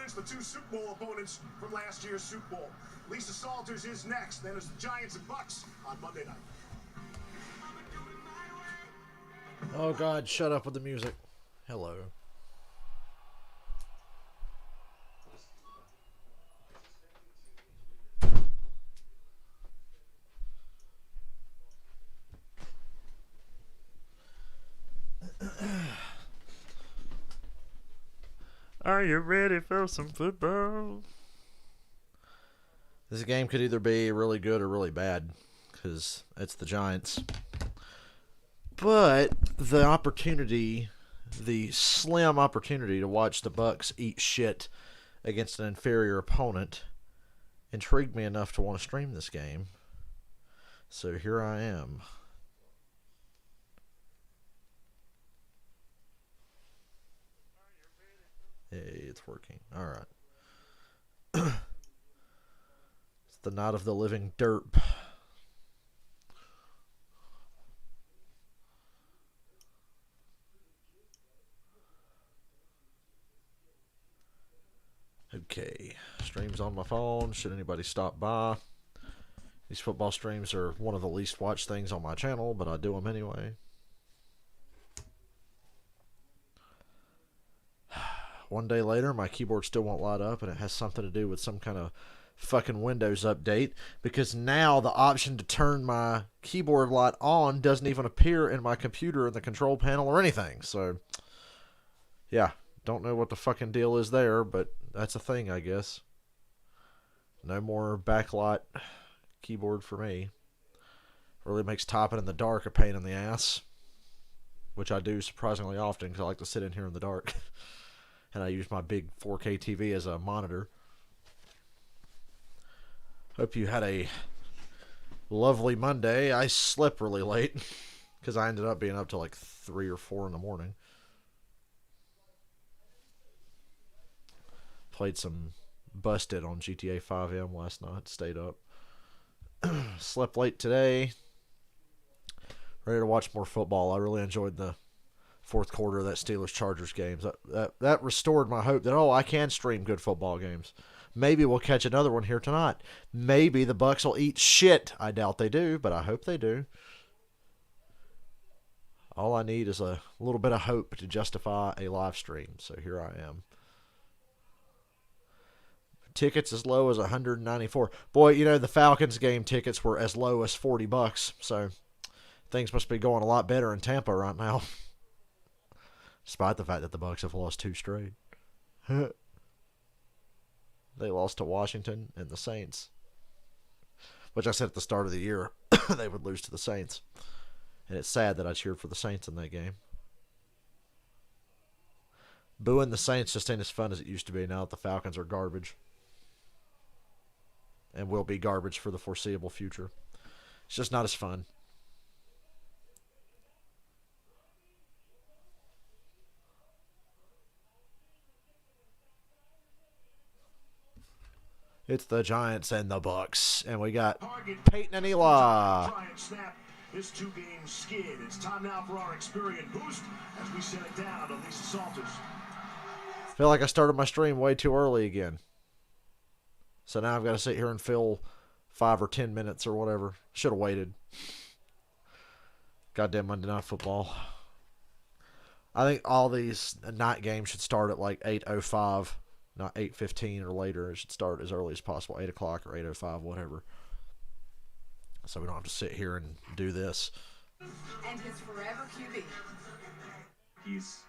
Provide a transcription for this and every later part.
against the two Super Bowl opponents from last year's Super Bowl. Lisa Salters is next. Then it's the Giants and Bucs on Monday night. Oh, God, shut up with the music. Hello. Are you ready for some football? This game could either be really good or really bad because it's the Giants. But the opportunity, the slim opportunity to watch the Bucs eat shit against an inferior opponent intrigued me enough to want to stream this game. So here I am. Hey, it's working. All right. It's the Night of the Living Derp. Okay. Streams on my phone. Should anybody stop by? These football streams are one of the least watched things on my channel, but I do them anyway. One day later, my keyboard still won't light up, and it has something to do with some kind of fucking Windows update, because now the option to turn my keyboard light on doesn't even appear in my computer in the control panel or anything. So, yeah, don't know what the fucking deal is there, but that's a thing, I guess. No more backlight keyboard for me. Really makes typing in the dark a pain in the ass, which I do surprisingly often because I like to sit in here in the dark. And I use my big 4K TV as a monitor. Hope you had a lovely Monday. I slept really late because I ended up being up till like 3 or 4 in the morning. Played some Busted on GTA 5M last night. Stayed up. Slept late today. Ready to watch more football. I really enjoyed the fourth quarter of that Steelers-Chargers games. That restored my hope that, I can stream good football games. Maybe we'll catch another one here tonight. Maybe the Bucs will eat shit. I doubt they do, but I hope they do. All I need is a little bit of hope to justify a live stream. So here I am. Tickets as low as $194. Boy, the Falcons game tickets were as low as $40. So things must be going a lot better in Tampa right now. Despite the fact that the Bucs have lost 2 straight. They lost to Washington and the Saints. Which I said at the start of the year they would lose to the Saints. And it's sad that I cheered for the Saints in that game. Booing the Saints just ain't as fun as it used to be now that the Falcons are garbage. And will be garbage for the foreseeable future. It's just not as fun. It's the Giants and the Bucs, and we got Peyton and Eli. This 2-game skid. It's time now for our Experience boost as we send it down to Lisa Salters. I feel like I started my stream way too early again. So now I've got to sit here and fill 5 or 10 minutes or whatever. Should have waited. Goddamn Monday Night Football. I think all these night games should start at like 8:05. Not 8:15 or later. It should start as early as possible, 8 o'clock or 8:05, whatever. So we don't have to sit here and do this. And his forever QB. He's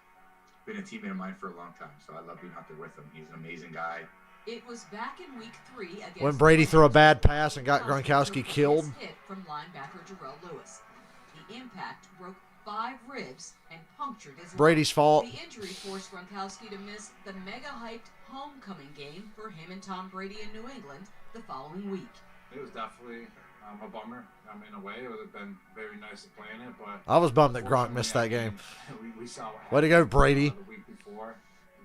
been a teammate of mine for a long time, so I love being out there with him. He's an amazing guy. It was back in week 3 against when Brady threw a bad pass and got Gronkowski killed. Hit from linebacker Jarrell Lewis. The impact broke 5 ribs and punctured his Brady's fault. The injury forced Gronkowski to miss the mega-hyped homecoming game for him and Tom Brady in New England the following week. It was definitely a bummer. In a way, it would have been very nice to play in it, but I was bummed that Gronk missed that game. We saw what way to go, Brady. The week before.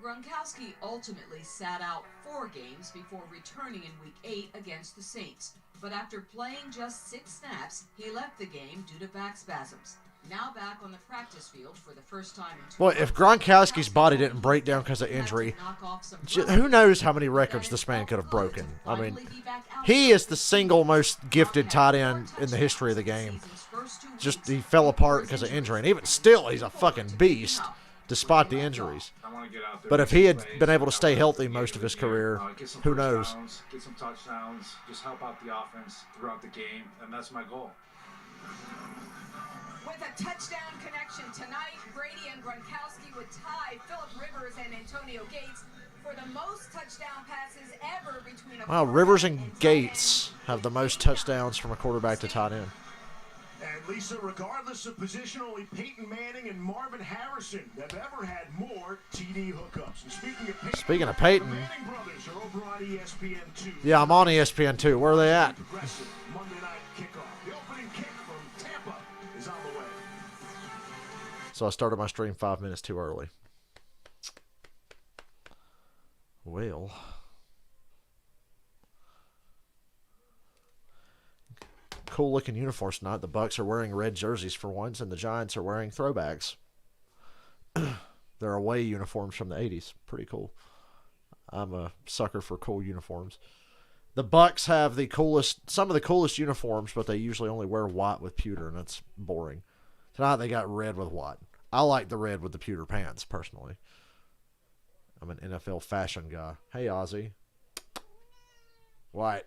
Gronkowski ultimately sat out 4 games before returning in week 8 against the Saints. But after playing just 6 snaps, he left the game due to back spasms. Now back on the practice field for the first time in 2 Boy, if months, Gronkowski's body didn't break down because of injury, who knows how many records this man could have broken. I mean, he is the single most gifted tight end in the history of the game. Just he fell apart because of injury. And even still, he's a fucking beast, despite the injuries. But if he had been able to stay healthy most of his career, who knows? Get some touchdowns, just help out the offense throughout the game, and that's my goal. With a touchdown connection tonight, Brady and Gronkowski would tie Phillip Rivers and Antonio Gates for the most touchdown passes ever between a Wow, Rivers and Gates have the most touchdowns from a quarterback to tight end. And Lisa, regardless of position, only Peyton Manning and Marvin Harrison have ever had more TD hookups. And speaking of Peyton, the Manning brothers are over on ESPN2. Yeah, I'm on ESPN2. Where are they at? Progressive Monday night kickoff. The opening kick from Tampa is on the way. So I started my stream 5 minutes too early. Well, cool looking uniforms tonight. The Bucs are wearing red jerseys for once, and the Giants are wearing throwbacks. They're away uniforms from the 80s. Pretty cool. I'm a sucker for cool uniforms. The Bucs have some of the coolest uniforms, but they usually only wear white with pewter, and that's boring. Tonight they got red with white. I like the red with the pewter pants, personally. I'm an NFL fashion guy. Hey, Ozzy. What?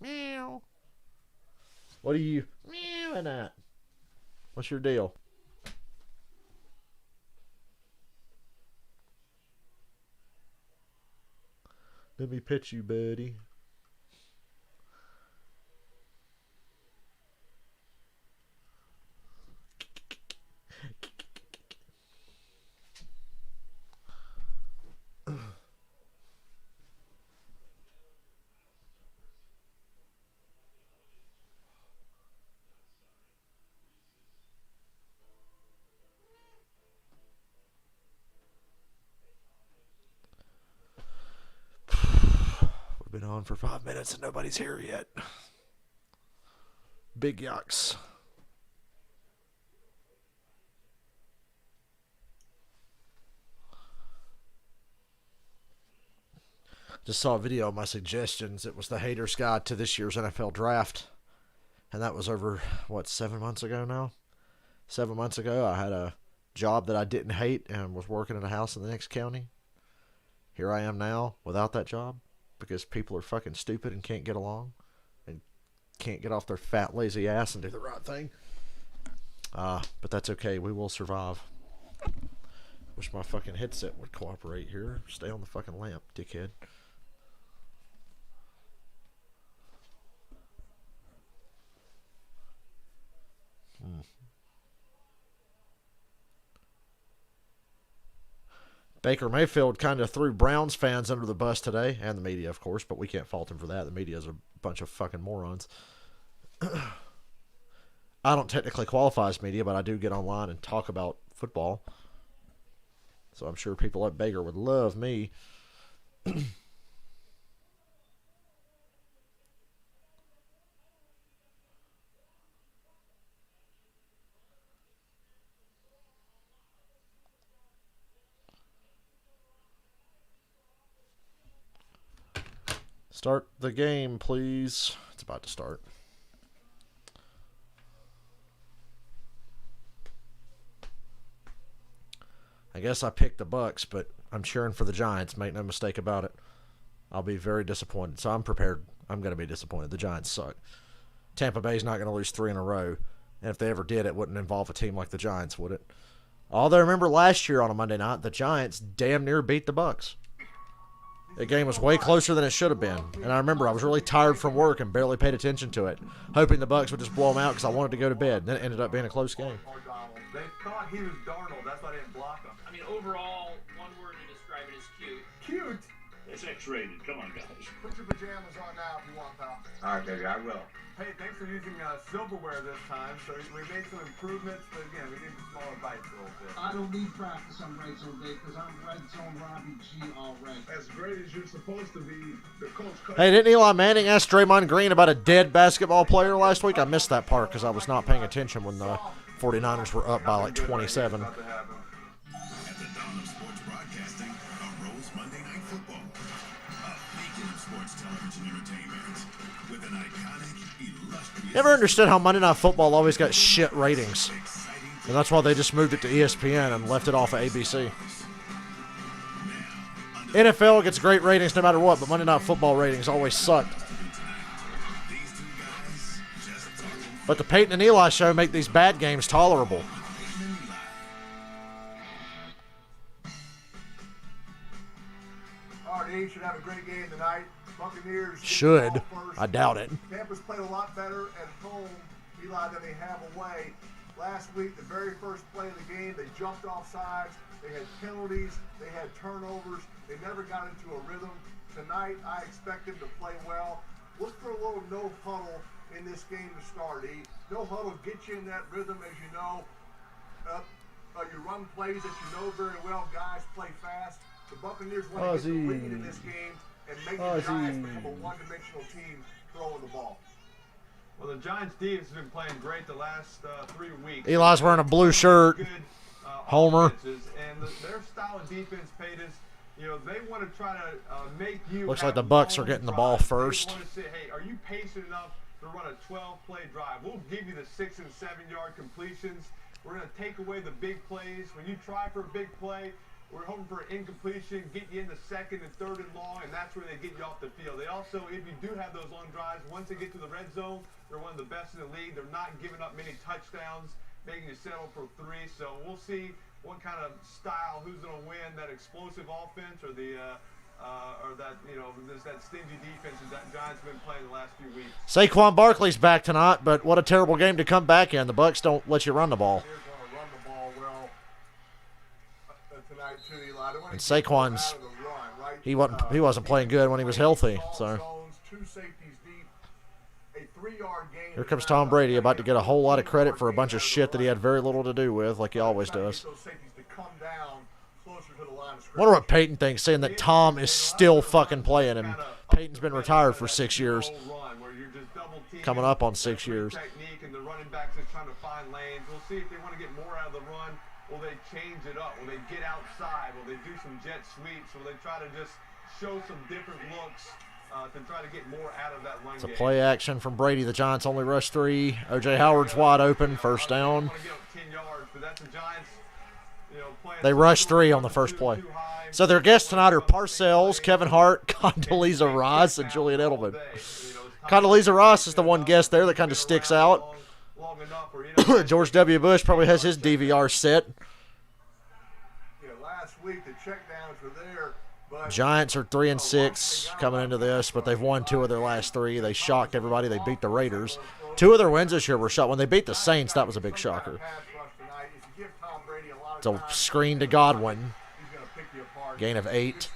Meow. What are you meowing at? What's your deal? Let me pet you, buddy. We've been on for 5 minutes and nobody's here yet. Big yucks. Just saw a video of my suggestions. It was the Haters Guide to this year's NFL Draft. And that was over, 7 months ago now? 7 months ago, I had a job that I didn't hate and was working in a house in the next county. Here I am now without that job because people are fucking stupid and can't get along and can't get off their fat, lazy ass and do the right thing. But that's okay. We will survive. Wish my fucking headset would cooperate here. Stay on the fucking lamp, dickhead. Baker Mayfield kind of threw Browns fans under the bus today, and the media, of course, but we can't fault him for that. The media is a bunch of fucking morons. I don't technically qualify as media, but I do get online and talk about football. So I'm sure people like Baker would love me. Start the game, please. It's about to start. I guess I picked the Bucs, but I'm cheering for the Giants. Make no mistake about it. I'll be very disappointed. So I'm prepared. I'm going to be disappointed. The Giants suck. Tampa Bay's not going to lose 3 in a row. And if they ever did, it wouldn't involve a team like the Giants, would it? Although, remember last year on a Monday night, the Giants damn near beat the Bucs. The game was way closer than it should have been. And I remember I was really tired from work and barely paid attention to it, hoping the Bucs would just blow them out because I wanted to go to bed. Then it ended up being a close game. They thought he was Darnold. That's why they didn't block him. I mean, overall, one word to describe it is cute. Cute. It's X-rated. Come on, guys. Put your pajamas on now if you want, pal. All right, baby, I will. Hey, thanks for using silverware this time. So we made some improvements, but again, we need the smaller bites a little bit. I don't need practice on red zone day because I'm red zone Robbie G already. As great as you're supposed to be, the coach. Hey, didn't Eli Manning ask Draymond Green about a dead basketball player last week? I missed that part because I was not paying attention when the 49ers were up by like 27. At the dawn of sports broadcasting, a Rose Monday Night Football. A beacon of sports television entertainment with an iconic, illustrious... Never understood how Monday Night Football always got shit ratings. And that's why they just moved it to ESPN and left it off of ABC. NFL gets great ratings no matter what, but Monday Night Football ratings always sucked. But the Peyton and Eli show make these bad games tolerable. They should have a great game tonight. Buccaneers should. I doubt it. Tampa's played a lot better at home, Eli, than they have away. Last week, the very first play of the game, they jumped off sides. They had penalties. They had turnovers. They never got into a rhythm. Tonight, I expect them to play well. Look for a little no huddle in this game to start, E. No huddle gets you in that rhythm, as you know. You run plays that you know very well. Guys play fast. The Buccaneers want to get the lead in this game and make the Giants become a one-dimensional team throwing the ball. Well, the Giants' defense has been playing great the last 3 weeks. Eli's wearing a blue shirt. Good, Homer. And their style of defense, Peyton, they want to try to make you. Looks like the Bucs are getting the ball first. They want to say, hey, are you patient enough to run a 12-play drive? We'll give you the 6- and 7-yard completions. We're going to take away the big plays. When you try for a big play, we're hoping for an incompletion, get you in the 2nd and 3rd and long, and that's where they get you off the field. They also, if you do have those long drives, once they get to the red zone, they're one of the best in the league. They're not giving up many touchdowns, making you settle for 3. So we'll see what kind of style, who's going to win, that explosive offense or that stingy defense that Giants have been playing the last few weeks. Saquon Barkley's back tonight, but what a terrible game to come back in. The Bucs don't let you run the ball. And Saquon's he wasn't playing good when he was healthy. So here comes Tom Brady, about to get a whole lot of credit for a bunch of shit that he had very little to do with, like he always does. Wonder what Peyton thinks, saying that Tom is still fucking playing him. Peyton's been retired for 6 years, coming up on 6 years. And the running backs are trying to find lanes. We'll see if they want to get more out of the run. Will they change it up? Will they get outside? Will they do some jet sweeps? Will they try to just show some different looks to try to get more out of that run game? It's a play action from Brady. The Giants only rush 3. O.J. Howard's wide open, first down. They rush 3 on the first play. So their guests tonight are Parcells, Kevin Hart, Condoleezza Rice, and Julian Edelman. Condoleezza Rice is the one guest there that kind of sticks out. George W. Bush probably has his DVR set. Last week the checkdowns were there, but Giants are 3-6 coming into this, but they've won 2 of their last 3. They shocked everybody. They beat the Raiders. 2 of their wins this year were shot. When they beat the Saints, that was a big shocker. It's a screen to Godwin. Gain of 8.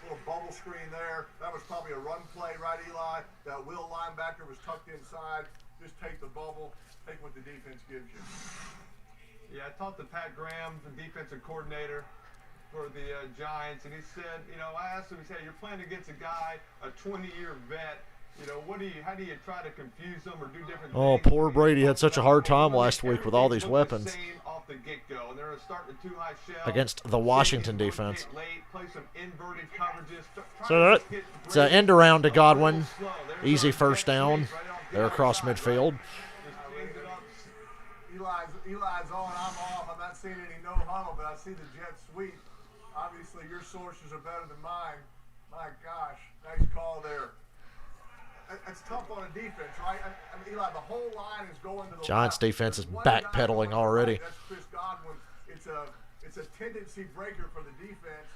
Little bubble screen there. That was probably a run play, right, Eli? That Will linebacker was tucked inside. Just take the bubble, take what the defense gives you. Yeah, I talked to Pat Graham, the defensive coordinator for the Giants, and he said, I asked him, he said, you're playing against a guy, a 20-year vet. How do you try to confuse them or do different things? Oh, poor Brady had such a hard time last week with all these weapons against the Washington defense. So it's an end around to Godwin. Easy first down. They're across midfield. Eli's on, I'm off. I'm not seeing any no huddle, but I see the jet sweep. Obviously, your sources are better than mine. My gosh, nice call there. It's tough on a defense, right? I mean, Eli, the whole line is going to the Giants' defense is backpedaling already. That's Chris Godwin. It's a tendency breaker for the defense.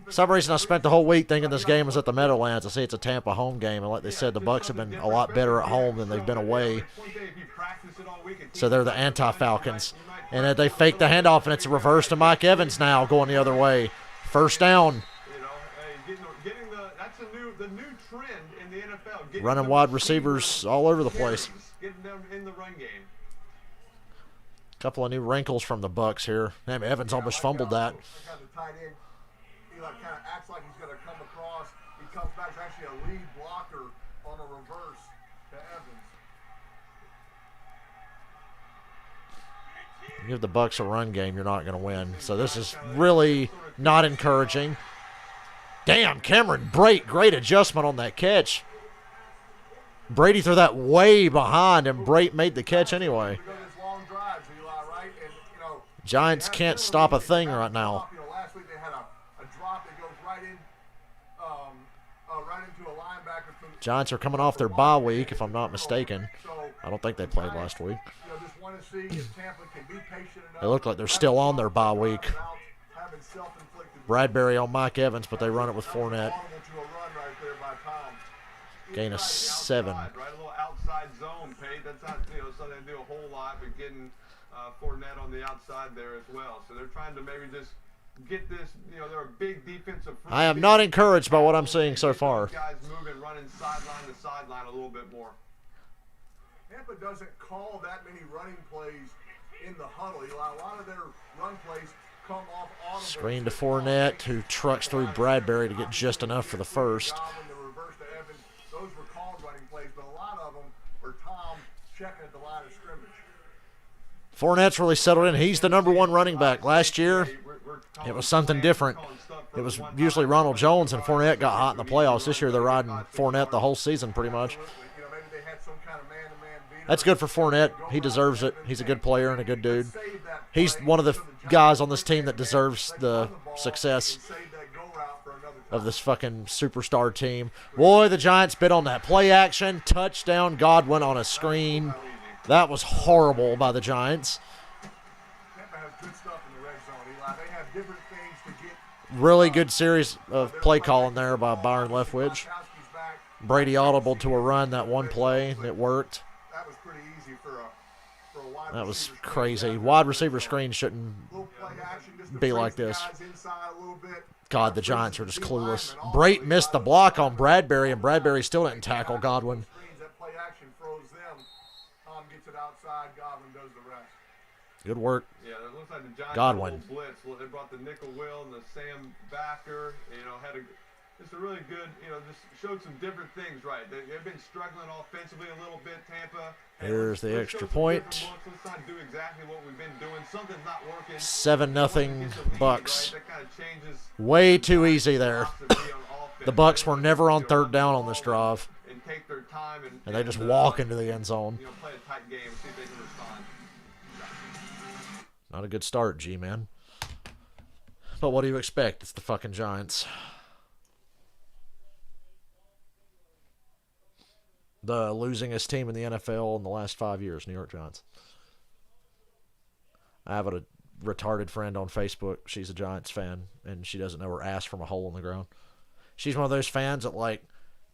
For some reason, I spent the whole week thinking this game was at the Meadowlands. I see it's a Tampa home game, and like they said, the Bucs have been a lot better at home than they've been away. So they're the anti-Falcons. And they fake the handoff, and it's reversed to Mike Evans now going the other way. First down. That's the new trend in the NFL. Running wide receivers all over the place. Getting them in the run game. Couple of new wrinkles from the Bucs here. Damn, Evans almost fumbled that. Eli kind of acts like he's going to come across. He comes back. It's actually a lead blocker on a reverse to Evans. You give the Bucs a run game, you're not going to win. So this is really not encouraging. Damn, Cameron Brate, great adjustment on that catch. Brady threw that way behind, and Brate made the catch anyway. Giants can't stop a thing right now. Last week they had a drop that goes right into a linebacker. Giants are coming off their bye week, if I'm not mistaken. I don't think they played last week. They look like they're still on their bye week. Bradbury on Mike Evans, but they run it with Fournette. Gain of 7. Right, a little outside zone, Pate. That's not something they do a whole lot, but getting Fournette on the outside there as well. So they're trying to maybe just get this. They're a big defensive. I am not encouraged by what I'm seeing so far. Guys moving, running sideline to sideline a little bit more. Tampa doesn't call that many running plays in the huddle. A lot of their run plays come off audible. Screen to Fournette, who trucks through Bradbury to get just enough for the first. Those were called running plays, but a lot of them were Tom checking at the line of scrimmage. Fournette's really settled in. He's the #1 running back. Last year, it was something different. It was usually Ronald Jones, and Fournette got hot in the playoffs. This year, they're riding Fournette the whole season pretty much. That's good for Fournette. He deserves it. He's a good player and a good dude. He's one of the guys on this team that deserves the success of this fucking superstar team. Boy, the Giants bit on that play action. Touchdown, Godwin on a screen. That was horrible by the Giants. Really good series of play calling there by Byron Leftwich. Brady audible to a run that one play. It worked. That was crazy. Wide receiver screen shouldn't be like this. God, the Giants are just clueless. Brate missed the block on Bradbury, and Bradbury still didn't tackle Godwin. Good work. Yeah, it looks like the Giants Godwin. Blitz. They brought the nickel will and the Sam backer. Had just a really good, just showed some different things, right? They've been struggling offensively a little bit, Tampa. Here's the extra point. Let's not do exactly what we've been doing. Something's not working. 7-0 Bucs. Way too easy there. The Bucs were never on third down on this drive. And they just walk into the end zone. Play a tight game, see if they can respond. Not a good start, G-Man. But what do you expect? It's the fucking Giants. The losingest team in the NFL in the last 5 years, New York Giants. I have a retarded friend on Facebook. She's a Giants fan, and she doesn't know her ass from a hole in the ground. She's one of those fans that,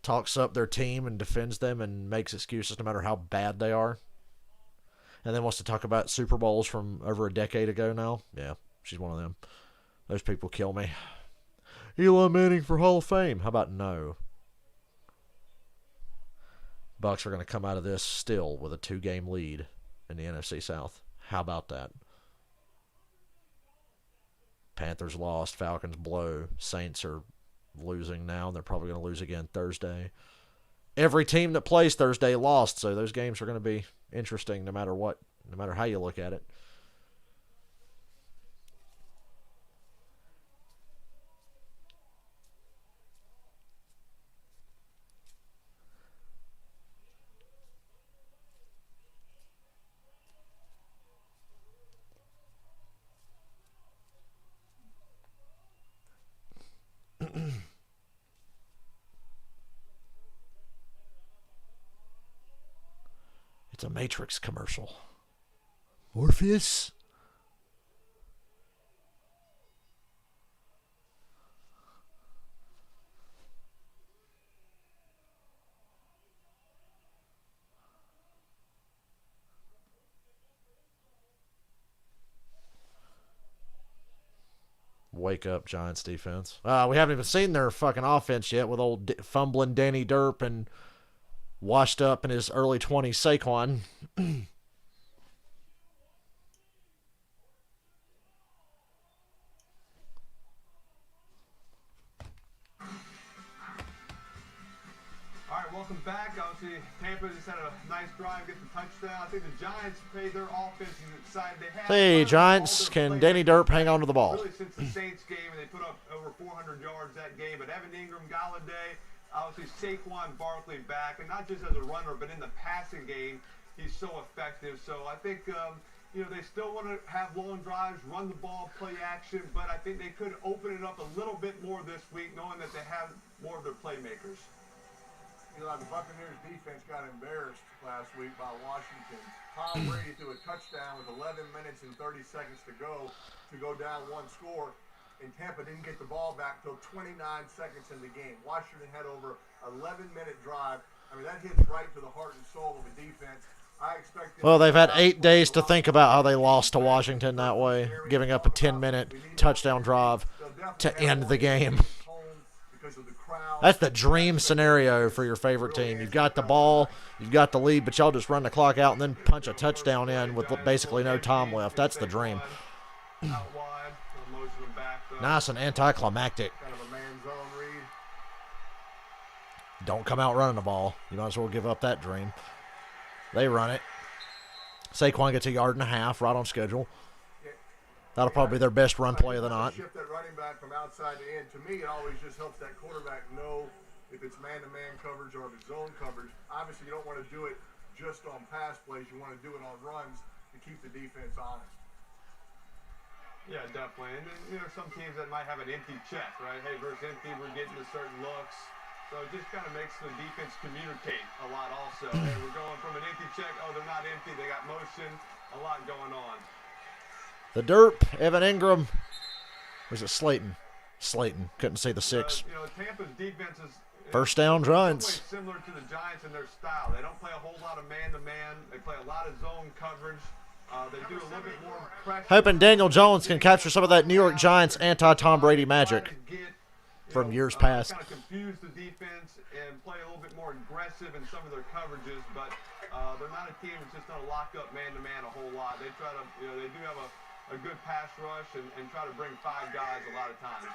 talks up their team and defends them and makes excuses no matter how bad they are. And then wants to talk about Super Bowls from over a decade ago now. Yeah, she's one of them. Those people kill me. Eli Manning for Hall of Fame. How about no? Bucs are going to come out of this still with a 2-game lead in the NFC South. How about that? Panthers lost. Falcons blow. Saints are losing now, and they're probably going to lose again Thursday. Every team that plays Thursday lost, so those games are going to be interesting no matter what, no matter how you look at it. It's a Matrix commercial. Morpheus? Wake up, Giants defense. We haven't even seen their fucking offense yet with old fumbling Danny Derp and washed up in his early 20s Saquon. All right, welcome welcome back. Obviously, Tampa just had a nice drive, get the touchdown. I think the Giants paid their offense side. They had Hey, Giants, can Danny Derp hang on to the ball? Really, since the Saints game, and they put up over 400 yards that game. But Evan Ingram, Galladay, obviously Saquon Barkley back, and not just as a runner, but in the passing game, he's so effective. So I think, you know, they still want to have long drives, run the ball, play action, but I think they could open it up a little bit more this week, knowing that they have more of their playmakers. You know, the Buccaneers defense got embarrassed last week by Washington. Tom Brady threw a touchdown with 11 minutes and 30 seconds to go down one score, and Tampa didn't get the ball back till 29 seconds in the game. Washington had over 11-minute drive. I mean, that hits right to the heart and soul of the defense. I expect. Well, they've had 8 days to think about how they lost to Washington that way, giving up a 10-minute touchdown drive to end the game. That's the dream scenario for your favorite team. You've got the ball, you've got the lead, but y'all just run the clock out and then punch a touchdown in with basically no time left. That's the dream. Nice and anticlimactic. Don't come out running the ball. You might as well give up that dream. They run it. Saquon gets a 1.5 yards, right on schedule. That'll probably be their best run play of the night. Shift that running back from outside to in. To me, it always just helps that quarterback know if it's man-to-man coverage or if it's zone coverage. Obviously, you don't want to do it just on pass plays. You want to do it on runs to keep the defense honest. Yeah, definitely. And then, you know, some teams that might have an empty check, right? Hey, versus empty, we're getting to certain looks. So it just kind of makes the defense communicate a lot also. Hey, we're going from an empty check. Oh, they're not empty. They got motion. A lot going on. The Derp, Evan Ingram. Was it Slayton? Slayton. Couldn't see the 6. You know, Tampa's defense is first down Giants. Similar to the Giants in their style. They don't play a whole lot of man-to-man. They play a lot of zone coverage. They do a little bit more pressure. Hoping Daniel Jones can capture some of that New York Giants anti-Tom Brady magic from years past. Kind of confuse the defense and play a little bit more aggressive in some of their coverages, but they're not a team that's just going to lock up man-to-man a whole lot. They try to, you know, they do have a good pass rush and try to bring 5 guys a lot of times.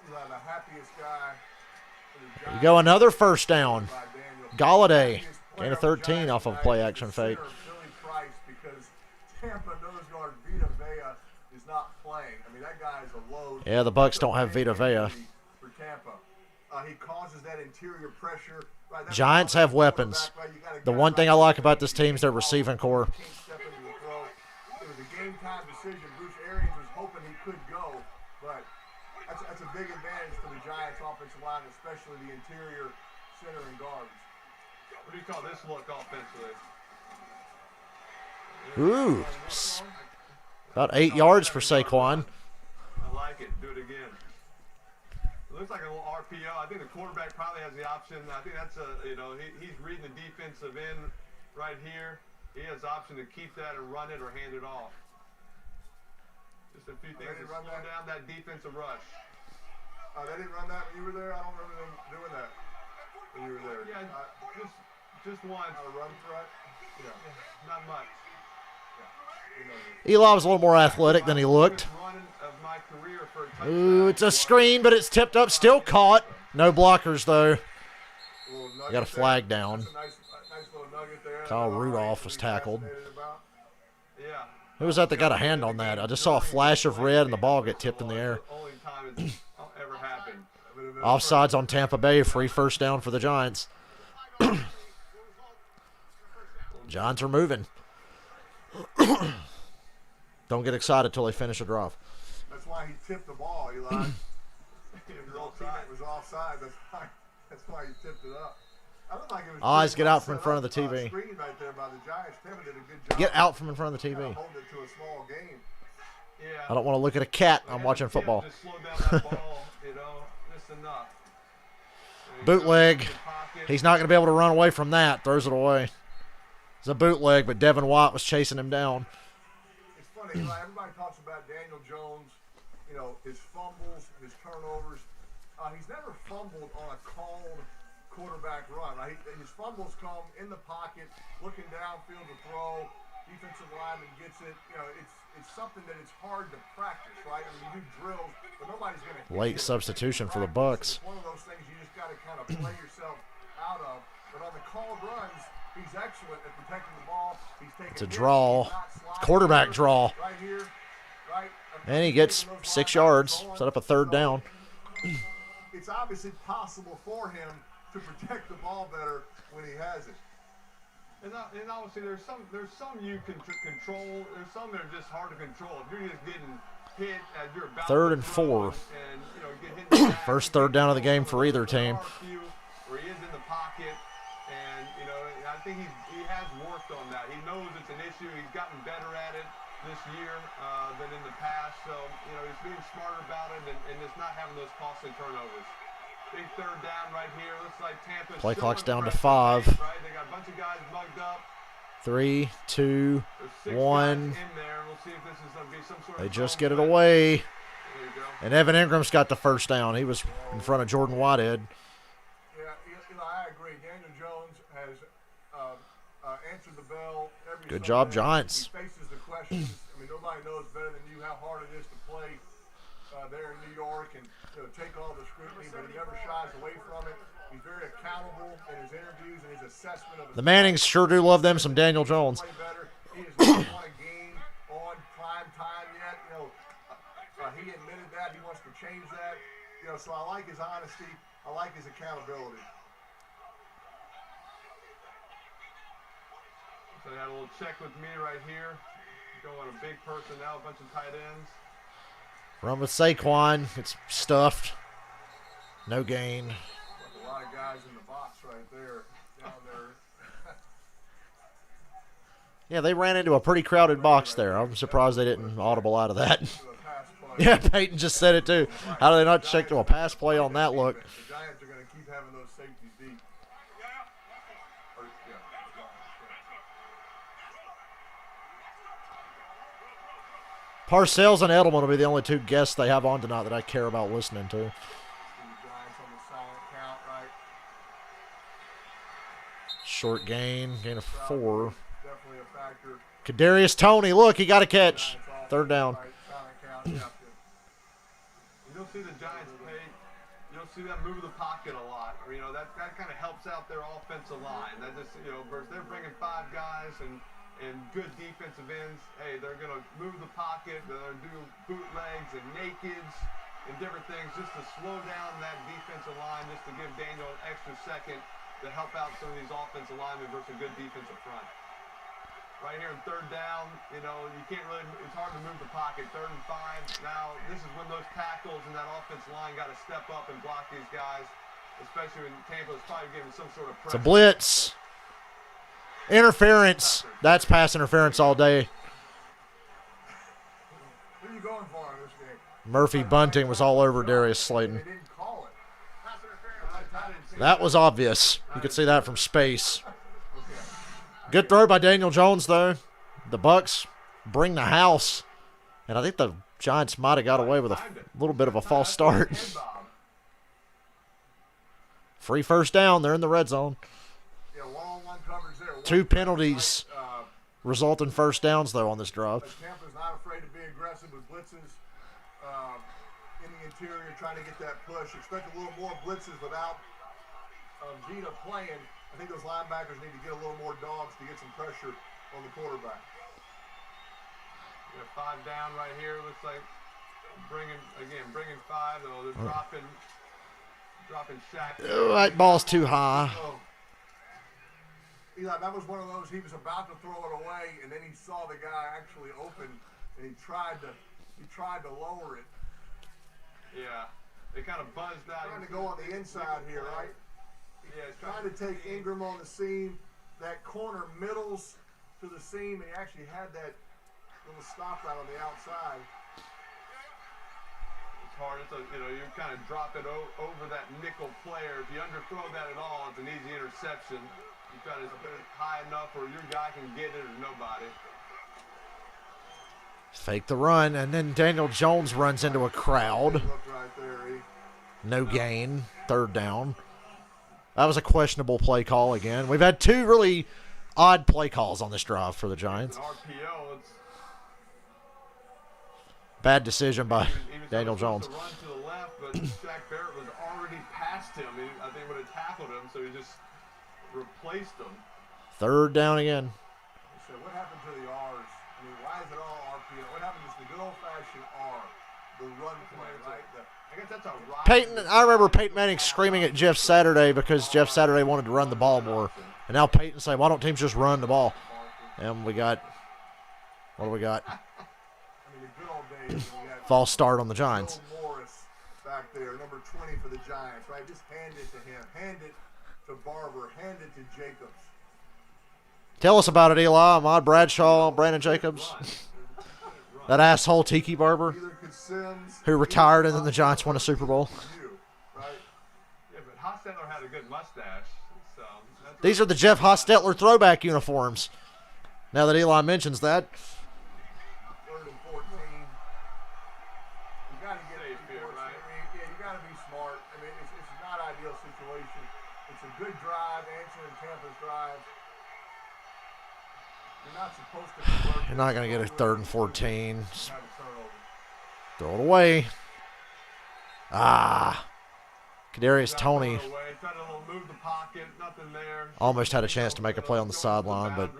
The happiest guy. You go another first down. Galladay, gain of 13 off of play action fake. Because Tampa nose guard Vita Vea is not playing. I mean, that guy is a load. Yeah, the Bucs don't have Vita Vea. For Tampa, he causes that interior pressure. Right, Giants have weapons. The one thing I like about this team is their receiving core. It was a game time decision. Bruce Arians was hoping he could go, but that's a big advantage for the Giants offensive line, especially the interior center and guards. What do you call this look offensively? Ooh. About 8 yards for Saquon. I like it. Do it again. It looks like a little RPO. I think the quarterback probably has the option. I think that's he's reading the defensive end right here. He has the option to keep that and run it or hand it off. Just a few things to slow down that defensive rush. They didn't run that when you were there? I don't remember them doing that when you were there. Yeah, just once. A run threat? Yeah. Not much. Eli was a little more athletic than he looked. Ooh, it's a screen, but it's tipped up. Still caught. No blockers, though. Got a flag down. Kyle Rudolph was tackled. Who was that got a hand on that? I just saw a flash of red and the ball get tipped in the air. Offsides on Tampa Bay. Free first down for the Giants. Giants are moving. Don't get excited till they finish a drive. That's why he tipped the ball, Eli. His old teammate was offside. That's why he tipped it up. I don't think it was. Eyes, get out from in front of the TV. Screen right there by the Giants. Tampa did a good job. Get out from in front of the TV. Holding it to a small game. Yeah. I don't want to look at a cat. I'm watching football. Just slow down that ball, just enough. Bootleg. He's not going to be able to run away from that. Throws it away. It's a bootleg, but Devin White was chasing him down. It's funny, Eli, everybody talks about Daniel Jones, his fumbles, his turnovers. He's never fumbled on a called quarterback run. Right? His fumbles come in the pocket, looking downfield to throw. Defensive lineman gets it. It's something that it's hard to practice, right? I mean, you do drills, but nobody's going to. Late substitution for the Bucs. It's one of those things you just got to kind of play yourself called runs, he's excellent at protecting the ball. He's taking It's a hits, draw. he's not sliding Quarterback here, draw. right here, right. And he He's gets taking those 6 linebackers yards. on. Set up a 3rd down. It's obviously possible for him to protect the ball better when he has it. And obviously there's some you can control. There's some that are just hard to control. If you're just getting hit as you're about 3rd to and throw 4. and you know get hit in the back, First you 3rd can't down of the control game some for either those. There team. are a few where he is in the pocket, and you know I think he has worked on that. He knows it's an issue. He's gotten better at it this year than in the past. So you know he's being smarter about it and just not having those costly turnovers. Big 3rd down right here. Looks like Tampa's Play clock's down to pressure, 5. right? They got a bunch of guys mugged up. 3, 2, There's 6 1. guys in there. We'll see if this is going to be some sort They of just zone get it blitz. away. There you go. And Evan Ingram's got the 1st down. He was in front of Jordan Whitehead. Yeah, you know, I agree. Daniel Jones has answered the bell every Good Sunday. job, Giants. He faces the questions. I mean, nobody knows better than you how hard it is to play there in New York and take all the scrutiny, but he never shies away from it. He's very accountable in his interviews and his assessment of his The Mannings sure do love them some Daniel Jones. play better. He has not won a game on prime time yet. You know, he admitted that. He wants to change that. You know, so I like his honesty. I like his accountability. So they had a little check with me right here. Going a big personnel, a bunch of tight ends. Run with Saquon. It's stuffed. No gain. A lot of guys in the box right there, down there. Yeah, they ran into a pretty crowded box there. I'm surprised they didn't audible out of that. To a pass play. Yeah, Peyton just said it too. How do they not check to a pass play on that look? The Giants are going to keep having those safeties deep. Or, yeah. Parcells and Edelman will be the only 2 guests they have on tonight that I care about listening to. The Giants on the silent count, right? Short gain of 4. Definitely a factor. Kadarius Toney, look, he got a catch. Giants 3rd down. right, silent count, yeah. You don't see the Giants play. You don't see them move the pocket a lot. Or, you know, that kind of helps out their offensive line. That just, you know, versus they're bringing 5 guys and good defensive ends. Hey, they're going to move the pocket. They're going to do bootlegs and nakeds and different things just to slow down that defensive line, just to give Daniel an extra second to help out some of these offensive linemen versus a good defensive front. Right here in 3rd down, you know, you can't really, it's hard to move the pocket. 3rd and 5. Now, this is when those tackles and that offensive line got to step up and block these guys, especially when Tampa's probably giving some sort of It's a pressure. blitz. Interference. That's pass interference all day. Who are you going for in this game? Murphy Bunting was all over Darius Slayton. They didn't call it. I didn't see That was obvious. You could see that from space. Good throw by Daniel Jones, though. The Bucs bring the house. And I think the Giants might have got away with a little bit of a false start. Free 1st down. They're in the red zone. Yeah, one-on-one coverage there. 2 penalties result in 1st downs, though, on this drive. Tampa's not afraid to be aggressive with blitzes in the interior, trying to get that push. Expect a little more blitzes without Vita playing. I think those linebackers need to get a little more dogs to get some pressure on the quarterback. We have 5 down right here. Looks like bringing 5. Though they're dropping Shaq. Oh, that ball's too high. Oh. Eli, that was one of those, he was about to throw it away, and then he saw the guy actually open, and he tried to lower it. Yeah, they kind of buzzed out. Trying to go on the inside here, right? Yeah, he's Trying to take Ingram on the seam. That corner middles to the seam, and he actually had that little stop right on the outside. It's hard. You kind of drop it over that nickel player. If you underthrow that at all, it's an easy interception. You try to put it high enough where your guy can get it or nobody. Fake the run, and then Daniel Jones runs into a crowd. Look right there, No gain. 3rd down. That was a questionable play call again. We've had 2 really odd play calls on this drive for the Giants. An RPO, it's Bad decision by he was Daniel supposed Jones. to run to the left, but Shaq Barrett was already past him. I think would have tackled him, so he just replaced them. Third down again. So what happened to the R's? I mean, why is it all RPO? What happened to the good old-fashioned R, the run play, right? I guess that's a rock. Peyton, I remember Peyton Manning screaming at Jeff Saturday because Jeff Saturday wanted to run the ball more. And now Peyton saying, why don't teams just run the ball? And we got, what do we got? I mean, the good old days. We got False start on the Giants. Joe Morris back there, number 20 for the Giants, right? Just hand it to him. Hand it to Barber. Hand it to Jacobs. Tell us about it, Eli. Ahmad Bradshaw, Brandon Jacobs. That asshole Tiki Barber Either could Sims, who retired and then the Giants won a Super Bowl. right? Yeah, but Hostetler had a good mustache. So These are the Jeff Hostetler throwback uniforms. Now that Eli mentions that. 3rd and 14. You got to get a fair, right? I mean, yeah, you got to be smart. I mean, it's not an ideal situation. It's a good drive, answering Tampa's drive. You're not supposed to convert. You're not going to get a 3rd and 14. Just have a turnover. Throw it away. Ah. Kadarius Toney Tried to move the pocket, nothing there. almost had a chance to make a play on the sideline, but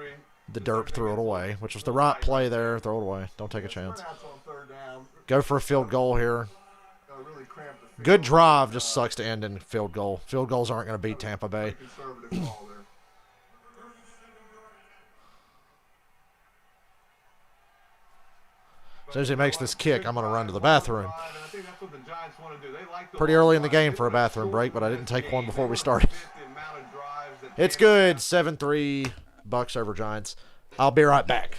the Derp threw it away, which was the right play there. Throw it away. Don't take a chance. Turnouts on 3rd down. Go for a field goal here. Really cramp the field. Good drive, just sucks to end in field goal. Field goals aren't going to beat Tampa Bay. Conservative call there. As soon as he makes this kick, I'm going to run to the bathroom. I think that's what the Giants want to do. They like the Pretty early in the game for a bathroom break, but I didn't take one before we started. It's good. 7-3 Bucs over Giants. I'll be right back.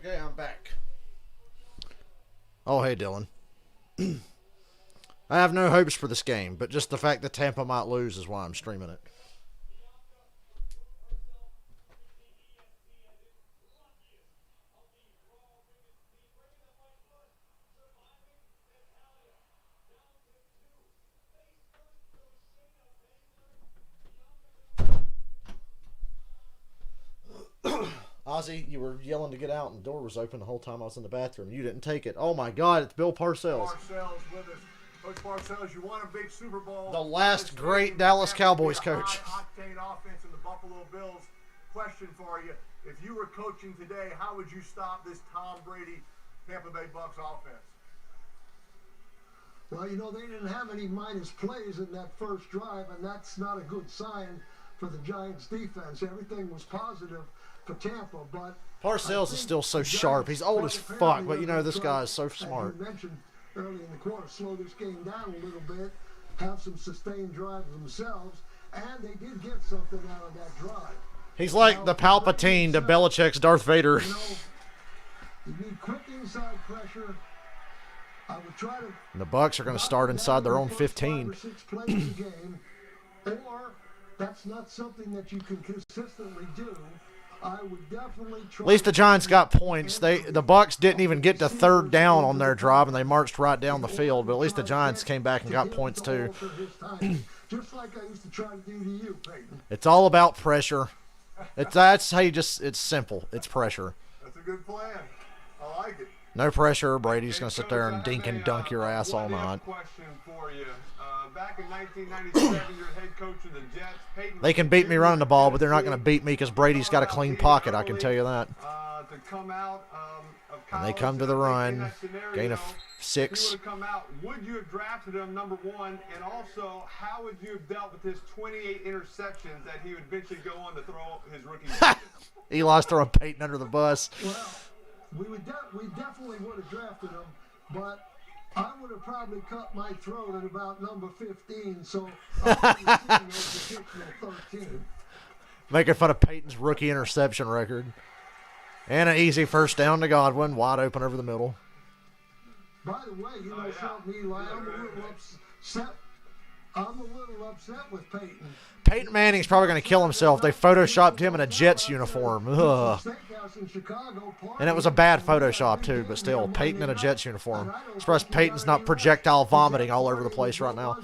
Okay, I'm back. Oh, hey, Dylan. I have no hopes for this game, but just the fact that Tampa might lose is why I'm streaming it. Ozzy, you were yelling to get out, and the door was open the whole time I was in the bathroom. You didn't take it. Oh, my God, it's Bill Parcells. Parcells with us. Coach Parcells, you won a big Super Bowl. The last great Dallas Cowboys coach. High-octane offense in the Buffalo Bills. Question for you. If you were coaching today, how would you stop this Tom Brady Tampa Bay Bucs offense? Well, you know, they didn't have any minus plays in that first drive, and that's not a good sign for the Giants defense. Everything was positive for Tampa, but Parcells is still so sharp. He's old as fuck, but you know, this guy is so smart. You mentioned early in the quarter, slow this game down a little bit, have some sustained drives themselves, and they did get something out of that drive. He's like the Palpatine to Belichick's Darth Vader. You know, you need quick inside pressure. I would try to. And the Bucs are going to start inside their own 15. 5 or 6 plays a game, or that's not something that you can consistently do. I would definitely try. At least the Giants got points. The Bucs didn't even get to third down on their drive, and they marched right down the field. But at least the Giants came back and got points too. Just like I used to try to do to you, Peyton. It's all about pressure. That's how you just. It's simple. It's pressure. That's a good plan. I like it. No pressure. Brady's gonna sit there and dink and dunk your ass all night. Question for you. Back in 1997, you're head coach of the Jets. Peyton They can beat me running the ball, but they're not going to beat me because Brady's got a clean pocket. I can tell you that. To come out of And they come to the run, gain of If 6. you would have come out, would you have drafted him, number one? And also, how would you have dealt with his 28 interceptions that he would eventually go on to throw his rookie season? Eli's throwing Peyton under the bus. Well, we definitely would have drafted him, but I would have probably cut my throat at about number 15, so I was 13. Making fun of Peyton's rookie interception record. And an easy first down to Godwin, wide open over the middle. By the way, you know something, Eli, I'm a little upset with Peyton. Peyton Manning's probably going to kill himself. They photoshopped him in a Jets uniform. Ugh. And it was a bad Photoshop, too, but still, Peyton in a Jets uniform. I'm surprised Peyton's not projectile vomiting all over the place right now.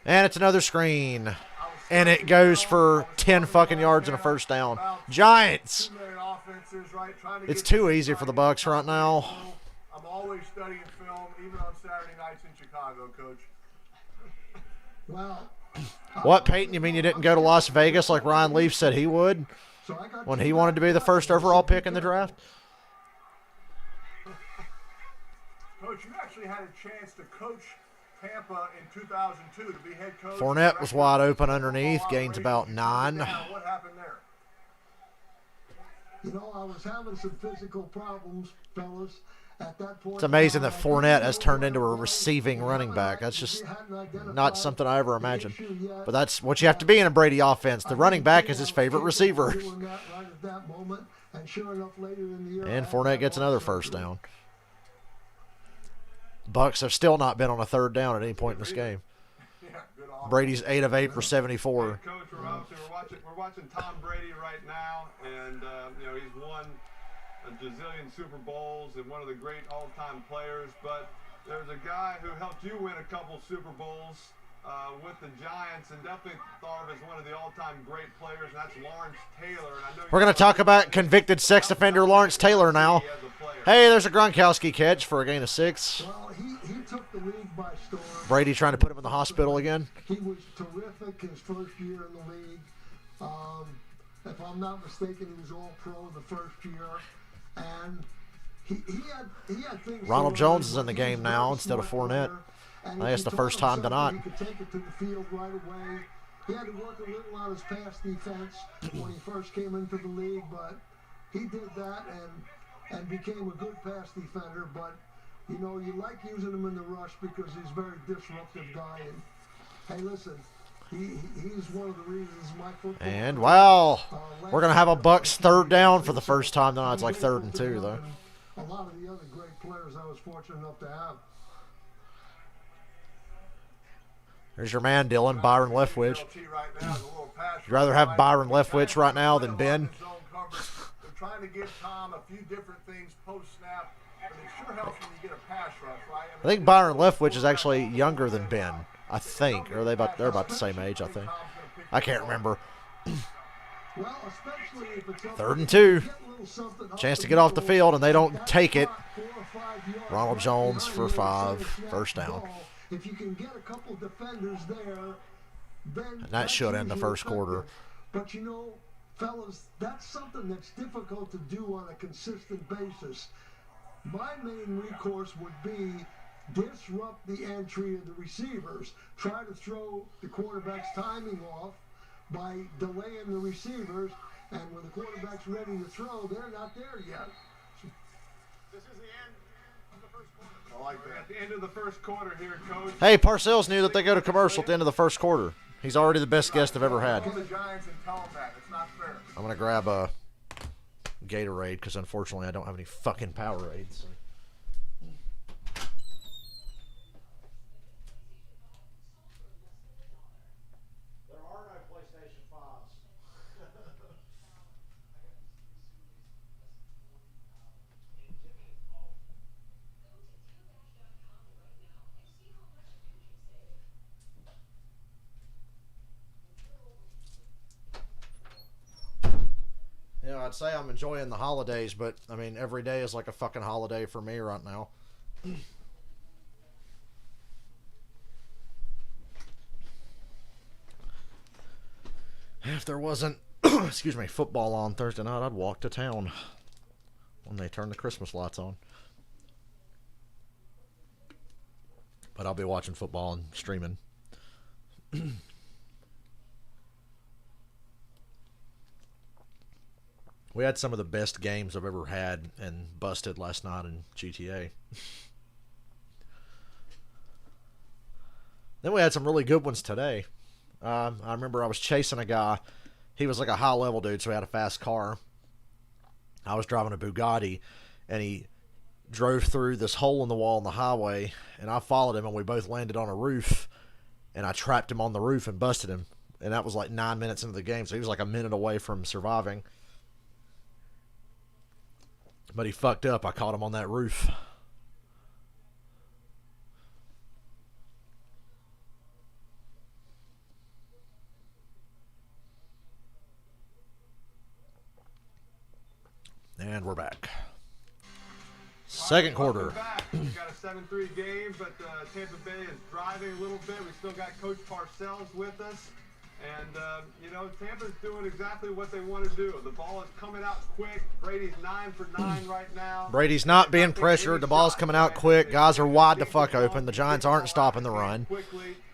And it's another screen. And it goes for 10 fucking yards and a first down. Giants! It's too easy for the Bucs right now. I'm always studying film, even on Saturday nights in Chicago, Coach. Well, What, Peyton? You mean you didn't go to Las Vegas like Ryan Leaf said he would when he wanted to be the first overall pick in the draft? Coach, you actually had a chance to coach Tampa in 2002 to be head coach. Fournette was wide open underneath, gains about 9. What happened there? You know, I was having some physical problems, fellas. At that point, It's amazing that Fournette has turned into a receiving running back. That's just not something I ever imagined. But that's what you have to be in a Brady offense. The running back is his favorite receiver. And Fournette gets another first down. Bucs have still not been on a third down at any point in this game. Brady's 8 of 8 for 74. Coach, we're watching Tom Brady right now, and you know he's won a gazillion Super Bowls and one of the great all-time players. But there's a guy who helped you win a couple Super Bowls with the Giants, and definitely thought of as one of the all-time great players, and that's Lawrence Taylor. And I know we're going to talk about convicted sex offender Lawrence Taylor now. Hey, there's a Gronkowski catch for a gain of 6. Well, he took the league by storm. Brady trying to put him in the hospital again. He was terrific his first year in the league. If I'm not mistaken, he was all-pro the first year. And he had things. Ronald Jones is in the game now instead of Fournette. I think it's the first time tonight. He could take it to the field right away. He had to work a little on his pass defense when he first came into the league, but he did that and became a good pass defender. But you know, you like using him in the rush because he's a very disruptive guy. And hey, listen, he's one of the reasons my football. And wow, we're gonna have a Bucs third down for the first time tonight. It's like 3rd and 2 though. A lot of the other great players I was fortunate enough to have. There's your man, Dylan, Byron Leftwich. You'd rather have Byron Leftwich right now than Ben? They're trying to give Tom a few different things post-snap, but it sure helps when you get a pass rush, right? I think Byron Leftwich is actually younger than Ben. I think. Or they're about the same age, I think. I can't remember. 3rd and 2. Chance to get off the field, and they don't take it. Ronald Jones for 5. First down. If you can get a couple defenders there, then and that should end the first quarter. But you know, fellas, that's something that's difficult to do on a consistent basis. My main recourse would be disrupt the entry of the receivers. Try to throw the quarterback's timing off by delaying the receivers, and when the quarterback's ready to throw, they're not there yet. This is the end of the first quarter. I like that. At the end of the first quarter here, Coach. Hey, Parcells knew that they go to commercial at the end of the first quarter. He's already the best guest I've ever had. The Giants and tell them that. It's not fair. I'm going to grab a Gatorade because unfortunately I don't have any fucking Powerades. So. There are no PlayStation 5s. know, I'd say I'm enjoying the holidays, but, I mean, every day is like a fucking holiday for me right now. If there wasn't, excuse me, football on Thursday night, I'd walk to town when they turn the Christmas lights on. But I'll be watching football and streaming. We had some of the best games I've ever had and busted last night in GTA. Then we had some really good ones today. I remember I was chasing a guy. He was like a high-level dude, so he had a fast car. I was driving a Bugatti, and he drove through this hole in the wall on the highway, and I followed him, and we both landed on a roof, and I trapped him on the roof and busted him. And that was like 9 minutes into the game, so he was like a minute away from surviving. But he fucked up. I caught him on that roof. And we're back. Second quarter. We got a 7-3 game, but Tampa Bay is driving a little bit. We still got Coach Parcells with us. And, you know, Tampa's doing exactly what they want to do. The ball is coming out quick. Brady's 9 for 9 right now. Brady's not being pressured. The ball's coming out quick. Guys are wide the fuck open. The Giants aren't stopping the run.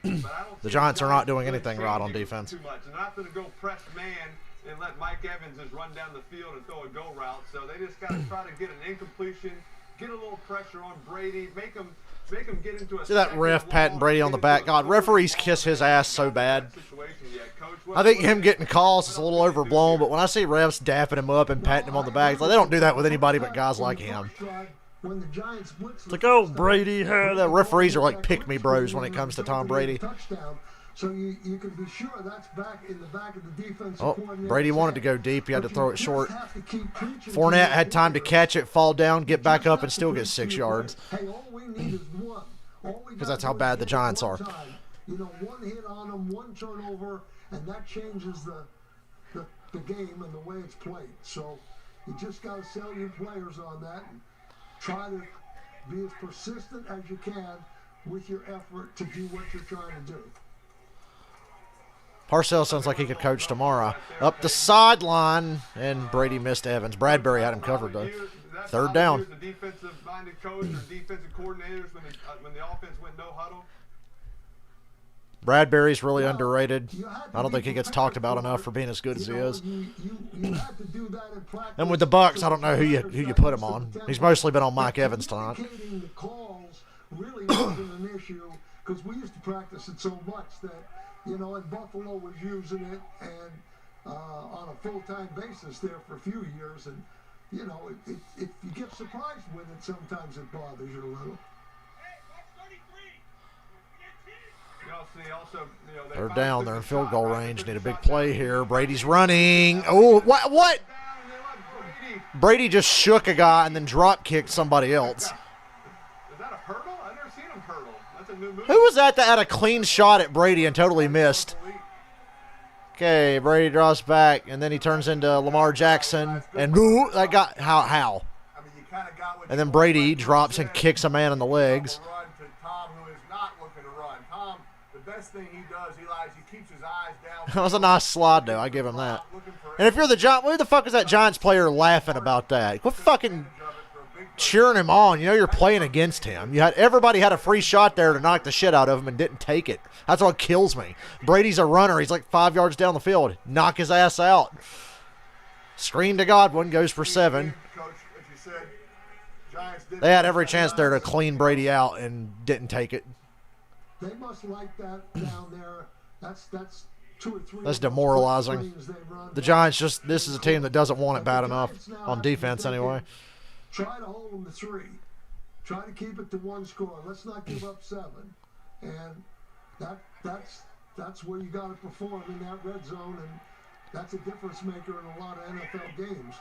The Giants are not doing anything right on defense. They're not going to go press man and let Mike Evans just run down the field and throw a go route. So they just got to try to get an incompletion, get a little pressure on Brady, make him get into a... See that ref patting Brady on the back? God, referees kiss his ass so bad. I think him getting calls is a little overblown, but when I see refs dapping him up and patting him on the back, it's like they don't do that with anybody but guys like him. It's like, oh, Brady. The referees are like pick-me bros when it comes to Tom Brady. So you can be sure that's back in the back of the defense. Oh, Brady wanted to go deep. He had to throw it short. Fournette had time to catch it, fall down, get back up, and still get 6 yards. Hey, all we need is one. Because that's how bad the Giants are. You know, one hit on them, one turnover, and that changes the game and the way it's played. So you just got to sell your players on that and try to be as persistent as you can with your effort to do what you're trying to do. Parcells sounds like he could coach tomorrow. Up the sideline, and Brady missed Evans. Bradbury had him covered, though. Third down. The defensive-minded coach or defensive coordinators when the offense went no huddle. Bradbury's really underrated. I don't think he gets talked about enough for being as good as he is. And with the Bucs, I don't know who you put him on. He's mostly been on Mike Evans tonight. The calls really wasn't an issue because we used to practice it so much that, you know, and Buffalo was using it and on a full-time basis there for a few years. And, you know, if you get surprised with it, sometimes it bothers you a little. They're down. They're in field goal range. Need a big play here. Brady's running. Oh, what? Brady just shook a guy and then drop kicked somebody else. Is that a hurdle? I've never seen him hurdle. That's a new move. Who was that had a clean shot at Brady and totally missed? Okay, Brady draws back, and then he turns into Lamar Jackson. And ooh, that got how? And then Brady drops and kicks a man in the legs. Thing he does, he keeps his eyes down. That was a nice slide, though. I give him that. And if you're the Giants, who the fuck is that Giants player laughing about that? Quit fucking cheering him on. You know you're playing against him. Everybody had a free shot there to knock the shit out of him and didn't take it. That's what kills me. Brady's a runner. He's like 5 yards down the field. Knock his ass out. Screen to Godwin, goes for 7. They had every chance there to clean Brady out and didn't take it. They must like that down there. That's 2 or 3. That's demoralizing. The Giants this is a team that doesn't want it bad enough on defense anyway. Try to hold them to 3. Try to keep it to 1 score. Let's not give up 7. And that's where you got to perform in that red zone, and that's a difference maker in a lot of NFL games.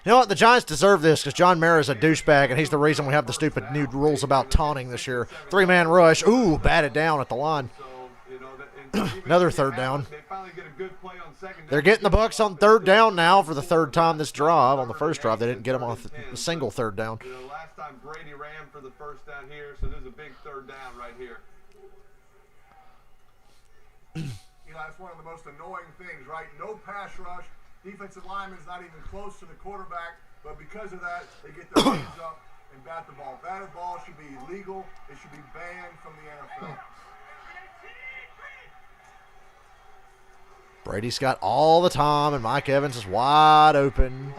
You know what? The Giants deserve this because John Mara is a douchebag, and he's the reason we have the stupid new rules about taunting this year. 3-man rush. Ooh, batted down at the line. So, you know, and Another third down. They finally get a good play on second down. They're getting the Bucs on third down now for the third time this drive. On the first drive, they didn't get them on a single third down. You know, last time Brady ran for the first down here, so there's a big third down right here. You know, that's one of the most annoying things, right? No pass rush. Defensive lineman's not even close to the quarterback, but because of that, they get their hands up and bat the ball. Batted ball should be illegal. It should be banned from the NFL. Brady's got all the time, and Mike Evans is wide open.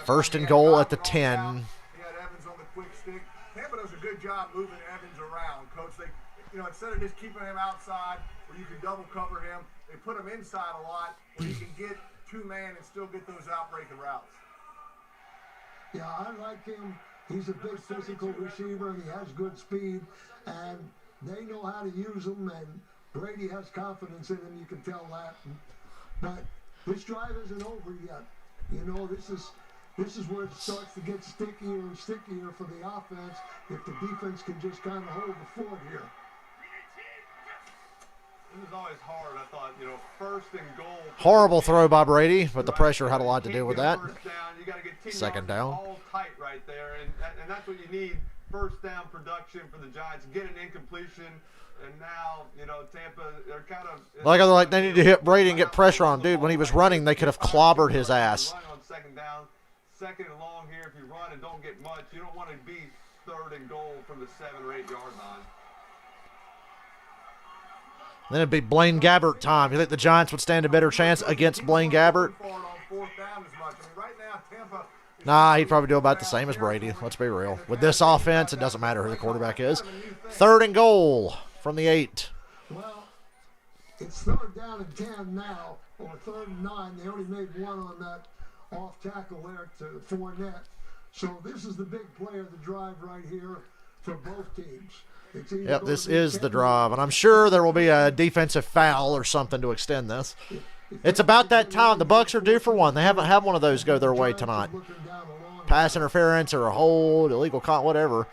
First and goal at the 10. He had Evans on the quick stick. Tampa does a good job moving Evans around, Coach. They, you know, instead of just keeping him outside where you can double cover him, they put him inside a lot where you can get two-man and still get those out-breaking routes. Yeah, I like him. He's a big physical receiver. He has good speed, and they know how to use him, and Brady has confidence in him. You can tell that. But this drive isn't over yet. You know, this is where it starts to get stickier and stickier for the offense if the defense can just kind of hold the fort here. This is always hard. I thought, you know, first and goal. Horrible throw by Brady, but the pressure had a lot to do with that. Second down. All tight right there, and that's what you need. First down production for the Giants. Get an incompletion, and now, you know, Tampa, they're kind of like they need to hit Brady and get pressure on him. Dude, when he was running, they could have clobbered his ass. Run on second down, second and long here. If you run and don't get much, you don't want to be third and goal from the 7 or 8 yard line. Then it'd be Blaine Gabbert time. You think the Giants would stand a better chance against Blaine Gabbert? Nah, he'd probably do about the same as Brady. Let's be real. With this offense, it doesn't matter who the quarterback is. Third and goal from the 8. Well, it's third down and 10 now, or third and 9. They only made one on that off tackle there to Fournette. So this is the big play of the drive right here for both teams. Yep, this is the drive, and I'm sure there will be a defensive foul or something to extend this. It's about that time. The Bucs are due for one. They haven't had one of those go their way tonight. Pass interference or a hold, illegal whatever.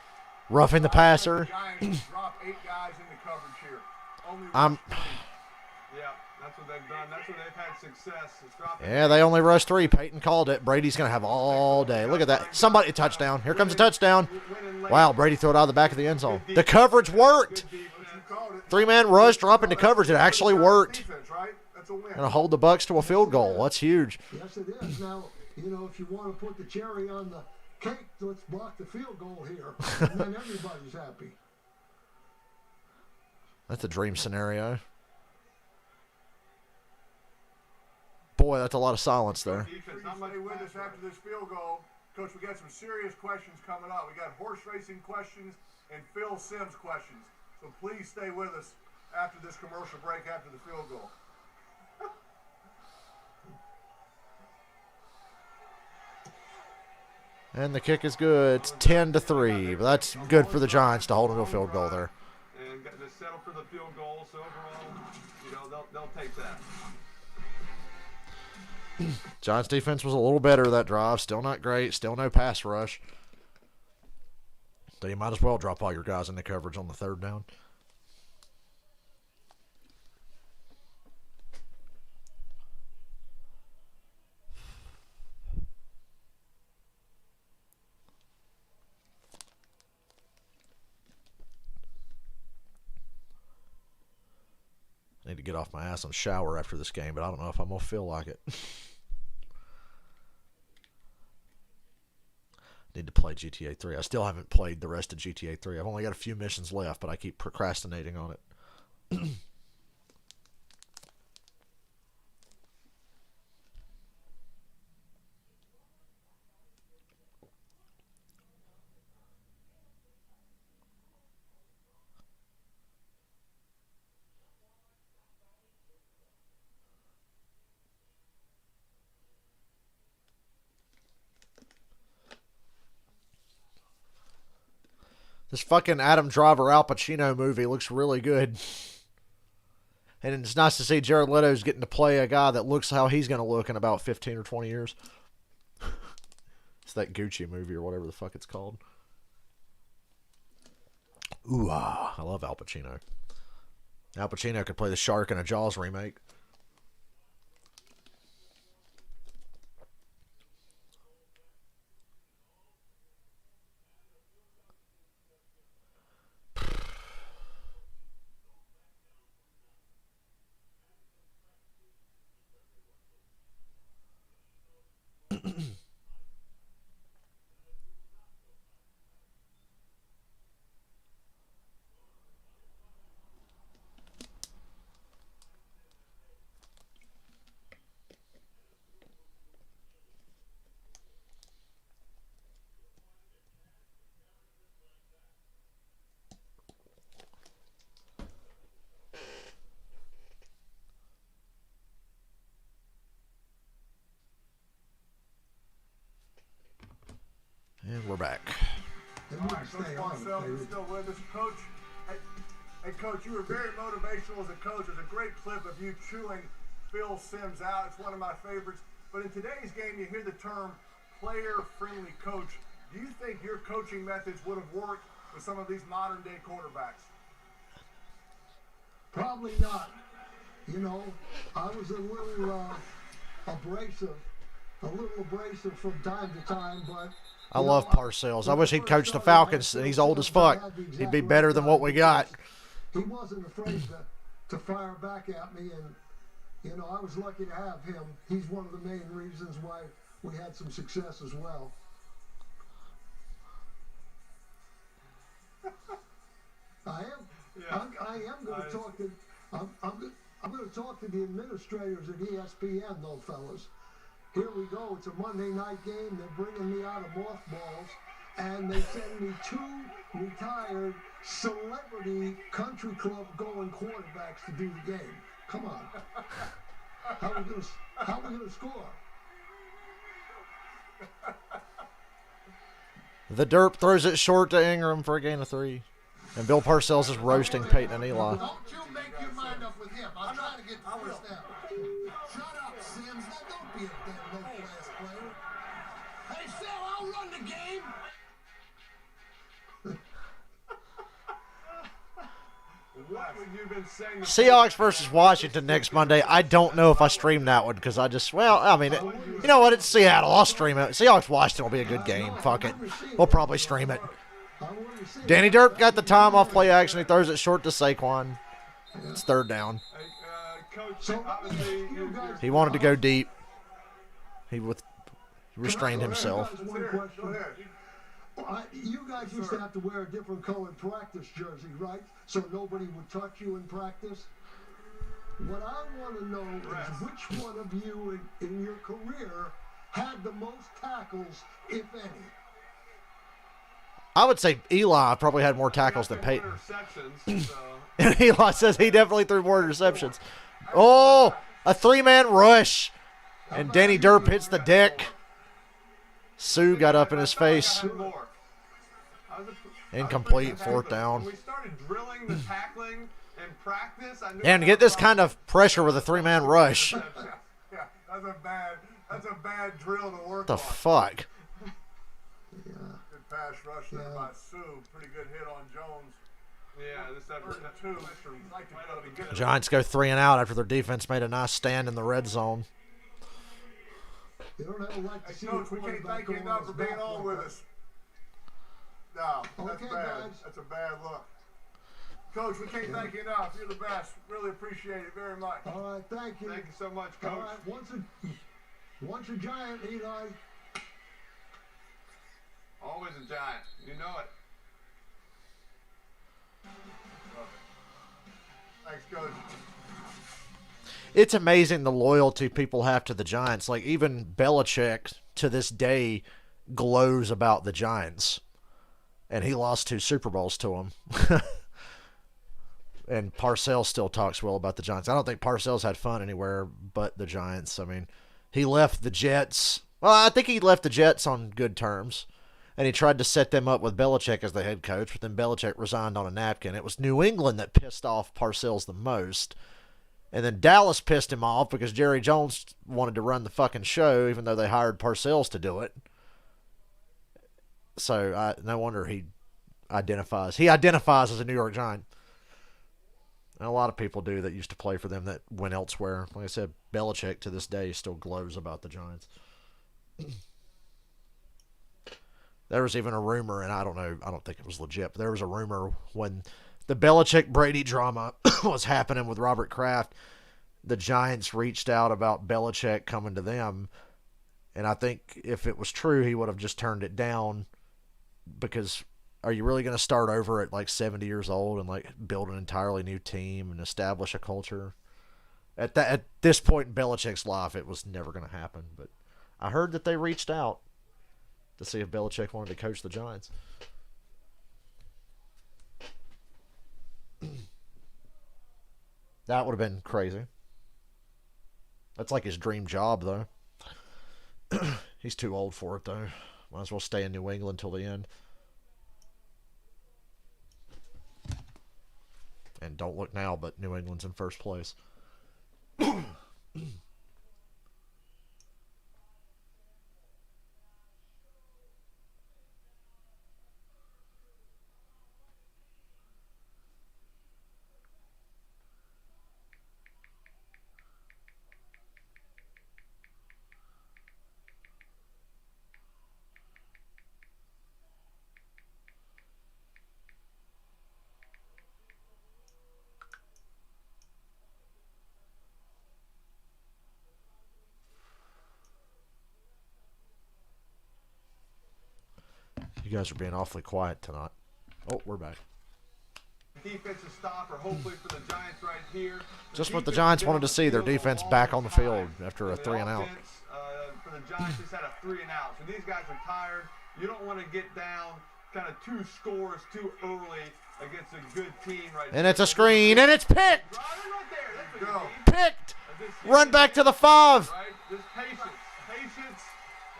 Roughing the passer. That's what they've done. That's where they've had success. Yeah, they only rushed 3. Peyton called it. Brady's going to have all day. Look at that. Somebody, a touchdown. Here comes a touchdown. Wow, Brady threw it out of the back of the end zone. The coverage worked. 3-man rush, drop into coverage. It actually worked. Going to hold the Bucs to a field goal. That's huge. Yes, it is. Now, you know, if you want to put the cherry on the cake, let's block the field goal here. And then everybody's happy. That's a dream scenario. Boy, that's a lot of silence there. Stay with us after this field goal. Coach, we got some serious questions coming up. We got horse racing questions and Phil Simms questions. So please stay with us after this commercial break, after the field goal. And the kick is good. It's 10-3. But that's good for the Giants to hold them to a field goal there. And they settle for the field goal. So overall, you know, they'll take that. Giants defense was a little better that drive. Still not great. Still no pass rush. So you might as well drop all your guys into coverage on the third down. I need to get off my ass and shower after this game, but I don't know if I'm going to feel like it. Need to play GTA 3. I still haven't played the rest of GTA 3. I've only got a few missions left, but I keep procrastinating on it. This fucking Adam Driver Al Pacino movie looks really good. And it's nice to see Jared Leto's getting to play a guy that looks how he's going to look in about 15 or 20 years. It's that Gucci movie or whatever the fuck it's called. Ooh, I love Al Pacino. Al Pacino could play the shark in a Jaws remake. And we're back. All right, Coach Marcel is still with us. Coach, hey, Coach, you were very motivational as a coach. There's a great clip of you chewing Phil Simms out. It's one of my favorites. But in today's game, you hear the term player-friendly coach. Do you think your coaching methods would have worked with some of these modern-day quarterbacks? Probably not. You know, I was a little abrasive from time to time, but I love Parcells. I wish he'd coach the Falcons, and he's old as fuck. He'd be better than what we got. He wasn't afraid to fire back at me, and you know, I was lucky to have him. He's one of the main reasons why we had some success as well. I am going to talk to. I'm going to talk to the administrators at ESPN, though, fellas. Here we go. It's a Monday night game. They're bringing me out of mothballs, and they send me 2 retired celebrity country club going quarterbacks to do the game. Come on. How are we going to score? The Derp throws it short to Ingram for a gain of 3. And Bill Parcells is roasting Peyton and Eli. Don't you make your mind up with him. I'm trying to get the first down. Shut up, Sims. Now don't be a damn low-class player. Hey, Phil, I'll run the game. What would you been saying? Seahawks versus Washington next Monday. I don't know if I stream that one because you know what? It's Seattle. I'll stream it. Seahawks Washington will be a good game. Fuck it. We'll probably stream it. Danny Derp got the time off play action. He throws it short to Saquon. It's 3rd down. He wanted to go deep. He restrained himself. You guys used to have to wear a different colored practice jersey, right? So nobody would touch you in practice. What I want to know is which one of you in your career had the most tackles, if any? I would say Eli probably had more tackles than Peyton. And Eli says he definitely threw more interceptions. Oh, a 3-man rush. And Danny Derp hits the deck. Sue got up in his face. Incomplete, 4th down. We started drilling the tackling in practice. And to get this kind of pressure with a 3-man rush. Yeah, that's a bad drill to work on. The fuck? Good pass rush there by Sue. Pretty good hit on Jones. Yeah, this effort 2. Giants go 3 and out after their defense made a nice stand in the red zone. You don't ever like to see Coach, we can't thank you enough for being on with us. No, that's bad. Guys. That's a bad look. Coach, we can't thank you enough. You're the best. Really appreciate it very much. All right, thank you. Thank you so much, Coach. All right, once a giant, Eli. Always a giant. You know it. Thanks, Coach. It's amazing the loyalty people have to the Giants. Like, even Belichick, to this day, glows about the Giants. And he lost 2 Super Bowls to them. And Parcells still talks well about the Giants. I don't think Parcells had fun anywhere but the Giants. I mean, he left the Jets. Well, I think he left the Jets on good terms. And he tried to set them up with Belichick as the head coach, but then Belichick resigned on a napkin. It was New England that pissed off Parcells the most. And then Dallas pissed him off because Jerry Jones wanted to run the fucking show, even though they hired Parcells to do it. So no wonder he identifies. He identifies as a New York Giant. And a lot of people do that used to play for them that went elsewhere. Like I said, Belichick to this day still glows about the Giants. There was even a rumor, and I don't know, I don't think it was legit, but there was a rumor when the Belichick-Brady drama was happening with Robert Kraft, the Giants reached out about Belichick coming to them, and I think if it was true, he would have just turned it down, because are you really going to start over at like 70 years old and like build an entirely new team and establish a culture? At this point in Belichick's life, it was never going to happen, but I heard that they reached out to see if Belichick wanted to coach the Giants. That would have been crazy. That's like his dream job, though. He's too old for it, though. Might as well stay in New England till the end. And don't look now, but New England's in first place. You guys are being awfully quiet tonight. Oh, we're back. Defensive stopper, hopefully for the Giants right here. Just what the Giants wanted to see, their defense back on the field after a 3 and out. For the Giants, just had a 3 and out. So these guys are tired. You don't want to get down kind of 2 scores too early against a good team right And it's a screen, and it's picked! Right there. That's Picked! Run back to the 5! Right? Just patience. Patience.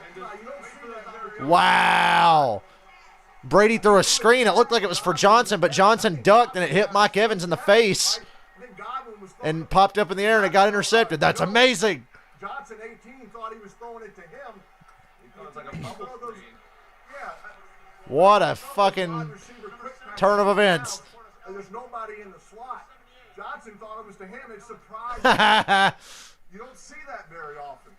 And just wait for that very Wow! Brady threw a screen. It looked like it was for Johnson, but Johnson ducked, and it hit Mike Evans in the face and popped up in the air, and it got intercepted. That's amazing. Johnson, 18, thought he was throwing it to him. He thought it was like a bubble screen. Yeah. What a fucking turn of events. There's nobody in the slot. Johnson thought it was to him. It surprised him. You don't see that very often.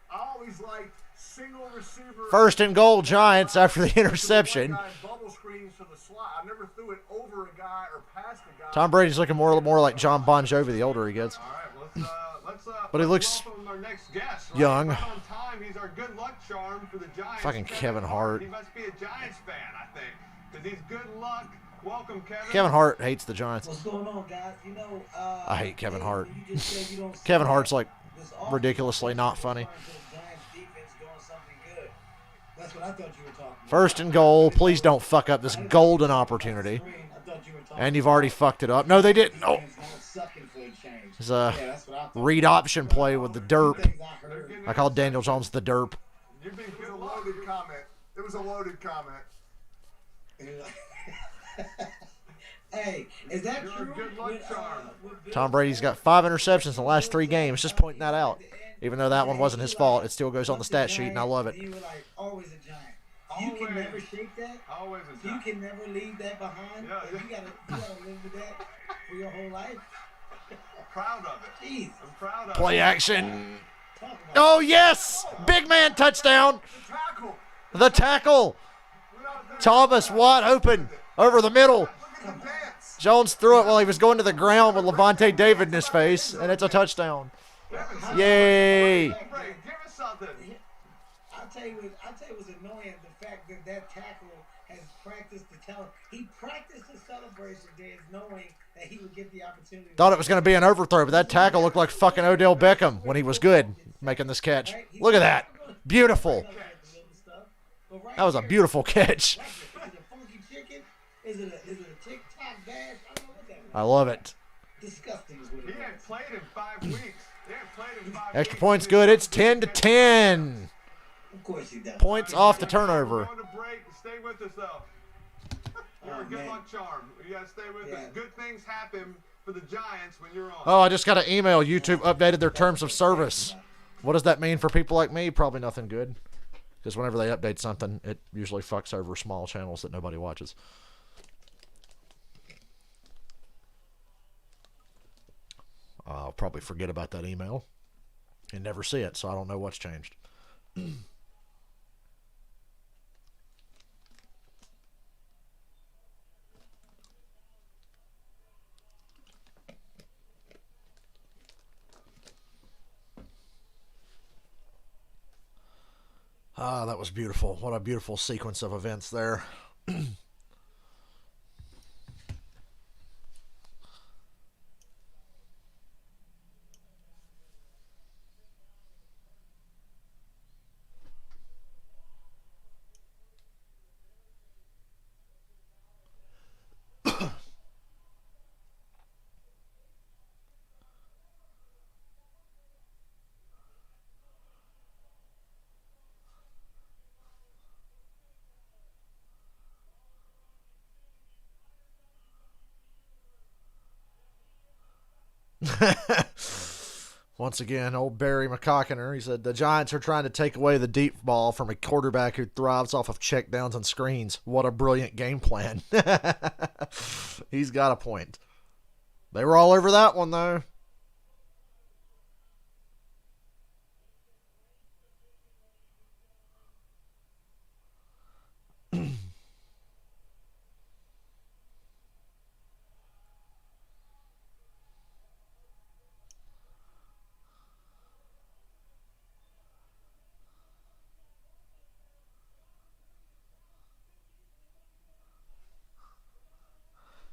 I always like single receiver. First and goal, Giants after the interception. Bubble screens to the slot. I never threw it over a guy or past a guy. Tom Brady's looking more like John Bon Jovi the older he gets. All right, let's but he looks our next guest, right? young. Right on time. He's our good luck charm for the Giants. Fucking Kevin Hart. He must be a Giants fan, I think, because he's good luck. Welcome, Kevin. Kevin Hart hates the Giants. What's going on, guys? You know, I hate Kevin Hart. You just said you don't Kevin Hart's like ridiculously not funny. That's what I thought you were talking about. First and goal. Please don't fuck up this golden opportunity. And you've already fucked it up. No, they didn't. Oh. It's a read option play with the Derp. I called Daniel Jones the Derp. It was a loaded comment. It was a loaded comment. Hey, is that You're true? a good luck charm. Tom Brady's got 5 interceptions in the last 3 games. Just pointing that out. Even though that one wasn't his fault, it still goes on the stat sheet, and I love it. You were like, always a Giant. You can never shake that. Always a You Giant. can never leave that behind. Yeah. You gotta live with that for your whole life. I'm proud of it. Jeez. I'm proud of Play it. action. Oh, yes! Big man touchdown. Tackle. The tackle. Thomas wide open over the middle. Look at the dance. Jones threw it while he was going to the ground with Levante David in his face, and it's a touchdown. Yay! Give us something. I'll tell you what's annoying, the fact that that tackle has practiced he practiced the celebration dance knowing that he would get the opportunity. Thought it was going to be an overthrow, but that tackle looked like fucking Odell Beckham when he was good making this catch. Look at that. Beautiful. That was a beautiful catch. Is it a funky chicken? Is it a tic-tac dash? I don't know what that is. I love it. Disgusting is what He it hadn't is. played in 5 weeks. He hadn't played in 5 Extra weeks. points good. It's 10-10. Of course he does. Points off the turnover. We're going to break. Stay with us, though. You're a good man. luck charm. You got to stay with us. Good things happen for the Giants when you're on. Oh, I just got an email. YouTube updated their terms of service. What does that mean for people like me? Probably nothing good. Because whenever they update something, it usually fucks over small channels that nobody watches. I'll probably forget about that email and never see it, so I don't know what's changed. Ah, that was beautiful. What a beautiful sequence of events there. Once again, old Barry McCockiner, he said, the Giants are trying to take away the deep ball from a quarterback who thrives off of checkdowns and screens. What a brilliant game plan. He's got a point. They were all over that one, though.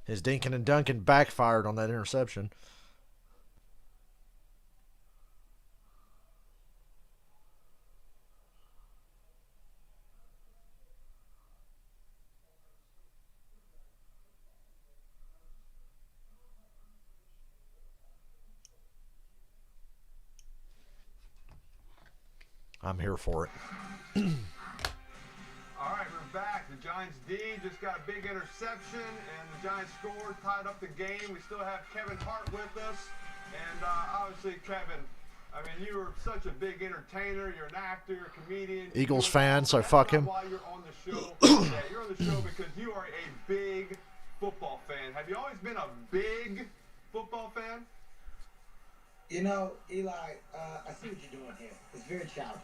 His Dinkin and Duncan backfired on that interception. I'm here for it. All right, we're back. The Giants D just got a big interception, and the Giants scored, tied up the game. We still have Kevin Hart with us. And obviously, Kevin, I mean, you were such a big entertainer. You're an actor, a comedian. Eagles fan, so fuck him. Why you're on the show. Yeah, you're on the show because you are a big football fan. Have you always been a big football fan? You know, Eli, I see what you're doing here. It's very childish.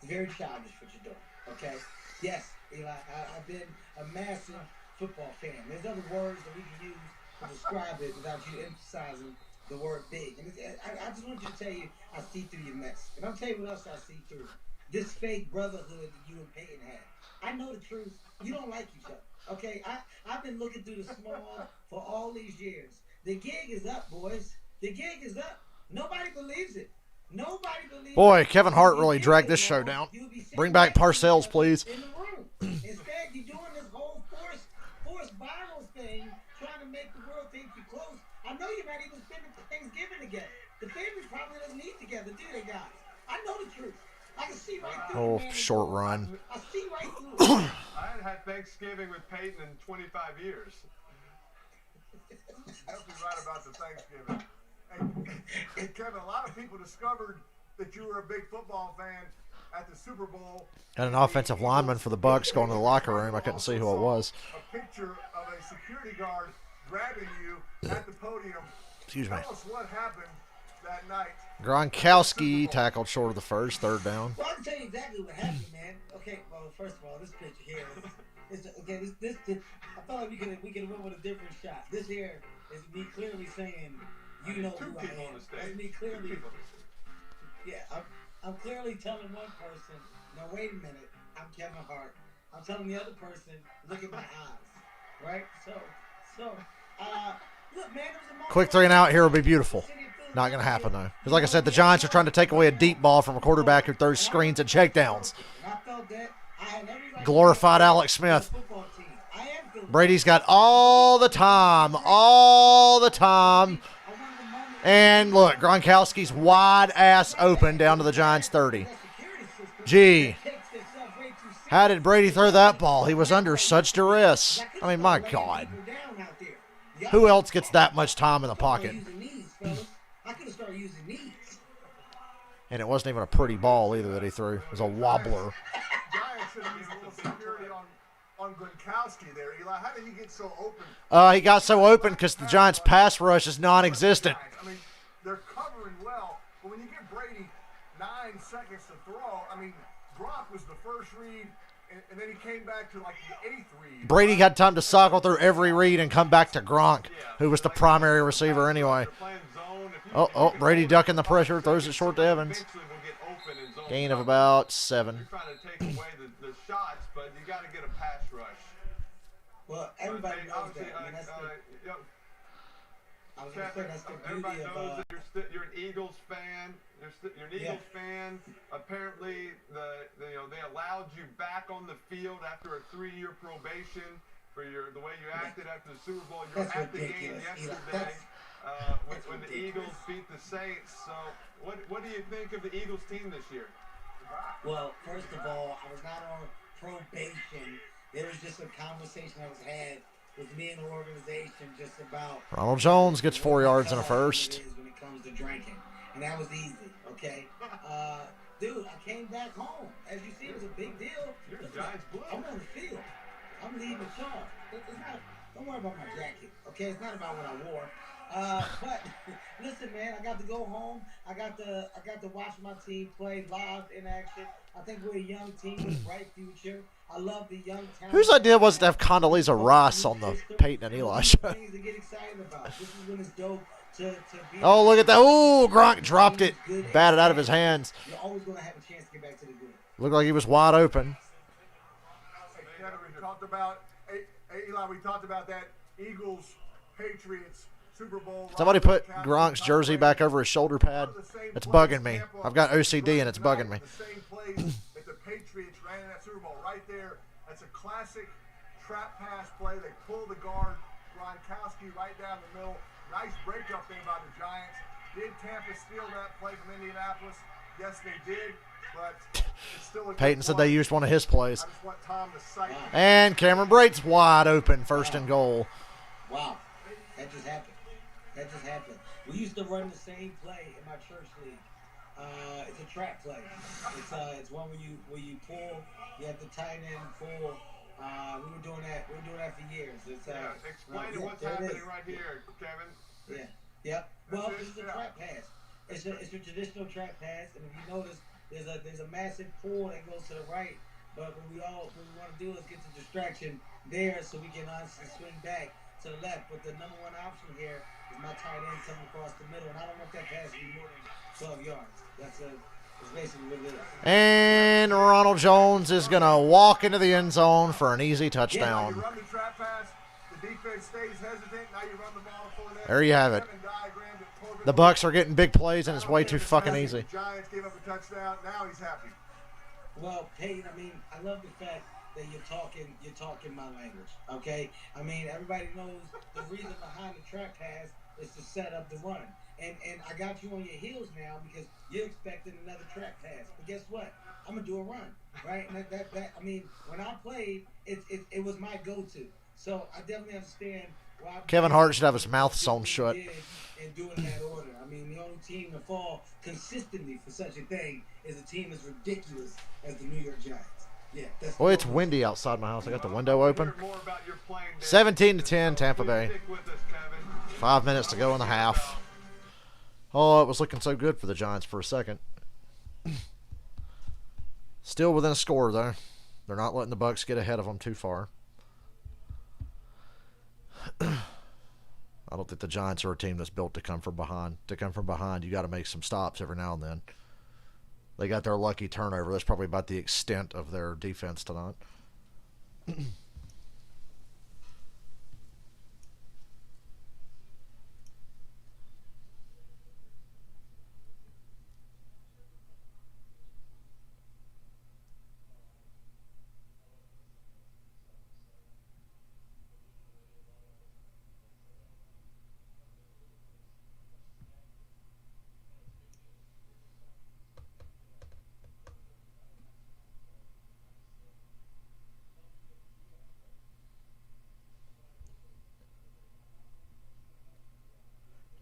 It's very childish what you're doing, okay? Yes, Eli, I've been a massive football fan. There's other words that we can use to describe it without you emphasizing the word big. And I just want you to tell you, I see through your mess. And I'll tell you what else I see through. This fake brotherhood that you and Peyton had. I know the truth. You don't like each other, okay? I've been looking through the small for all these years. The gig is up, boys. The gig is up. Nobody believes it. Nobody believes Boy, it. Kevin Hart really dragged this show down. Bring back Parcells, please. In the room. Instead, you're doing this whole forced viral thing, trying to make the world think you're close. I know you're not even spending Thanksgiving together. The family probably doesn't eat together, do they, guys? I know the truth. I can see right through Oh, it, man. short run. I see right through it. I hadn't had Thanksgiving with Peyton in 25 years. Definitely right about the Thanksgiving. Hey, Kevin, a lot of people discovered that you were a big football fan at the Super Bowl. Got an offensive lineman for the Bucs going to the locker room. I couldn't see who it was. A picture of a security guard grabbing you at the podium. Excuse me. Tell us what happened that night. Gronkowski tackled short of the first, third down. Well, I can tell you exactly what happened, man. Okay, well, first of all, this picture here is okay. This I felt like we could went with a different shot. This here is me clearly saying, you know who I am. That's me clearly. Yeah, I'm clearly telling one person, now wait a minute, I'm Kevin Hart. I'm telling the other person, look at my eyes, right? So, look, man, there was a moment. Quick 3 and out here will be beautiful. Not going to happen, though. Because like I said, the Giants are trying to take away a deep ball from a quarterback who throws screens and checkdowns. Glorified Alex Smith. Brady's got all the time. And look, Gronkowski's wide ass open down to the Giants 30. Gee, how did Brady throw that ball? He was under such duress. I mean, my God. Who else gets that much time in the pocket? And it wasn't even a pretty ball either that he threw. It was a wobbler. Giants should have used a little security on Gronkowski there, Eli. How did he get so open? He got so open because the Giants' pass rush is non-existent. I mean, they're covering well. But when you give Brady 9 seconds to throw, I mean, Gronk was the first read, and then he came back to like the 8th read. Brady had time to cycle through every read and come back to Gronk, who was the primary receiver anyway. Oh, Brady ducking the pressure, throws it short to Evans. Gain of about 7. You're trying to take away the shots, but you got to get a pass rush. Well, everybody knows that. I mean, that's I was going to say, that's the beauty of... You're an Eagles fan. You're an Eagles fan. Apparently, they allowed you back on the field after a 3-year probation for the way you acted after the Super Bowl. You were at the game yesterday when the Eagles beat the Saints. So, what do you think of the Eagles team this year? Well, first of all, I was not on probation. There was just a conversation that was had with me and the organization just about Ronald Jones gets 4 yards in a first. When it comes to drinking, and that was easy. Okay, dude, I came back home. As you see, it was a big deal. You're a Giants blue. I'm on the field. I'm leading the charge. It's not. Don't worry about my jacket. Okay, it's not about what I wore. But listen, man, I got to go home. I got to watch my team play live in action. I think we're a young team with a bright future. I love the young talent. Whose idea was it to have Condoleezza Rice on the Peyton and Eli show? Things to get excited about. This is when it's dope to be. Oh, look at that. Ooh, Gronk dropped it. Batted out of his hands. You're always going to have a chance to get back to the good. Looked like he was wide open. Kevin, we talked about, Eli, we talked about that Eagles-Patriots Super Bowl. Somebody put Gronk's jersey back over his shoulder pad. It's bugging me. I've got OCD and it's bugging me. The same plays that the Patriots ran in that Super Bowl right there. That's a classic trap pass play. They pull the guard, Gronkowski right down the middle. Nice breakup thing by the Giants. Did Tampa steal that play from Indianapolis? Yes, they did. But it's still a Peyton said they used one of his plays. I just want Tom to cite. And Cameron Brate's wide open, first and goal. Wow, that just happened. That just happened. We used to run the same play in my church league. It's a trap play. It's one where you pull. You have the tight end pull. We were doing that. We were doing that for years. Explain what's happening right here, Kevin. Yeah. Yep. Well, this is a trap pass. It's a traditional trap pass, and if you notice, there's a massive pull that goes to the right. But what we want to do is get the distraction there, so we can honestly swing back to the left. But the number one option here is my tight end coming across the middle, and I don't want that pass to be more than 12 yards. That's basically what it is. And Ronald Jones is going to walk into the end zone for an easy touchdown. You run the trap pass, the defense stays hesitant. Now you run the ball for that. There you have it. The Bucs are getting big plays, and it's way too fucking easy. The Giants gave up a touchdown. Now he's happy. Well, Peyton, I mean, I love the fact that you're talking my language, okay? I mean, everybody knows the reason behind the trap pass is to set up the run. And I got you on your heels now because you're expecting another trap pass. But guess what? I'm going to do a run, right? And I mean, when I played, it was my go-to. So I definitely understand why Kevin Hart should have his mouth sewn shut. And doing that order. I mean, the only team to fall consistently for such a thing is a team as ridiculous as the New York Giants. Yeah, that's Boy, it's windy outside my house. I got the window open. 17-10, Tampa Bay. 5 minutes to go in the half. Oh, it was looking so good for the Giants for a second. Still within a score, though. They're not letting the Bucs get ahead of them too far. I don't think the Giants are a team that's built to come from behind. To come from behind, you got to make some stops every now and then. They got their lucky turnover. That's probably about the extent of their defense tonight.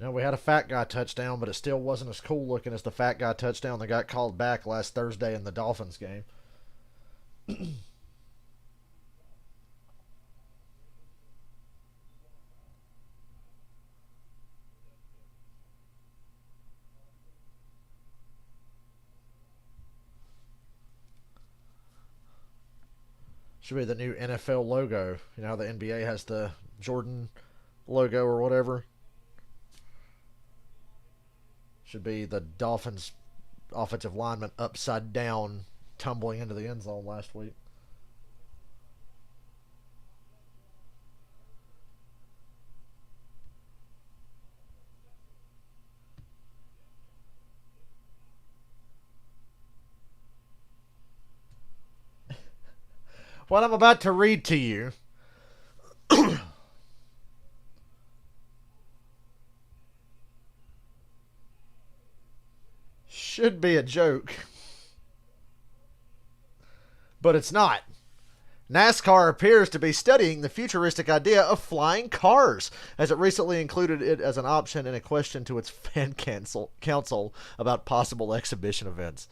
Now, we had a fat guy touchdown, but it still wasn't as cool looking as the fat guy touchdown that got called back last Thursday in the Dolphins game. Should be the new NFL logo. You know how the NBA has the Jordan logo or whatever? Should be the Dolphins offensive lineman upside down tumbling into the end zone last week. What I'm about to read to you should be a joke, but it's not. NASCAR appears to be studying the futuristic idea of flying cars, as it recently included it as an option in a question to its fan council about possible exhibition events.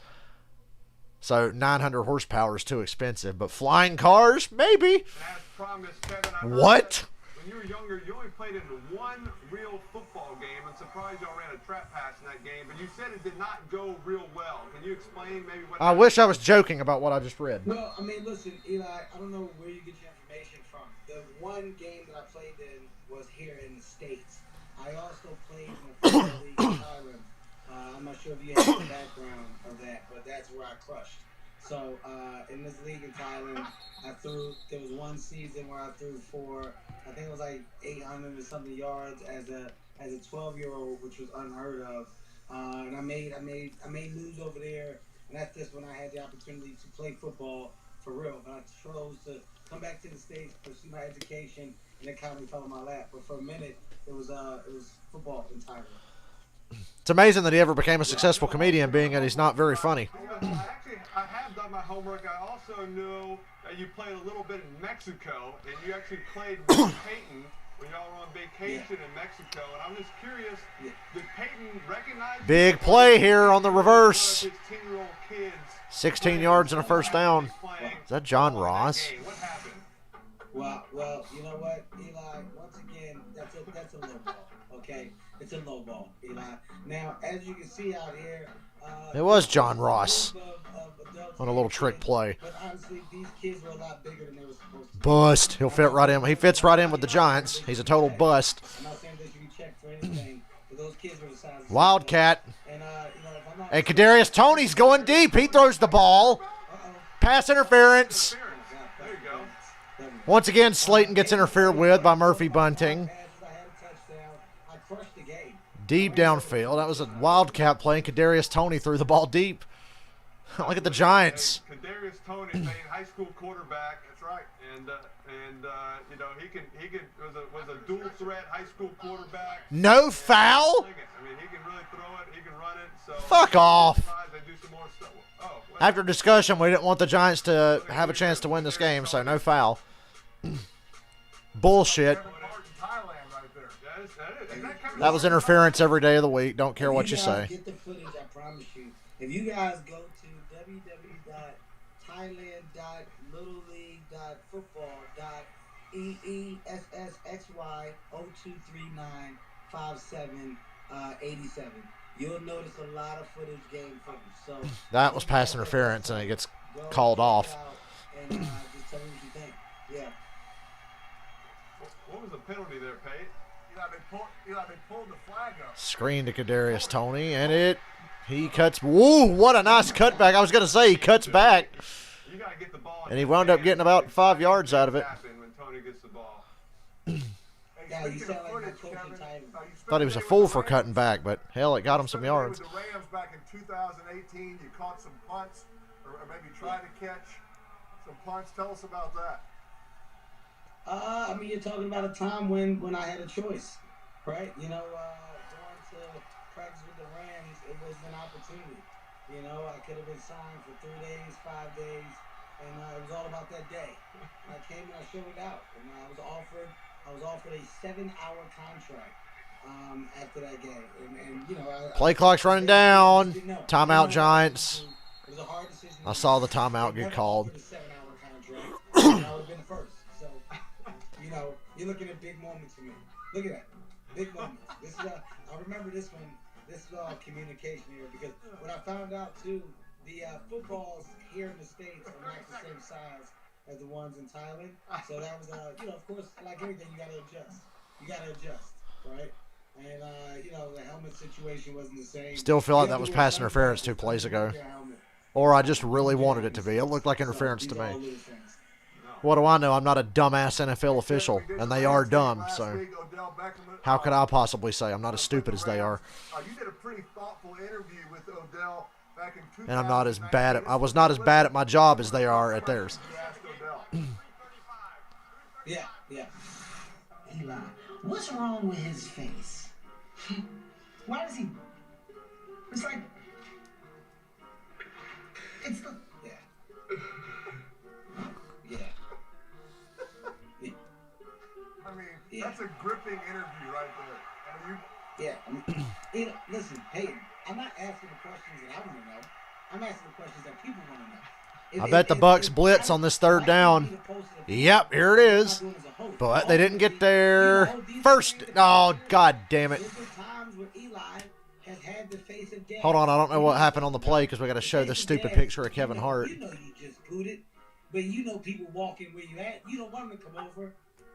So 900 horsepower is too expensive, but flying cars, maybe. As promised, Kevin, What? When you were younger, you only played in one real football game. I'm surprised y'all ran a trap pass in that game, but you said it did not go real well. Can you explain maybe what? I wish I was joking about what I just read. Well, I mean, listen, Eli, I don't know where you get your information from. The one game that I played in was here in the States. I also played in the football league in Thailand. I'm not sure if you have the background of that, but that's where I crushed. So in this league in Thailand, there was one season where I threw for, I think it was like 800 or something yards as a 12-year-old, which was unheard of. And I made news over there, and that's just when I had the opportunity to play football for real. But I chose to come back to the States, pursue my education, and it kind of fell in my lap. But for a minute, it was football in Thailand. It's amazing that he ever became a successful comedian, being that he's not very funny. I have done my homework. I also knew that you played a little bit in Mexico, and you actually played with Peyton when y'all were on vacation in Mexico. And I'm just curious, did Peyton recognize Big play here on the reverse. 16-year-old kids 16 yards and a first down. Is that John Ross? What happened? Well, you know what, Eli? Once again, that's a low ball. Okay, it's a low ball, Eli. Now, as you can see out here, it was John Ross on a little trick play. But honestly, these kids were a lot bigger than they were supposed to be. Bust. He'll fit right in. He fits right in with the Giants. He's a total bust. I'm not saying they should be checked for anything, but those kids were the size of Wildcat. And if I'm not And Kadarius Toney's going deep. He throws the ball. Pass interference. There you go. Once again, Slayton gets interfered with by Murphy Bunting. I crushed the game. Deep downfield. That was a Wildcat play, and Kadarius Toney threw the ball deep. Look at the Giants. Kadarius Toney playing high school quarterback. That's right. And you know he was a dual threat high school quarterback. No foul. I mean, he can really throw it. He can run it. So fuck off. They do some more stuff. After discussion, we didn't want the Giants to have a chance to win this game, so no foul. Bullshit. That was interference every day of the week. Don't care what you say. Get the footage, I promise you. If you guys go to www.thailand.littleLeague.football.EESSXY02395787, you'll notice a lot of footage, game footage. So that was pass interference, and it gets called off. And just tell me what you think. Yeah. What was the penalty there, Pate? They pulled the flag up. Screen to Kadarius Toney, and he cuts. Woo! What a nice cutback. I was going to say he cuts back, You gotta get the ball and he wound up getting about 5 yards out of it. when Tony gets the ball. Yeah, you sound like my coach in Thailand. Thought he was a fool for cutting back, but hell, it got him some yards. With the Rams back in 2018, you caught some punts, or maybe tried to catch some punts. Tell us about that. I mean, you're talking about a time when I had a choice, right? You know, going to practice with the Rams, it was an opportunity. You know, I could have been signed for 3 days, 5 days, and it was all about that day. And I came and I showed it out, and I was offered a 7-hour contract after that game. And you know, Play clock's running down. Timeout, Giants. It was a hard decision. I saw the timeout get called. A 7-hour contract, and I would have been the first. So, you know, you're looking at big moments for me. Look at that, big moments. This is I remember this one. This is all communication here, because when I found out too, the footballs here in the States are not the same size as the ones in Thailand. So that was, of course, like anything, you got to adjust. You got to adjust, right? And, the helmet situation wasn't the same. Still feel like that was pass interference 2 plays ago. Or I just really wanted it to be. It looked like interference to me. What do I know? I'm not a dumbass NFL official, and they are dumb, so how could I possibly say I'm not as stupid as they are? You did a pretty thoughtful interview with Odell back in 2019. And I'm not as bad at. I was not as bad at my job as they are at theirs. Yeah. Eli, what's wrong with his face? Why does he? It's like it's the I mean, that's a gripping interview right there. I mean, listen, hey, I'm not asking the questions that I want to know. I'm asking the questions that people want to know. I bet the Bucs blitz on this 3rd down. Yep, here it is. But they didn't get there first. Oh, God damn it. Hold on, I don't know what happened on the play because we got to show this stupid picture of Kevin Hart. You know you just booted, but people walking where you at. You don't want them to come over.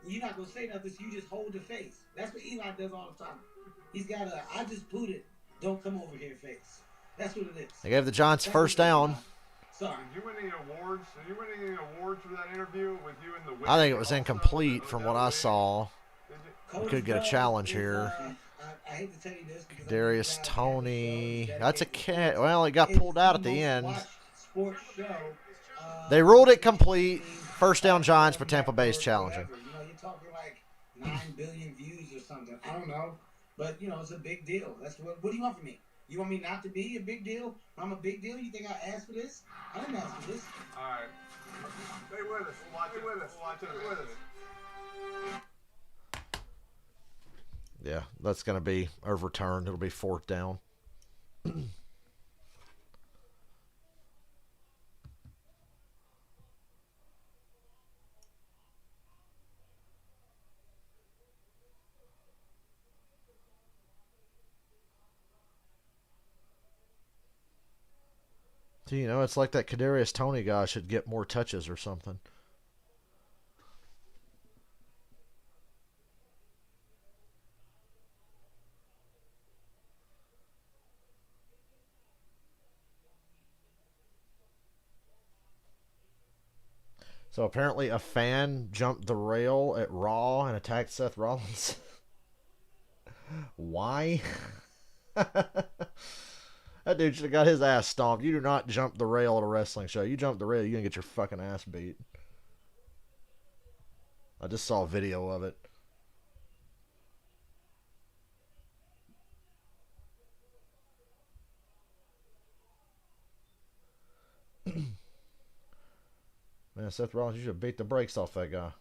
You're not going to say nothing, so you just hold the face. That's what Eli does all the time. He's got a, I just booted, don't come over here face. That's what it is. They gave the Giants first down. Sorry. Did you win any awards? Did you win any awards for that interview with you and the I think it was incomplete from what I saw. We could get a challenge here. I hate to tell you this. Darius Toney. That's a cat. Well, it got pulled out at the end. They ruled it complete. First down Giants, but Tampa Bay's challenging. You're talking like 9 billion views or something. I don't know. But, it's a big deal. That's what do you want from me? You want me not to be a big deal? I'm a big deal? You think I asked for this? I didn't ask for this. All right. Stay with us. Stay with us. Yeah, that's going to be overturned. It'll be 4th down. It's like that Kadarius Toney guy should get more touches or something. So apparently a fan jumped the rail at Raw and attacked Seth Rollins. Why? That dude should have got his ass stomped. You do not jump the rail at a wrestling show. You jump the rail, you're going to get your fucking ass beat. I just saw a video of it. Man, Seth Rollins, you should have beat the brakes off that guy.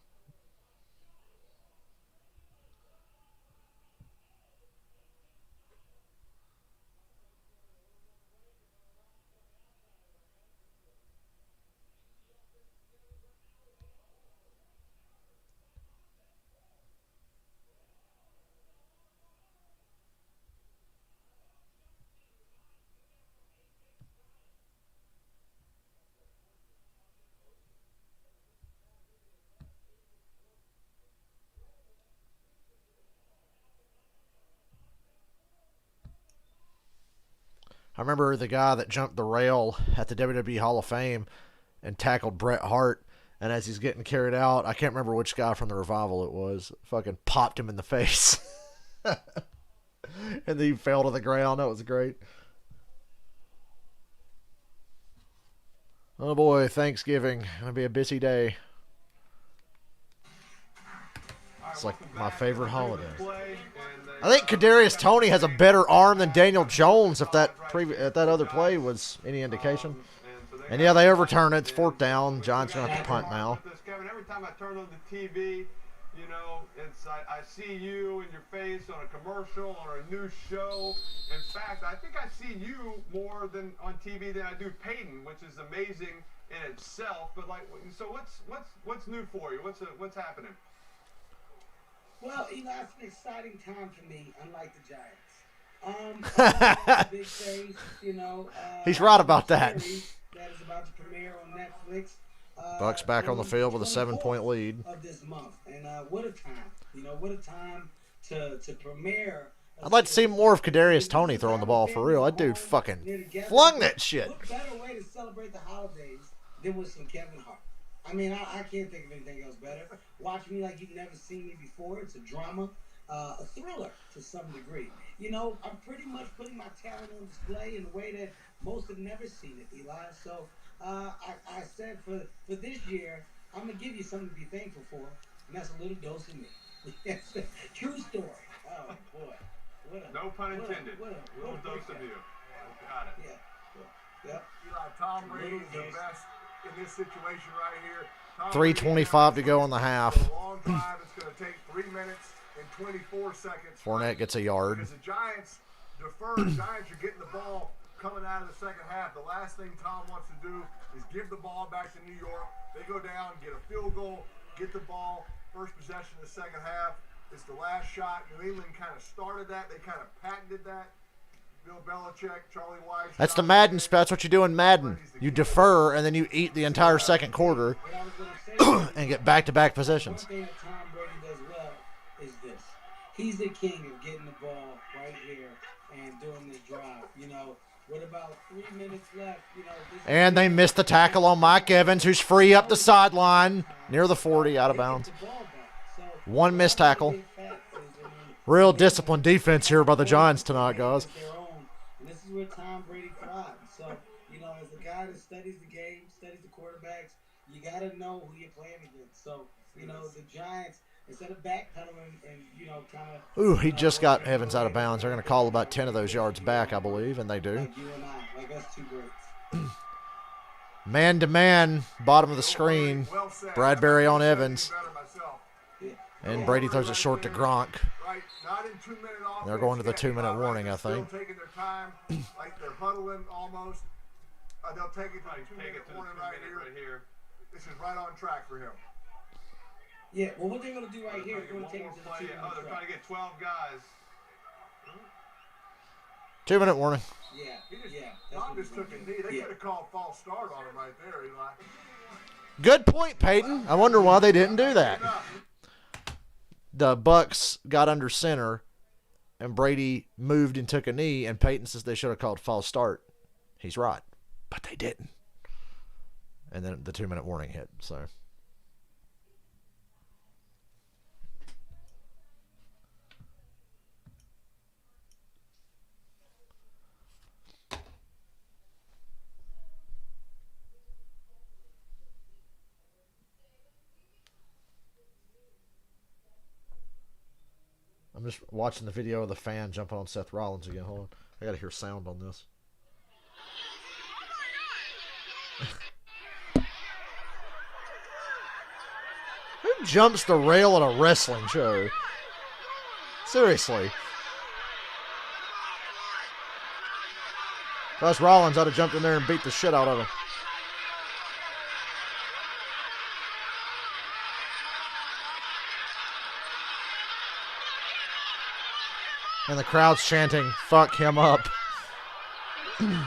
I remember the guy that jumped the rail at the WWE Hall of Fame and tackled Bret Hart, and as he's getting carried out, I can't remember which guy from the Revival it was, fucking popped him in the face. And then he fell to the ground. That was great. Oh boy, Thanksgiving. Gonna be a busy day. It's like my favorite holiday. I think Kadarius Toney has a better arm than Daniel Jones, if that other play was any indication. And yeah, they overturn it. It's 4th down. Giants going to have to punt now. Kevin, every time I turn on the TV, I see you and your face on a commercial or a new show. In fact, I think I see you more than on TV than I do Peyton, which is amazing in itself. But so what's new for you? What's happening? Well, it's an exciting time for me, unlike the Giants. Big face, He's right about that. That is about to premiere on Netflix. Bucs back on the field with a 7-point lead. Of this month, and what a time! You know, what a time to premiere. I'd like to see more of Kadarius Toney throwing the ball for real. That dude fucking flung that shit. What better way to celebrate the holidays than with some Kevin Hart? I mean, I can't think of anything else better. Watch me like you've never seen me before. It's a drama, a thriller to some degree. You know, I'm pretty much putting my talent on display in a way that most have never seen it, Eli. So I said for this year, I'm going to give you something to be thankful for, and that's a little dose of me. True story. Oh, boy. No pun intended. Little dose of you. Got it. Yeah. Eli, Tom Brady is the best in this situation right here. 3:25 to go in the half. For a long time, it's going to take 3 minutes and 24 seconds. Fournette gets a yard. Because the Giants defer. The Giants are getting the ball coming out of the second half. The last thing Tom wants to do is give the ball back to New York. They go down, get a field goal, get the ball, first possession of the second half. It's the last shot. New England kind of started that. They kind of patented that. Bill Belichick, Charlie Weiss. That's the Madden. That's what you do in Madden. You defer, and then you eat the entire second quarter and get back-to-back possessions. One thing that Tom Brady does well is this. He's the king of getting the ball right here and doing this drive. You know, with about 3 minutes left, you know. And they missed the tackle on Mike Evans, who's free up the sideline, near the 40, out of bounds. One missed tackle. Real disciplined defense here by the Giants tonight, guys. And this is where Tom Brady thrives. So, you know, as a guy that studies the game, studies the quarterbacks, you got to know who you're playing against. So, you know, the Giants, instead of backpedaling and, you know, kind of. Ooh, he just got Evans out of bounds. They're going to call about 10 of those yards back, I believe, and they do. Like you and I, like us two greats. Man-to-man, bottom of the screen. Bradbury on Evans. And Brady throws it short to Gronk. They're going to the 2-minute warning, I think. Still taking their time, like they're huddling almost. They'll take it to the 2-minute warning right here. This is right on track for him. Yeah, well, what they're going to do right here is going to take it to the 2-minute they're trying to get 12 guys. 2-minute warning. Yeah. Tom just took a knee. They could have called false start on him right there, Eli. Good point, Peyton. I wonder why they didn't do that. The Bucs got under center, and Brady moved and took a knee, and Peyton says they should have called false start. He's right, but they didn't. And then the 2-minute warning hit, so. I'm just watching the video of the fan jumping on Seth Rollins again. Hold on. I got to hear sound on this. Who jumps the rail at a wrestling show? Seriously. Plus Rollins ought to jumped in there and beat the shit out of him. And the crowd's chanting, "Fuck him up." Well,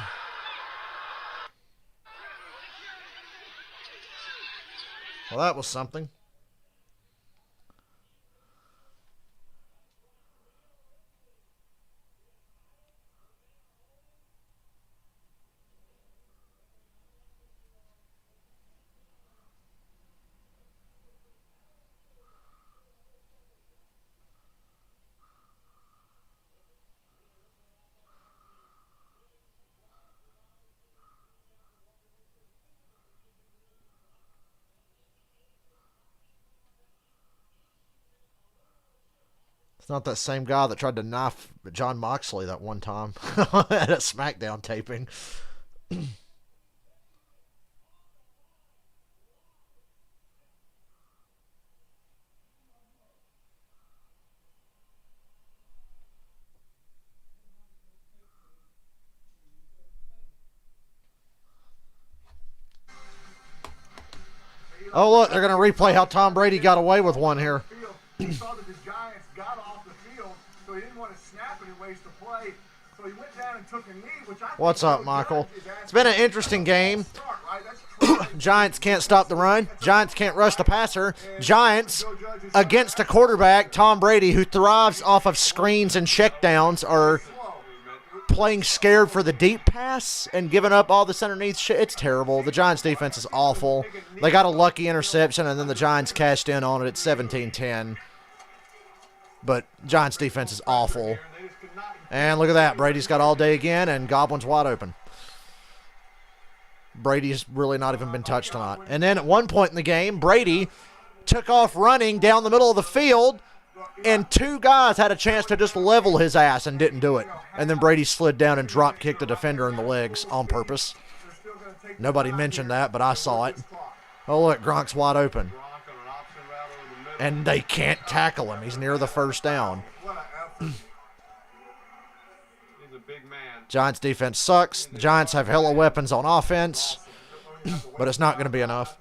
that was something. It's not that same guy that tried to knife John Moxley that one time at a SmackDown taping. Oh, look, they're going to replay how Tom Brady got away with one here. He saw that the Giants got off the field, so he didn't want to snap and waste the play. So he went down and took a knee, which I think What's up, Michael? It's been an interesting game. Giants can't stop the run. Giants can't rush the passer. Giants, against a quarterback, Tom Brady, who thrives off of screens and checkdowns, are playing scared for the deep pass and giving up all this underneath shit. It's terrible. The Giants defense is awful. They got a lucky interception, and then the Giants cashed in on it at 17-10. But Giants defense is awful. And look at that. Brady's got all day again, and Goblin's wide open. Brady's really not even been touched tonight. And then at one point in the game, Brady took off running down the middle of the field, and two guys had a chance to just level his ass and didn't do it. And then Brady slid down and drop kicked the defender in the legs on purpose. Nobody mentioned that, but I saw it. Oh, look, Gronk's wide open. And they can't tackle him. He's near the first down. Giants defense sucks. The Giants have hella weapons on offense, but it's not going to be enough.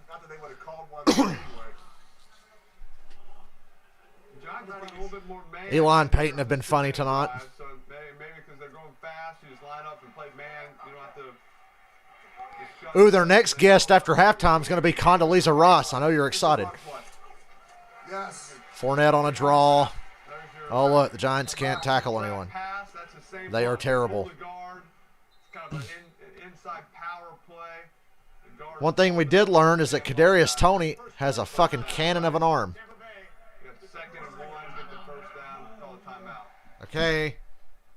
Eli and Peyton have been funny tonight. Ooh, their next guest after halftime is going to be Condoleezza Ross. I know you're excited. Fournette on a draw. Oh, look, the Giants can't tackle anyone. They are terrible. One thing we did learn is that Kadarius Toney has a fucking cannon of an arm. Okay.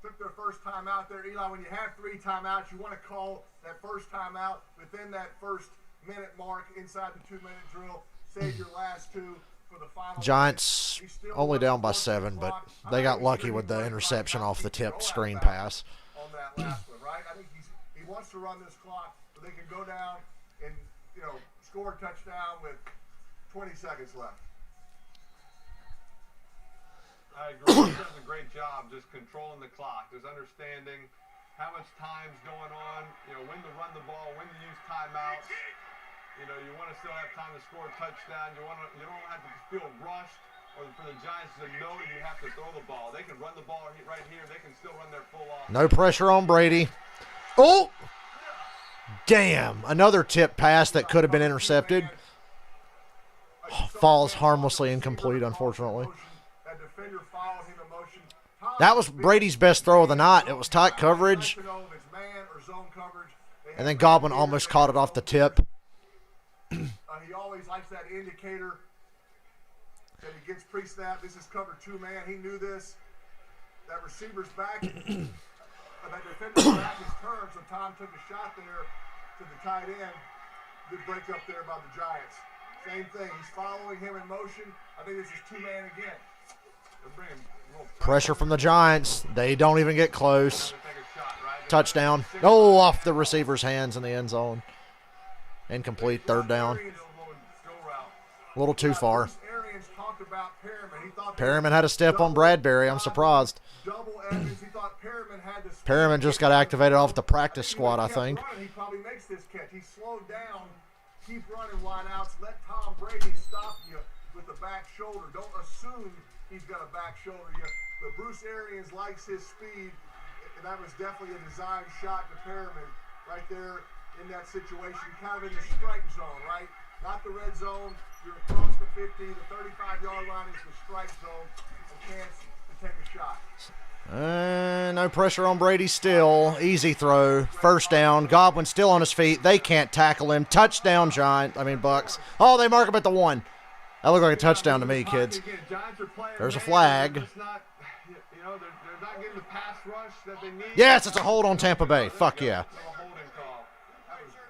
Took their first time out there. Eli, when you have 3 timeouts, you want to call that first timeout within that first minute mark inside the 2-minute drill. Save your last 2 for the final. Giants only down by 7, but they got lucky with the interception off the tip screen pass. On that last one, right? I think he wants to run this clock so they can go down and, score a touchdown with 20 seconds left. I agree. He does a great job just controlling the clock, just understanding how much time's going on, when to run the ball, when to use timeouts. You want to still have time to score a touchdown. You don't have to feel rushed or for the Giants to know you have to throw the ball. They can run the ball right here. They can still run their full offense. No pressure on Brady. Oh! Damn. Another tip pass that could have been intercepted. Falls harmlessly incomplete, unfortunately. That was Brady's best throw of the night. It was tight coverage. And then Goblin almost caught it off the tip. He always likes that indicator that he gets pre-snap. This is cover 2-man. He knew this. That receiver's back. That defender's back is turned, so Tom took a shot there to the tight end. Good break up there by the Giants. Same thing. He's following him in motion. I think this is 2-man again. Pressure from the Giants. They don't even get close. Touchdown. Oh, off the receiver's hands in the end zone. Incomplete, 3rd down. A little too far. Perriman had a step on Bradbury. I'm surprised. Perriman just got activated off the practice squad, I think. He probably makes this catch. He slowed down. Keep running wide outs. Let Tom Brady stop you with the back shoulder. Don't assume he's got a back shoulder yet. But Bruce Arians likes his speed, and that was definitely a design shot to Perriman right there in that situation, kind of in the strike zone, right? Not the red zone. You're across the 50, the 35-yard line is the strike zone. A chance to take a shot. No pressure on Brady still. Easy throw. 1st down. Goblin still on his feet. They can't tackle him. Touchdown, Bucs. Oh, they mark him at the 1. That looked like a touchdown to me, kids. There's a flag. Yes, it's a hold on Tampa Bay. Fuck yeah.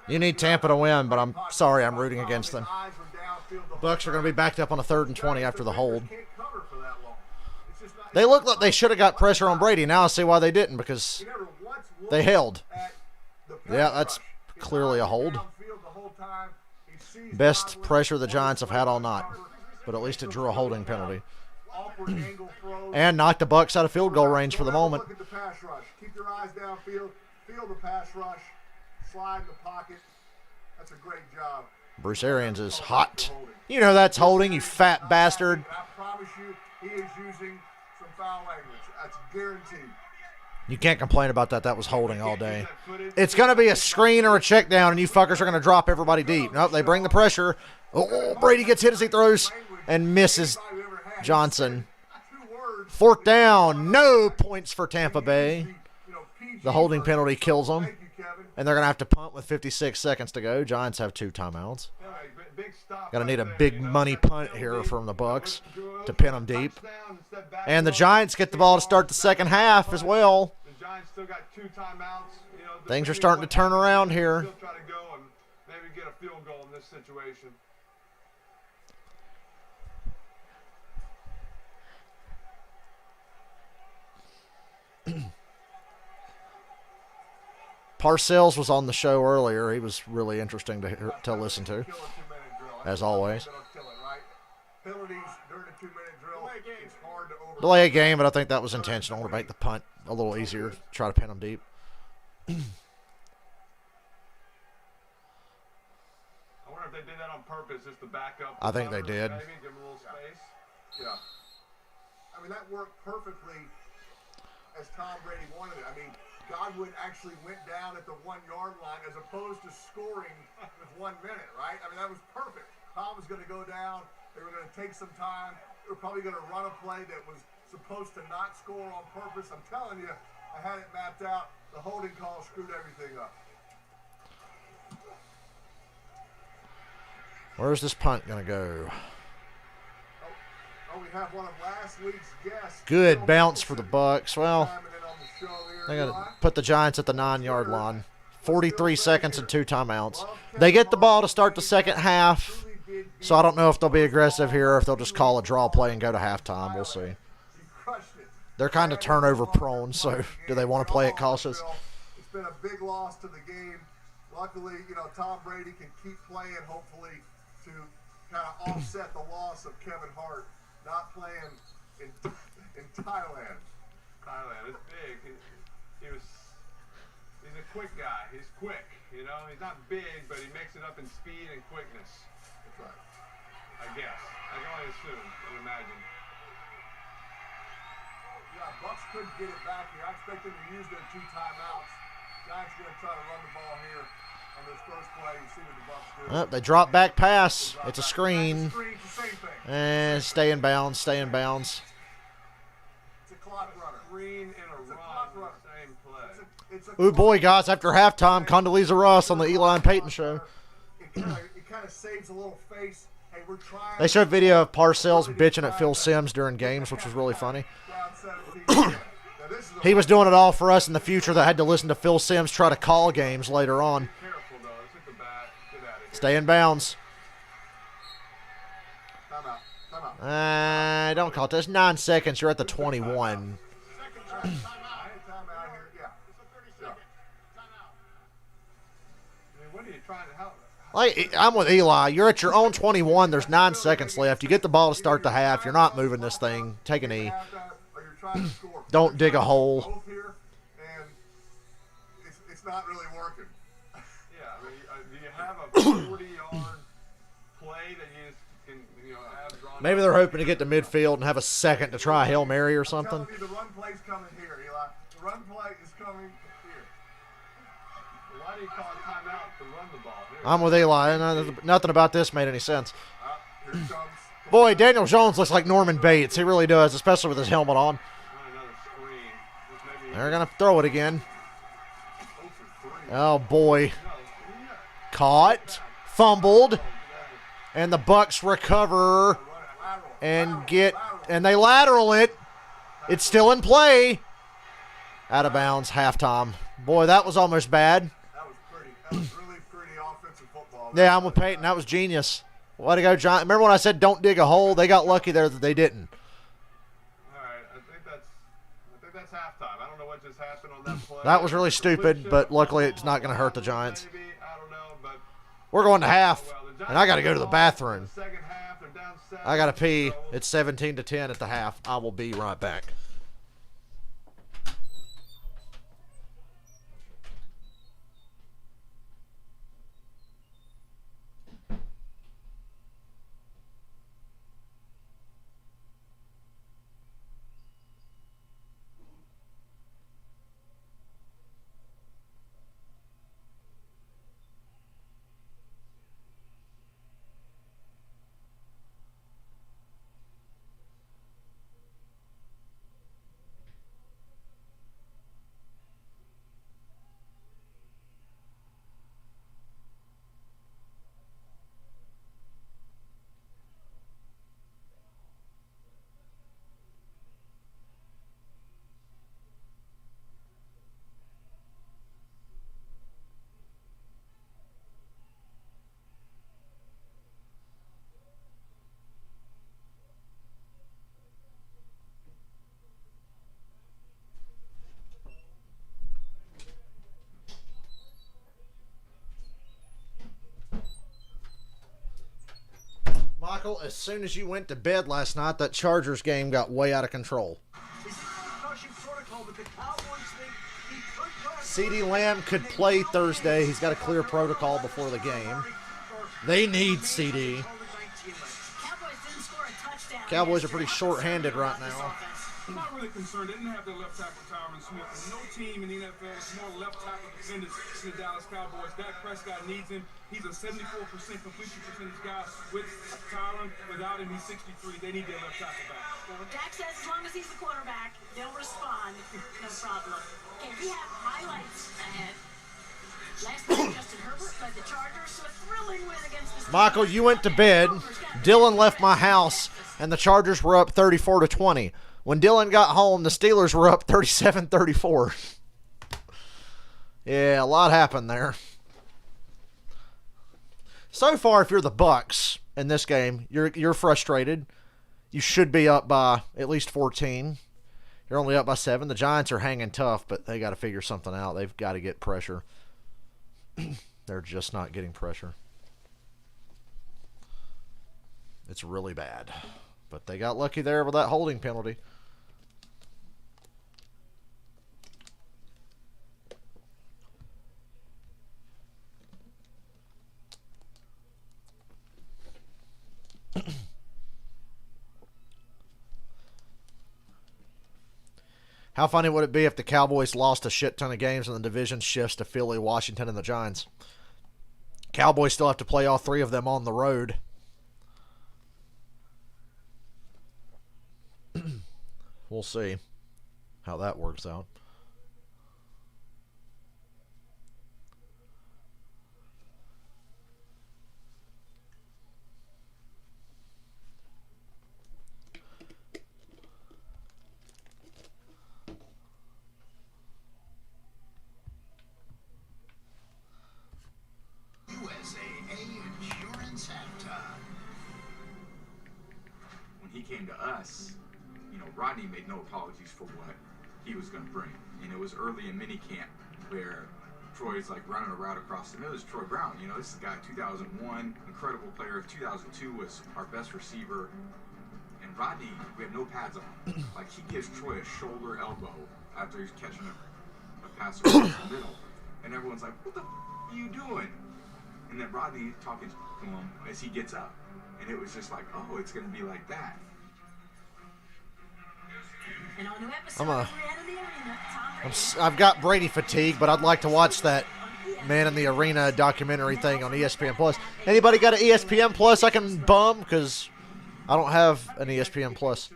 You need Tampa to win, but I'm sorry, I'm rooting against them. Bucs are going to be backed up on a 3rd and 20 after the hold. They look like they should have got pressure on Brady. Now I see why they didn't, because they held. Yeah, that's clearly a hold. Best pressure the Giants have had all night, but at least it drew a holding penalty. And knocked the Bucs out of field goal range for the moment. Look at the pass rush. Keep your eyes downfield. Feel the pass rush. Slide in the pocket. That's a great job. Bruce Arians is hot. You know that's holding, you fat bastard. I promise you, he is using some foul language. That's guaranteed. You can't complain about that. That was holding all day. It's going to be a screen or a check down, and you fuckers are going to drop everybody deep. Nope, they bring the pressure. Oh, Brady gets hit as he throws and misses Johnson. 4th down. No points for Tampa Bay. The holding penalty kills them. And they're going to have to punt with 56 seconds to go. Giants have 2 timeouts. Going to need a big money punt here from the Bucs to pin them deep. And the Giants get the ball to start the second half as well. Things are starting to turn around here. Try to go and maybe get a field goal in this situation. Parcells was on the show earlier. He was really interesting to listen to, as always. Delay a game, but I think that was intentional to make the punt a little easier, try to pin them deep. I wonder if they did that on purpose, just to back up. I think they did. Maybe give them a little space. Yeah. I mean, that worked perfectly as Tom Brady wanted it. I mean, Godwin actually went down at the 1-yard line as opposed to scoring with 1 minute, right? I mean, that was perfect. Tom was going to go down. They were going to take some time. They were probably going to run a play that was supposed to not score on purpose. I'm telling you, I had it mapped out. The holding call screwed everything up. Where's this punt going to go? Oh, we have one of last week's guests. Good bounce for the Bucs. Well, they're going to put the Giants at the 9-yard line. 43 seconds and 2 timeouts. They get the ball to start the second half, so I don't know if they'll be aggressive here or if they'll just call a draw play and go to halftime. We'll see. They're kind of turnover prone, so do they want to play it cautious? It's been a big loss to the game. Luckily, Tom Brady can keep playing, hopefully, to kind of offset the loss of Kevin Hart not playing in Thailand. Thailand is big. He's a quick guy. He's quick. He's not big, but he makes it up in speed and quickness. That's right. I guess. I can only assume and imagine. Yeah, Bucs couldn't get it back here. I expect them to use their 2 timeouts. Giants going to try to run the ball here on this first play and see what the Bucs do. They drop back pass. It's a screen. And stay in bounds. Stay in bounds. It's a clock runner. Screen and a run. Same play. Oh boy, guys! After halftime, Condoleezza Ross on the Eli and Peyton show. It kind of saves a little face. Hey, we're trying. They showed video of Parcells bitching at Phil Simms during games, which was really funny. He was doing it all for us in the future that had to listen to Phil Simms try to call games later on. Stay in bounds. Don't call it. There's 9 seconds. You're at the 21. I'm with Eli. You're at your own 21. There's 9 seconds left. You get the ball to start the half. You're not moving this thing. Take a knee. Don't dig a hole. It's not really working. Yeah, I mean, do you have a 40-yard play that you can have drawn? Maybe they're hoping to get to midfield and have a second to try a Hail Mary or something. I'm telling you, the run play's coming here, Eli. The run play is coming here. Why do you call a timeout to run the ball? I'm with Eli. Nothing about this made any sense. Boy, Daniel Jones looks like Norman Bates. He really does, especially with his helmet on. They're going to throw it again. Oh, boy. Caught. Fumbled. And the Bucs recover and they lateral it. It's still in play. Out of bounds, halftime. Boy, that was almost bad. That was really pretty offensive football. Yeah, I'm with Peyton. That was genius. Way to go, John. Remember when I said don't dig a hole? They got lucky there that they didn't. All right, I think that's halftime. I don't know what just happened on that play. That was really stupid, but luckily it's not going to hurt the Giants. Maybe, I don't know, but we're going to half, and I got to go to the bathroom. Second half, they're down 7. I got to pee. It's 17-10 at the half. I will be right back. Michael, as soon as you went to bed last night, that Chargers game got way out of control. CeeDee Lamb could play Thursday. He's got a clear protocol before the game. They need CD. Cowboys are pretty short-handed right now. I'm not really concerned. They didn't have their left tackle, Tyron Smith. And no team in the NFL is more left tackle defenders than the Dallas Cowboys. Dak Prescott needs him. He's a 74% completion percentage guy. With Tyron, without him, he's 63. They need their left tackle back. Well, Dak says as long as he's the quarterback, they'll respond. No problem. Okay, we have highlights ahead. Last night, Justin Herbert led the Chargers to a thrilling win against the Steelers. Michael, you went to bed. Dylan left my house, and the Chargers were up 34-20. When Dylan got home, the Steelers were up 37-34. Yeah, a lot happened there. So far, if you're the Bucs in this game, you're frustrated. You should be up by at least 14. You're only up by 7. The Giants are hanging tough, but they got to figure something out. They've got to get pressure. They're just not getting pressure. It's really bad. But they got lucky there with that holding penalty. How funny would it be if the Cowboys lost a shit ton of games and the division shifts to Philly, Washington, and the Giants? Cowboys still have to play all 3 of them on the road. We'll see how that works out. When he came to us, Rodney made no apologies for what he was going to bring. And it was early in minicamp where Troy's like running a route across the middle. This is Troy Brown. This is a guy 2001, incredible player. 2002 was our best receiver. And Rodney, we have no pads on. Like, he gives Troy a shoulder elbow after he's catching a pass across the middle. And everyone's like, what the are you doing? And then Rodney talking to him as he gets up. And it was just like, oh, it's going to be like that. I've got Brady fatigue, but I'd like to watch that Man in the Arena documentary thing on ESPN Plus. Anybody got an ESPN Plus I can bum? Because I don't have an ESPN Plus.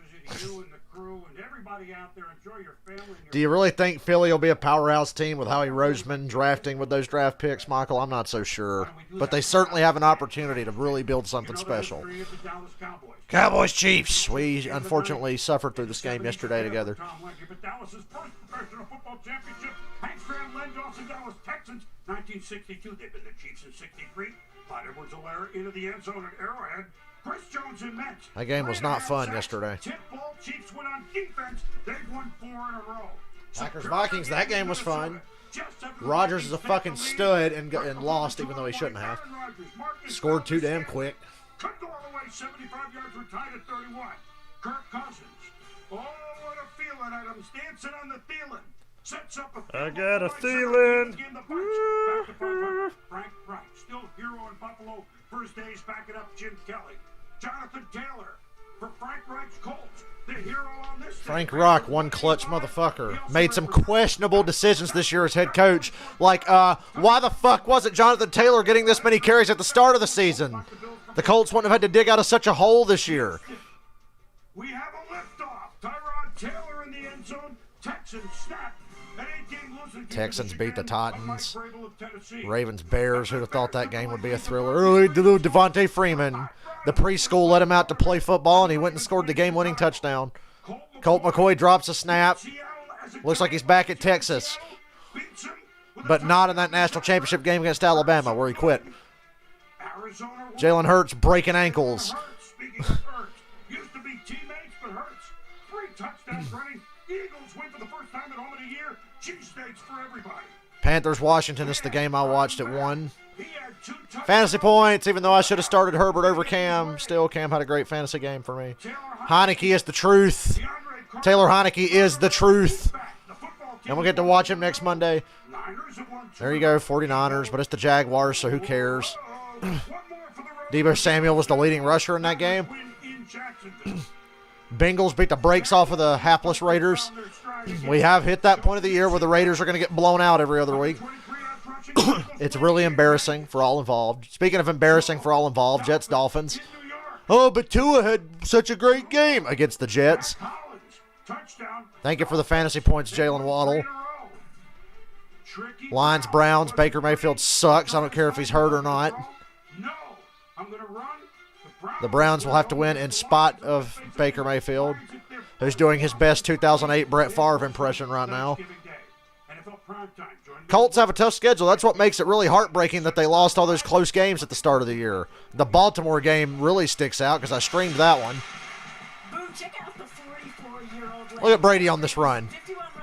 Do you really think Philly will be a powerhouse team with Howie Roseman drafting with those draft picks, Michael? I'm not so sure. But they certainly have an opportunity to really build something special. Cowboys Chiefs. We unfortunately suffered through this game yesterday together. Dallas's first professional football championship. Hank Graham led Dawson Dallas Texans 1962. They've been the Chiefs in 63. Clyde Edwards-Helaire into the end zone at Arrowhead. Chris Jones in Mets. That game was not fun yesterday. Tip ball, Chiefs went on defense. They've won 4 in a row. Packers Vikings. That game was fun. Rodgers is a fucking stud and lost even though he shouldn't have. Scored too damn quick. Could go all the way 75 yards. We're tied at 31. Kirk Cousins. Oh, what a feeling, Adams. Dancing on the Thielen. Sets up a I got a Thielen. Frank Wright, still hero in Buffalo for his days backing up Jim Kelly. Jonathan Taylor for Frank Wright's Colts. The hero on this Frank Rock, one clutch motherfucker. Made some questionable decisions this year as head coach. Like, why the fuck wasn't Jonathan Taylor getting this many carries at the start of the season? The Colts wouldn't have had to dig out of such a hole this year. We have a liftoff. Tyrod Taylor in the end zone. Texans snap. Texans beat the Titans. Ravens Bears. Who'd have thought that game would be a thriller? Early Devontae Freeman. The preschool let him out to play football, and he went and scored the game-winning touchdown. Colt McCoy drops a snap. Looks like he's back at Texas. But not in that national championship game against Alabama, where he quit. Jalen Hurts breaking ankles. Used to be teammates, but Hurts 3 touchdowns running. Eagles win for the first time in over a year. Cheesesteaks for everybody. Panthers Washington is the game I watched at 1. He had Fantasy points, even though I should have started Herbert over Cam. Still, Cam had a great fantasy game for me. Heineke is the truth. Taylor Heineke is the truth. And we'll get to watch him next Monday. There you go, 49ers, but it's the Jaguars, so who cares? Deebo Samuel was the leading rusher in that game. Bengals beat the brakes off of the hapless Raiders. We have hit that point of the year where the Raiders are going to get blown out every other week. It's really embarrassing for all involved. Speaking of embarrassing for all involved, Jets Dolphins. Oh, but Tua had such a great game against the Jets. Thank you for the fantasy points, Jalen Waddle. Lions Browns. Baker Mayfield sucks. I don't care if he's hurt or not. The Browns will have to win in spite of Baker Mayfield, who's doing his best 2008 Brett Favre impression right now. Colts have a tough schedule. That's what makes it really heartbreaking that they lost all those close games at the start of the year. The Baltimore game really sticks out because I streamed that one. Look at Brady on this run.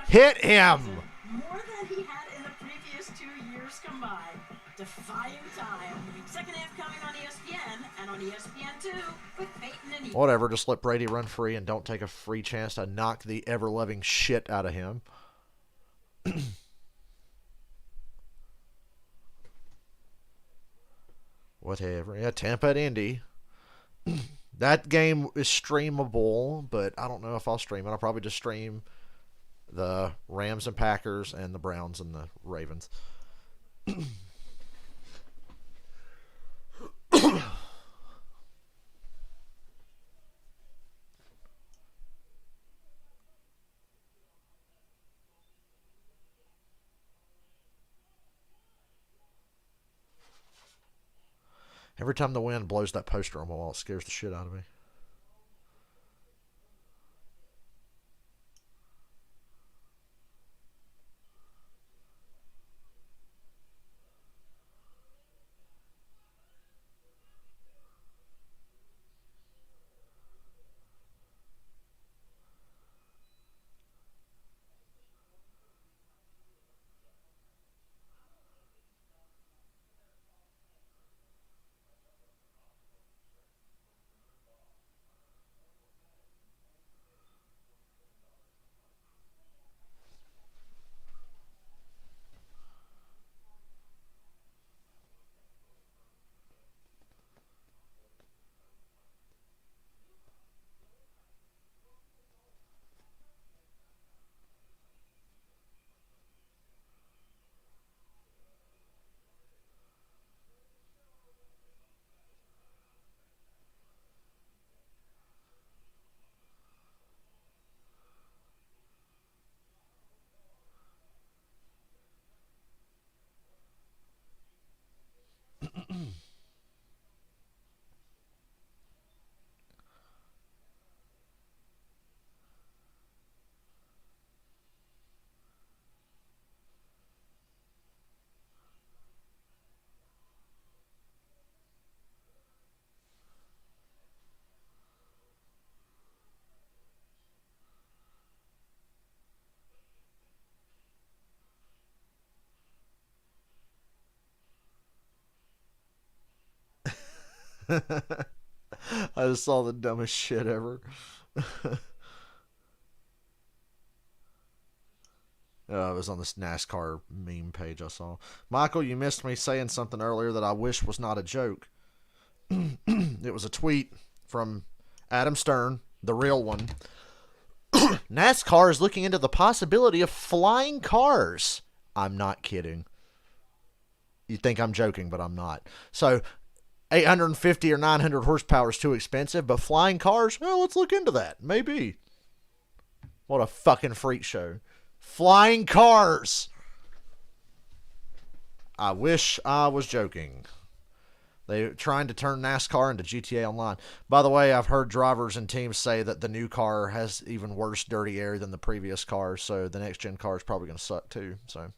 Hit him. More than he had in the previous 2 years combined. Defying time. Second half coming on ESPN and on ESPN2 with Peyton and Ethan. Whatever, just let Brady run free and don't take a free chance to knock the ever-loving shit out of him. Whatever. Yeah, Tampa at Indy. That game is streamable, but I don't know if I'll stream it. I'll probably just stream the Rams and Packers and the Browns and the Ravens. Every time the wind blows that poster on my wall, it scares the shit out of me. I just saw the dumbest shit ever. It was on this NASCAR meme page I saw. Michael, you missed me saying something earlier that I wish was not a joke. It was a tweet from Adam Stern, the real one. NASCAR is looking into the possibility of flying cars. I'm not kidding. You think I'm joking, but I'm not. So 850 or 900 horsepower is too expensive, but flying cars, well, let's look into that. Maybe. What a fucking freak show. Flying cars. I wish I was joking. They're trying to turn NASCAR into GTA Online. By the way, I've heard drivers and teams say that the new car has even worse dirty air than the previous car, so the next-gen car is probably going to suck too. So,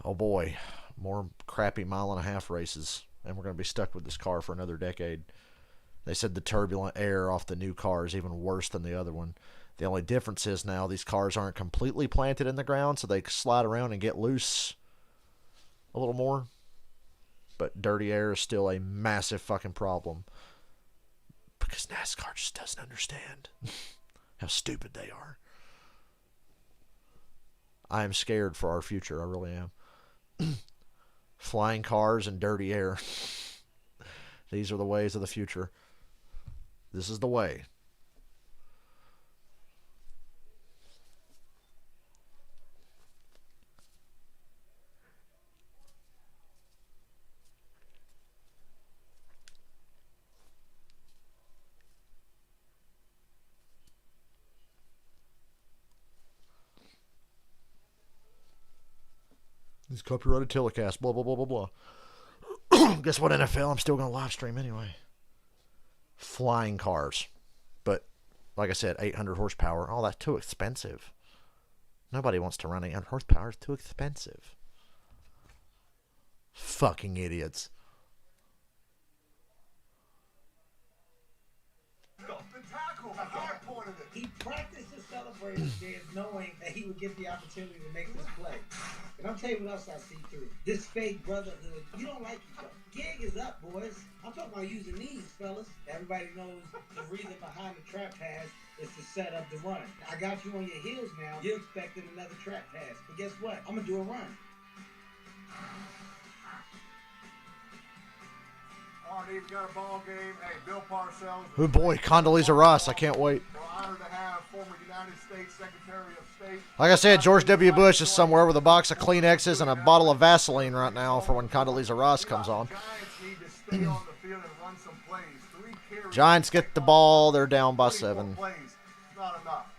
oh boy, more crappy mile-and-a-half races, and we're going to be stuck with this car for another decade. They said the turbulent air off the new car is even worse than the other one. The only difference is now these cars aren't completely planted in the ground, so they slide around and get loose a little more. But dirty air is still a massive fucking problem. Because NASCAR just doesn't understand how stupid they are. I am scared for our future. I really am. Flying cars and dirty air. These are the ways of the future. This is the way. These copyrighted telecast, blah, blah, blah, blah, blah. Guess what, NFL? I'm still going to live stream anyway. Flying cars. But, like I said, 800 horsepower. Oh, that's too expensive. Nobody wants to run 800 horsepower. It's too expensive. Fucking idiots. He practiced his celebration dance knowing that he would get the opportunity to make this play. And I'll tell you what else I see through. This fake brotherhood. You don't like each other. Gig is up, boys. I'm talking about using these, fellas. Everybody knows the reason behind the trap pass is to set up the run. I got you on your heels now. You're expecting another trap pass. But guess what? I'm going to do a run. We've got a ball game. Hey, Bill Parcells. Oh boy, Condoleezza Rice. I can't wait. We're honored to have former United States Secretary of State. Like I said, George W. Bush is somewhere with a box of Kleenexes and a bottle of Vaseline right now for when Condoleezza Rice comes on. Giants get the ball. They're down by 7. Not enough.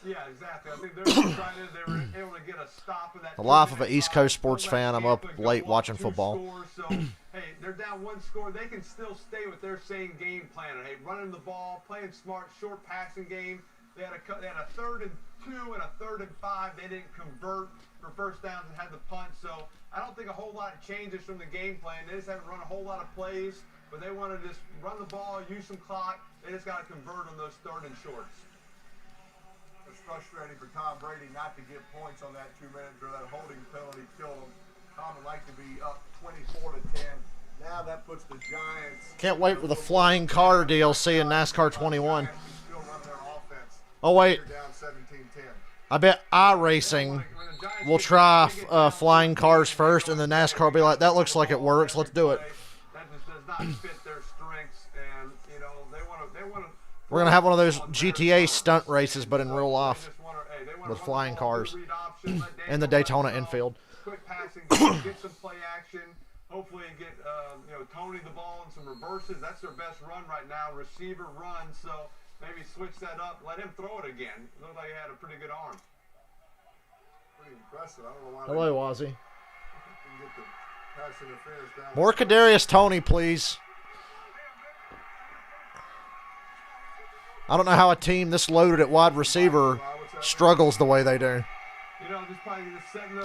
Yeah, exactly. I think they're excited. They were able to get a stop in that. The life of an East Coast sports fan. I'm up late watching football. Hey, they're down 1 score. They can still stay with their same game plan. Hey, running the ball, playing smart, short passing game. They had a 3rd and 2 and a 3rd and 5. They didn't convert for first downs and had the punt. So I don't think a whole lot changes from the game plan. They just haven't run a whole lot of plays, but they want to just run the ball, use some clock. They just got to convert on those 3rd and shorts. It's frustrating for Tom Brady not to get points on that 2-minute drill. That holding penalty killed him. Tom would like to be up 24-10. Now that puts the Giants. Can't wait for the flying car DLC in NASCAR 21. Oh wait, I bet iRacing will try flying cars first, and then NASCAR will be like, "That looks like it works. Let's do it." That just does not fit their strengths, and you know they want to. We're gonna have one of those GTA stunt races, but in real life, with flying cars in the Daytona infield. Quick passing, get some play action. Hopefully, get Tony the ball and some reverses. That's their best run right now. Receiver run. So maybe switch that up. Let him throw it again. It looked like he had a pretty good arm. Pretty impressive. I don't know why. Hello, Wazzy. Get the pass interference down. More Kadarius Toney, please. I don't know how a team this loaded at wide receiver struggles the way they do.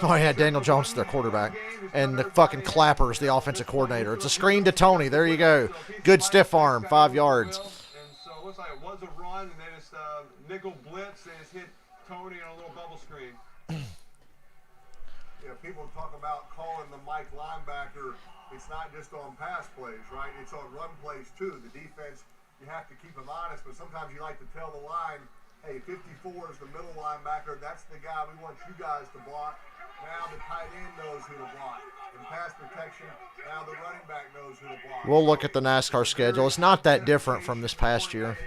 Oh, yeah, Daniel Jones, their quarterback. And the fucking Clapper's the offensive coordinator. It's a screen to Toney. There you go. Good stiff arm, 5 yards. And so it looks like it was a run, and they just nickel blitz. They just hit Toney on a little bubble screen. Yeah, people talk about calling the Mike linebacker. It's not just on pass plays, right? It's on run plays, too. The defense, you have to keep them honest, but sometimes you like to tell the line, hey, 54 is the middle linebacker. That's the guy we want you guys to block. Now the tight end knows who to block. In pass protection, now the running back knows who to block. We'll look at the NASCAR schedule. It's not that different from this past year.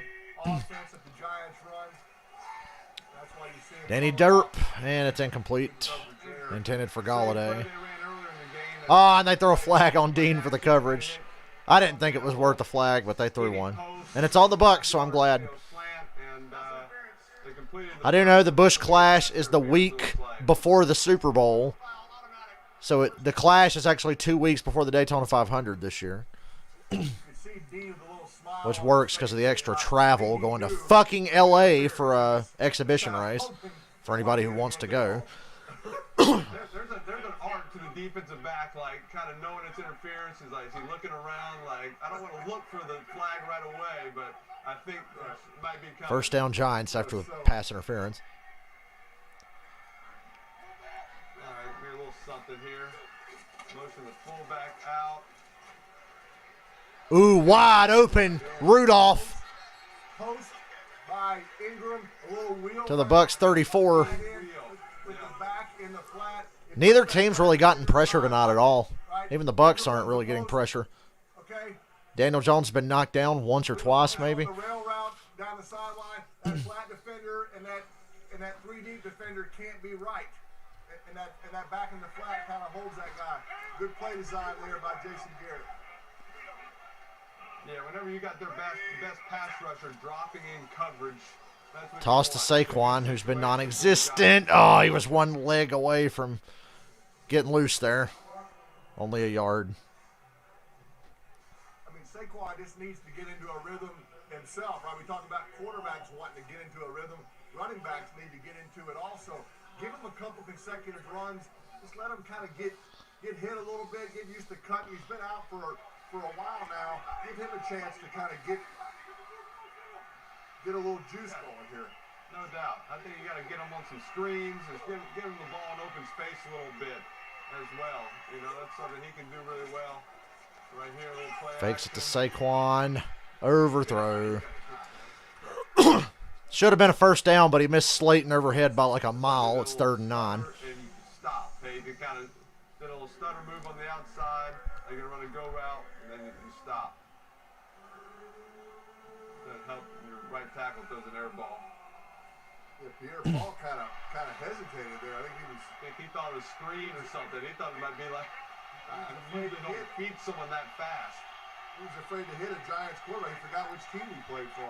Danny Derp, and it's incomplete. Intended for Galladay. Oh, and they throw a flag on Dean for the coverage. I didn't think it was worth the flag, but they threw one. And it's on the Bucs, so I'm glad. I do know the Busch Clash is the week before the Super Bowl. So the Clash is actually 2 weeks before the Daytona 500 this year. Which works because of the extra travel going to fucking L.A. for a exhibition race for anybody who wants to go. There's an art to the defensive back, like kind of knowing it's interference. Is like, is he looking around? Like, I don't want to look for the flag right away, but I think it might be coming. First down Giants after the pass interference. All right, maybe a little something here. Motion the fullback out. Ooh, wide open. Rudolph Post by Ingram, a little wheel to the Bucs 34. with the back in the flat. Neither team's really gotten pressure tonight at all. Even the Bucs aren't really getting pressure. Okay. Daniel Jones has been knocked down once or twice, maybe. The rail route down the sideline, that flat defender and that 3 deep defender can't be right. And that back in the flat kind of holds that guy. Good play design there by Jason Garrett. Yeah, whenever you got their best pass rusher dropping in coverage, that's what Toss to Saquon, who's been non-existent. Oh, he was one leg away from getting loose there. Only a yard. I mean, Saquon just needs to get into a rhythm himself, right? We talk about quarterbacks wanting to get into a rhythm. Running backs need to get into it also. Give him a couple consecutive runs. Just let him kind of get hit a little bit, get used to cutting. He's been out for a while now. Give him a chance to kind of get a little juice going here. No doubt. I think you got to get him on some screens. Just give him the ball in open space a little bit as well. You know, that's something he can do really well. Right here, a little play Fakes action. it to Saquon. Overthrow. Should have been a first down, but he missed Slayton overhead by like a mile. It's 3rd and 9. And stop. Hey, you kind of did a little stutter move on the outside. You're going to run a go route, and then you stop. That help your right tackle throws an air ball. Yeah, Pierre Paul kind of hesitated there. I think he thought it was screen or something. He thought it might be like, you don't feed someone that fast. He was afraid to hit a Giants quarterback. He forgot which team he played for.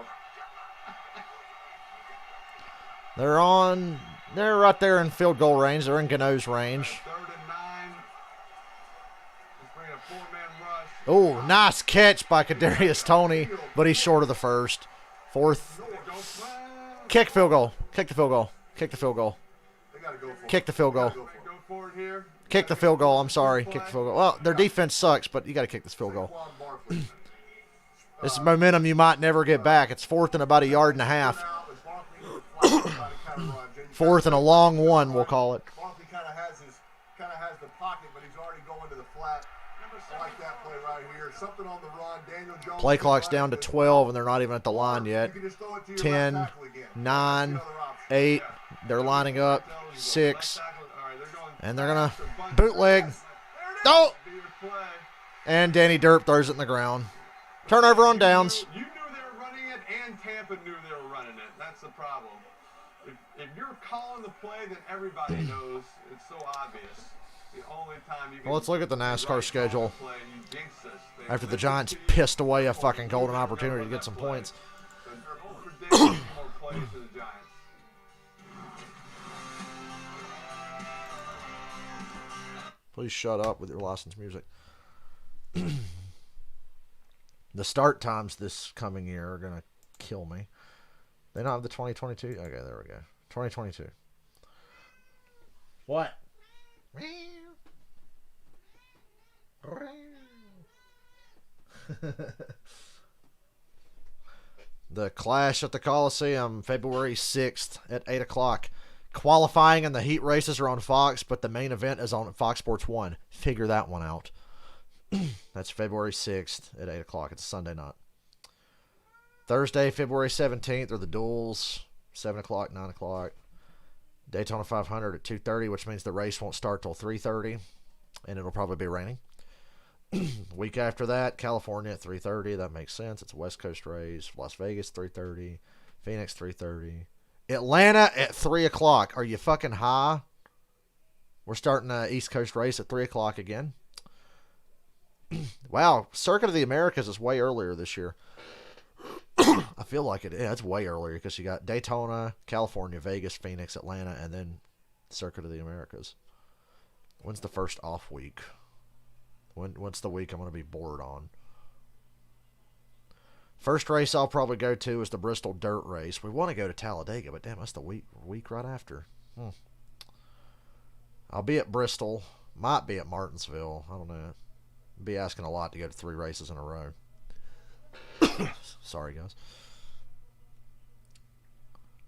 They're right there in field goal range. They're in Gano's range. 3rd and 9. Let's bring a 4-man rush. Oh, nice catch by Kadarius Toney, but he's short of the first. 4th. Kick field goal. Kick the field goal. Kick the field goal. Kick the field goal. Go for it here. Kick the field goal. I'm sorry. Kick the field goal. Well, their defense sucks, but you got to kick this field goal. This is momentum you might never get back. It's 4th and about a yard and a half. 4th and a long one, we'll call it. Barkley kind of has the pocket, but he's already going to the flat. I like that play right here. Something on the run. Daniel Jones. Play clock's down to 12, and they're not even at the line yet. 10, 9, 8. They're lining up. 6. And they're going to bootleg. Oh! And Danny Derp throws it in the ground. Turnover on downs. You knew they were running it, and Tampa knew they were running it. That's the problem. If you're calling the play, then everybody knows. It's so obvious. The only time you can Well, let's look at the NASCAR schedule. play, you jinx this thing. After the Giants pissed away a fucking golden opportunity to get some points. Predict more plays to the Giants. Please shut up with your licensed music. The start times this coming year are going to kill me. They don't have the 2022? Okay, there we go. 2022. What? The Clash at the Coliseum, February 6th at 8 o'clock. Qualifying and the heat races are on Fox, but the main event is on Fox Sports 1. Figure that one out. That's February 6th at 8 o'clock. It's a Sunday night. Thursday, February 17th are the duels, 7 o'clock, 9 o'clock. Daytona 500 at 2:30, which means the race won't start till 3:30, and it'll probably be raining. Week after that, California at 3:30. That makes sense. It's a West Coast race. Las Vegas, 3:30. Phoenix, 3:30. Atlanta at 3 o'clock. Are you fucking high? We're starting an East Coast race at 3 o'clock again. Wow, Circuit of the Americas is way earlier this year. I feel like it. Yeah, it's way earlier because you got Daytona, California, Vegas, Phoenix, Atlanta, and then Circuit of the Americas. When's the first off week? What's the week I'm going to be bored on? First race I'll probably go to is the Bristol Dirt Race. We want to go to Talladega, but damn, that's the week right after. I'll be at Bristol. Might be at Martinsville. I don't know. Be asking a lot to go to 3 races in a row. Sorry, guys.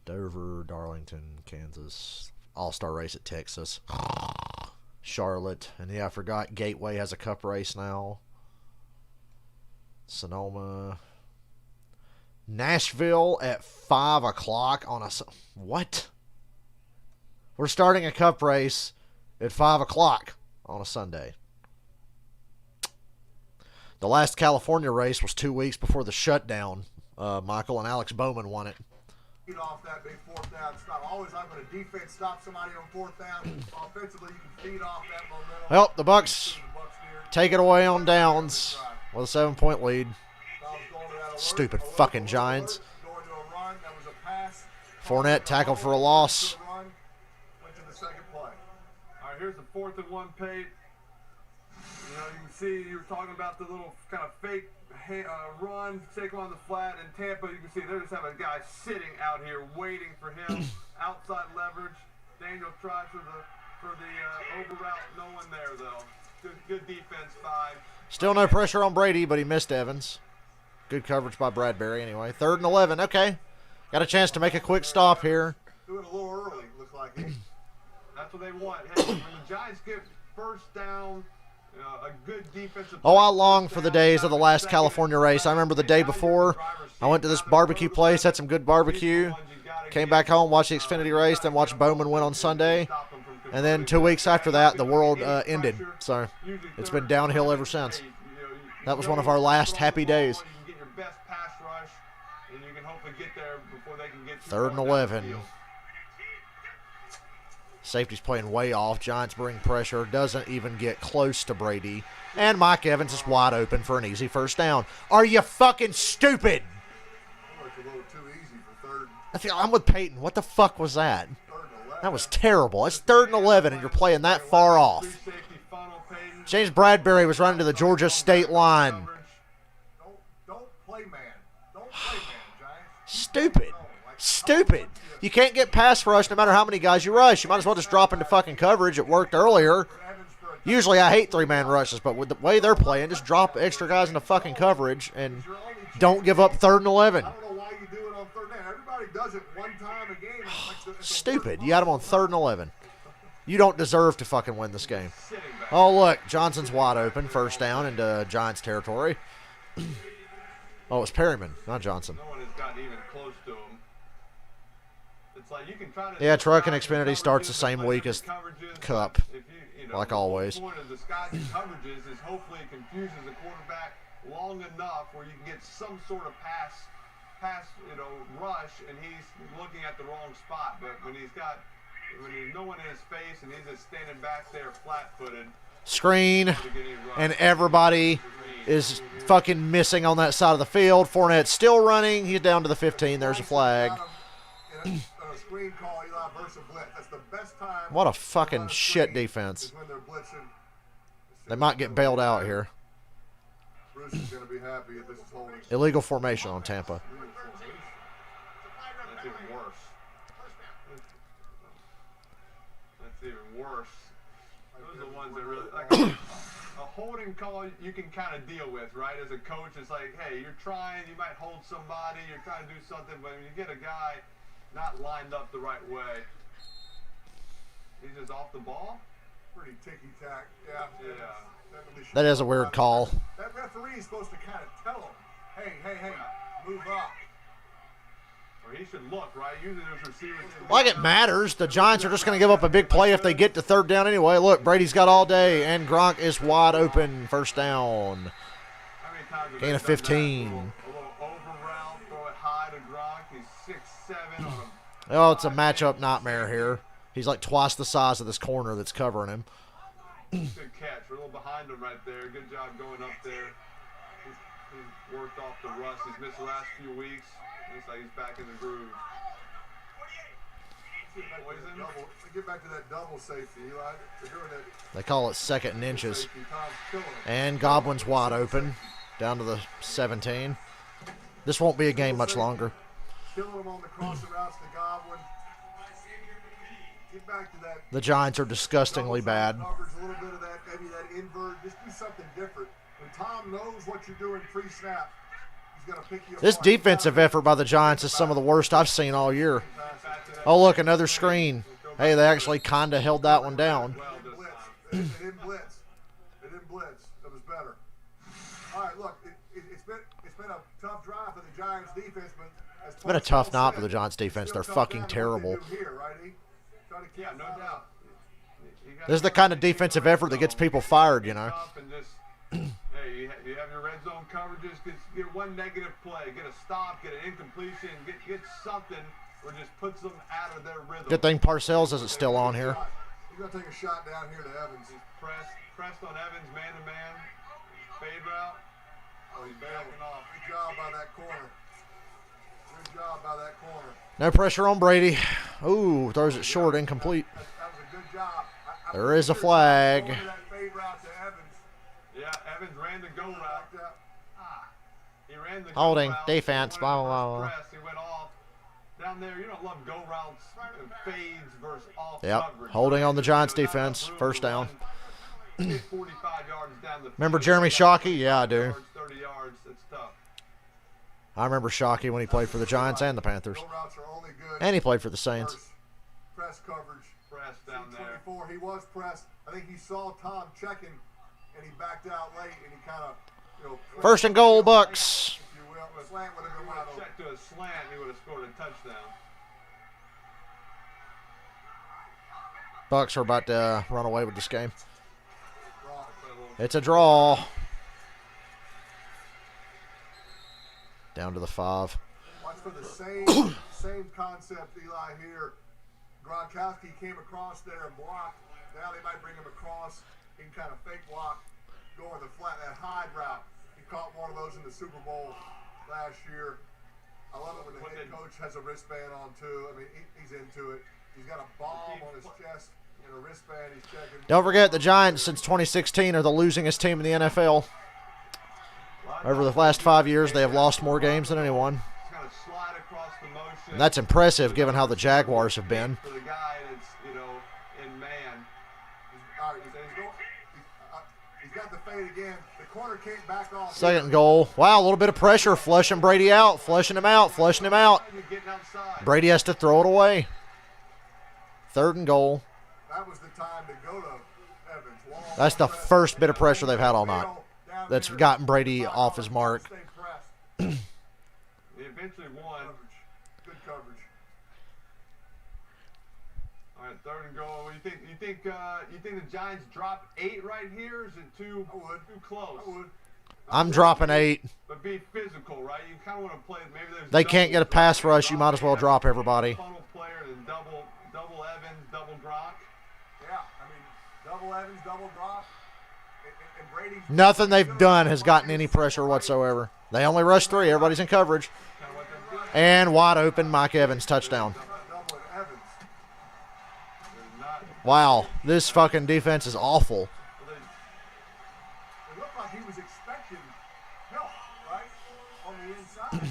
Dover, Darlington, Kansas. All-Star race at Texas. Charlotte. And yeah, I forgot Gateway has a cup race now. Sonoma. Nashville at 5 o'clock on a... What? We're starting a cup race at 5 o'clock on a Sunday. The last California race was 2 weeks before the shutdown. Michael and Alex Bowman won it. Off that big fourth down stop. Always like when a defense stops somebody on fourth down. Offensively, you can feed off that momentum. Well, the Bucs take it away on downs with a 7-point lead. Stupid fucking Giants. Fournette tackled for a loss. All right, here's the 4th and 1 Pate. You know, you can see you were talking about the little kind of fake run, take on the flat. In Tampa, you can see they just have a guy sitting out here waiting for him. Outside leverage. Daniel tries for the over route. No one there though. Good defense, 5. Still no pressure on Brady, but he missed Evans. Good coverage by Bradbury anyway. 3rd and 11. Okay. Got a chance to make a quick stop here. Do it a little early, looks like. That's what they want. Hey, when the Giants get first down, a good defensive... Oh, I long for the days of the last California race. I remember the day before, I went to this barbecue place, had some good barbecue, came back home, watched the Xfinity race, then watched Bowman win on Sunday. And then 2 weeks after that, the world ended. So it's been downhill ever since. That was one of our last happy days. 3rd and 11. Safety's playing way off. Giants bring pressure. Doesn't even get close to Brady. And Mike Evans is wide open for an easy first down. Are you fucking stupid? It's a little too easy for 3rd. I'm with Peyton. What the fuck was that? That was terrible. It's 3rd and 11, and you're playing that far off. James Bradbury was running to the Georgia state line. Don't play man. Don't play man, Giants. Stupid. Stupid. You can't get pass rush no matter how many guys you rush. You might as well just drop into fucking coverage. It worked earlier. Usually I hate 3-man rushes, but with the way they're playing, just drop extra guys into fucking coverage and don't give up 3rd and 11. I don't know why you do it on 3rd down. Everybody does it one time a game. Stupid. You got them on 3rd and 11. You don't deserve to fucking win this game. Oh, look. Johnson's wide open. First down into Giants territory. Oh, it's Perryman, not Johnson. No one has gotten even close to him. It's like you can try to... Yeah, Truck and Xfinity starts the same week as Cup, like always. The point of disguising coverages is hopefully it confuses the quarterback long enough where you can get some sort of pass, rush, and he's looking at the wrong spot. But when there's no one in his face and he's just standing back there flat-footed. Screen, and everybody is fucking missing on that side of the field. Fournette's still running. He's down to the 15. There's a flag. What a fucking shit defense. They might get bailed out here. Illegal formation on Tampa. That's even worse. That's even worse. Those are the ones that really... Like, a holding call you can kind of deal with, right? As a coach, it's like, hey, you're trying, you might hold somebody, you're trying to do something, but when you get a guy not lined up the right way, he's just off the ball. Pretty ticky-tack. Yeah. That is a weird call. That referee is supposed to kind of tell him, hey, move up. Or he should look, right? Usually those receivers... Like it matters. The Giants are just going to give up a big play if they get to 3rd down anyway. Look, Brady's got all day, and Gronk is wide open. First down. Gain of 15. A little over route, throw it high to Gronk. He's 6'7" on a... Oh, it's a matchup nightmare here. He's like twice the size of this corner that's covering him. Good catch. We're a little behind him right there. Good job going up there. He's worked off the rust. He's missed the last few weeks. Looks like he's back in the groove. Get back to that double safety, Eli. They call it 2nd and inches. And Goblin's wide open. Down to the 17. This won't be a game much longer. Killing him on the crossing routes to Goblin. Get back to that. The Giants are disgustingly bad. A little bit of that, maybe that invert. Just do something different. When Tom knows what you're doing pre-snap, he's going to pick you up. This defensive effort by the Giants is some of the worst I've seen all year. Oh, look, another screen. Hey, they actually kind of held that one down. They didn't blitz. They didn't blitz. It was better. All right, look, it's been a tough drive for the Giants defense, but It's been a tough night for the Giants defense. They're fucking terrible. Yeah, no doubt. This is the kind of defensive effort that gets people fired, you know. Hey, you have your red zone coverages. Get one negative play, get a stop, get an incompletion, get something, or just puts them out of their rhythm. Good thing Parcells isn't still on here. He's gonna take a shot down here to Evans. He's pressed on Evans, man to man, fade route. Oh, he's backing off. Good job by that corner. Good job by that corner. No pressure on Brady. Ooh, throws it short, incomplete. That was a good job. There is a flag. That fade route to Evans. Yeah, Evans ran the go route. He ran the Holding, go route. defense, blah, blah, blah. He went off. Down there, you don't love go routes, fades versus off Yep, coverage. holding on the Giants defense. First down. 45 yards down the Remember field. Jeremy Shockey? Yeah, I do. 30 yards, it's tough. I remember Shockey when he played for the Giants and the Panthers. Go routes are only good. And he played for the Saints. Press coverage. Press down there. 24, he was pressed. I think he saw Tom checking, and he backed out late, and he kind of, you know. First and goal, Bucs. If you will, a slant would have been wide open. Checked to a slant, he would have scored a touchdown. Bucs are about to run away with this game. It's a draw. Down to the 5. Watch for the same concept, Eli, here. Gronkowski came across there and blocked. Now they might bring him across. He can kind of fake block, going the flat, that hide route. He caught one of those in the Super Bowl last year. I love it when the head coach has a wristband on, too. I mean, he's into it. He's got a bomb on his chest and a wristband. He's checking. Don't forget, the Giants, since 2016, are the losingest team in the NFL. Over the last 5 years, they have lost more games than anyone. Kind of slide across the motion. And that's impressive, given how the Jaguars have been. For the guy that's, you know, in man. He's got the fade again. The corner can't back off. Second and goal. Wow, a little bit of pressure. Flushing Brady out. Flushing him out. Flushing him out. Brady has to throw it away. Third and goal. That was the time to go to Evans. That's the first bit of pressure they've had all night. That's gotten Brady off his mark. They eventually won. Good coverage. All right, third and goal. You think the Giants drop 8 right here? Is it too close? I would. I'm dropping 8. But be physical, right? You kind of want to play. Maybe there's. They can't get a pass rush. You might as well drop everybody. Funnel player, then double Evans, double Gronk. Yeah, I mean, double Evans, double Gronk. And Brady. Nothing they've done has gotten any pressure whatsoever. They only rush 3. Everybody's in coverage. And wide open, Mike Evans, touchdown. Wow, this fucking defense is awful. It looked like he was expecting help, right? On the inside.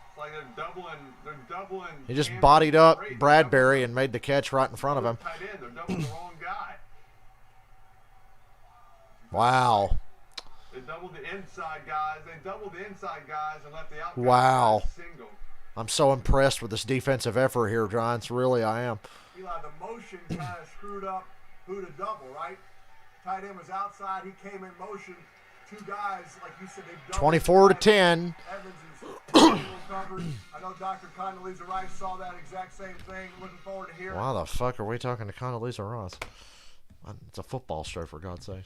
It's like they're doubling. He just bodied up Bradbury and made the catch right in front of him. Tight end, they're doubling the wrong guy. Wow. They doubled the inside guys. They doubled the inside guys and left the outside Wow. guys single. I'm so impressed with this defensive effort here, Giants. Really, I am. Eli, the motion kind of screwed up who to double, right? Tight end was outside. He came in motion. 2 guys, like you said, they doubled. 24 to 10. Evans is covered. I know Dr. Condoleezza Rice saw that exact same thing. Looking forward to hearing. Why the fuck are we talking to Condoleezza Rice? It's a football show, for God's sake.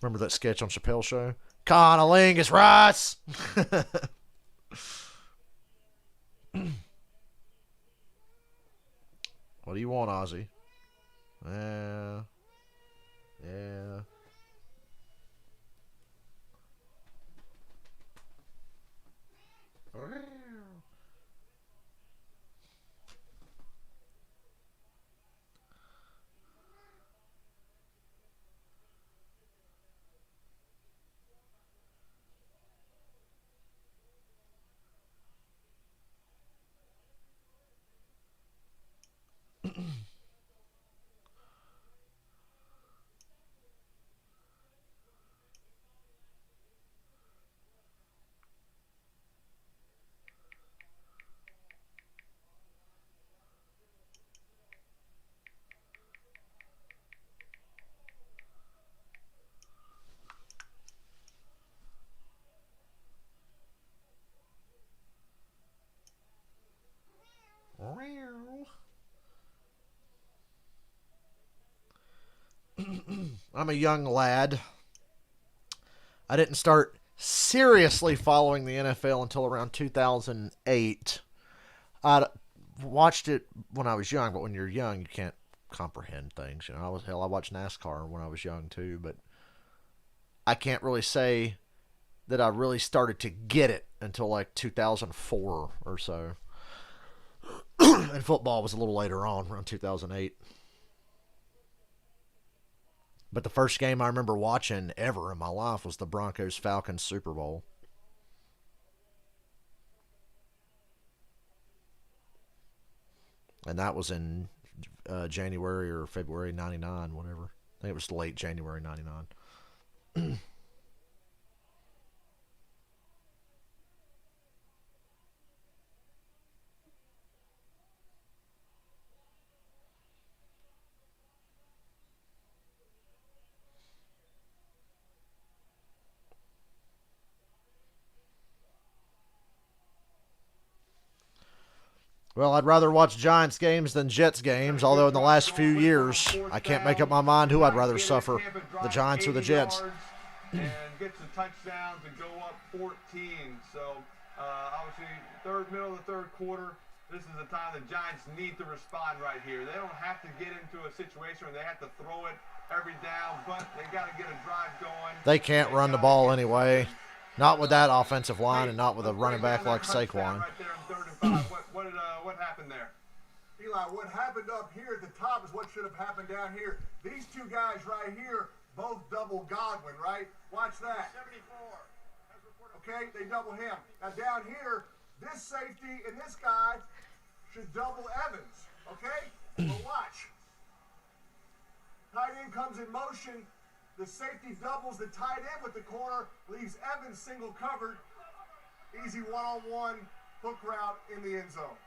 Remember that sketch on Chappelle's show? Condoleezza Rice! What do you want, Ozzy? Yeah. I'm a young lad. I didn't start seriously following the NFL until around 2008. I watched it when I was young, but when you're young, you can't comprehend things. You know, I watched NASCAR when I was young too, but I can't really say that I really started to get it until like 2004 or so. And football was a little later on, around 2008. But the first game I remember watching ever in my life was the Broncos-Falcons Super Bowl. And that was in January or February 99, whatever. I think it was late January 99. Well, I'd rather watch Giants games than Jets games, although in the last few years, I can't make up my mind who I'd rather suffer, the Giants or the Jets. And gets a touchdown to go up 14. So, obviously, middle of the third quarter, this is the time the Giants need to respond right here. They don't have to get into a situation where they have to throw it every down, but they got to get a drive going. They can't run the ball anyway. Not with that offensive line and not with a running back like Saquon. Right there on 3rd and 5. What happened there? Eli, what happened up here at the top is what should have happened down here. These two guys right here both double Godwin, right? Watch that. 74. Okay, they double him. Now down here, this safety and this guy should double Evans, okay? But watch. Tight end comes in motion. The safety doubles the tight end with the corner, leaves Evans single covered. Easy one-on-one hook route in the end zone.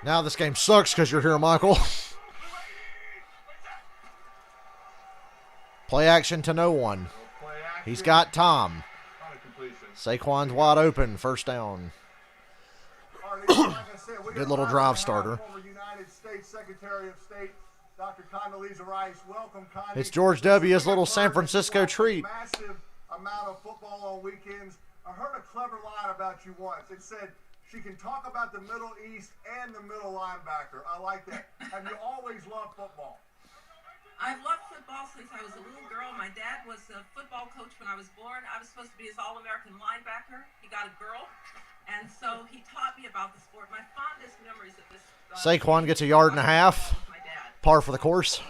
Now this game sucks because you're here, Michael. Play action to no one. He's got Tom. Saquon's wide open. First down. Good little drive starter. United States Secretary of State, Dr. Condoleezza Rice. Welcome, Connie. It's George W.'s little San Francisco treat. Massive amount of football on weekends. I heard a clever line about you once. It said, she can talk about the Middle East and the middle linebacker. I like that. Have you always loved football? I've loved football since I was a little girl. My dad was a football coach when I was born. I was supposed to be his All-American linebacker. He got a girl, and so he taught me about the sport. My fondest memories of this. Saquon gets a yard and a half. Par for the course.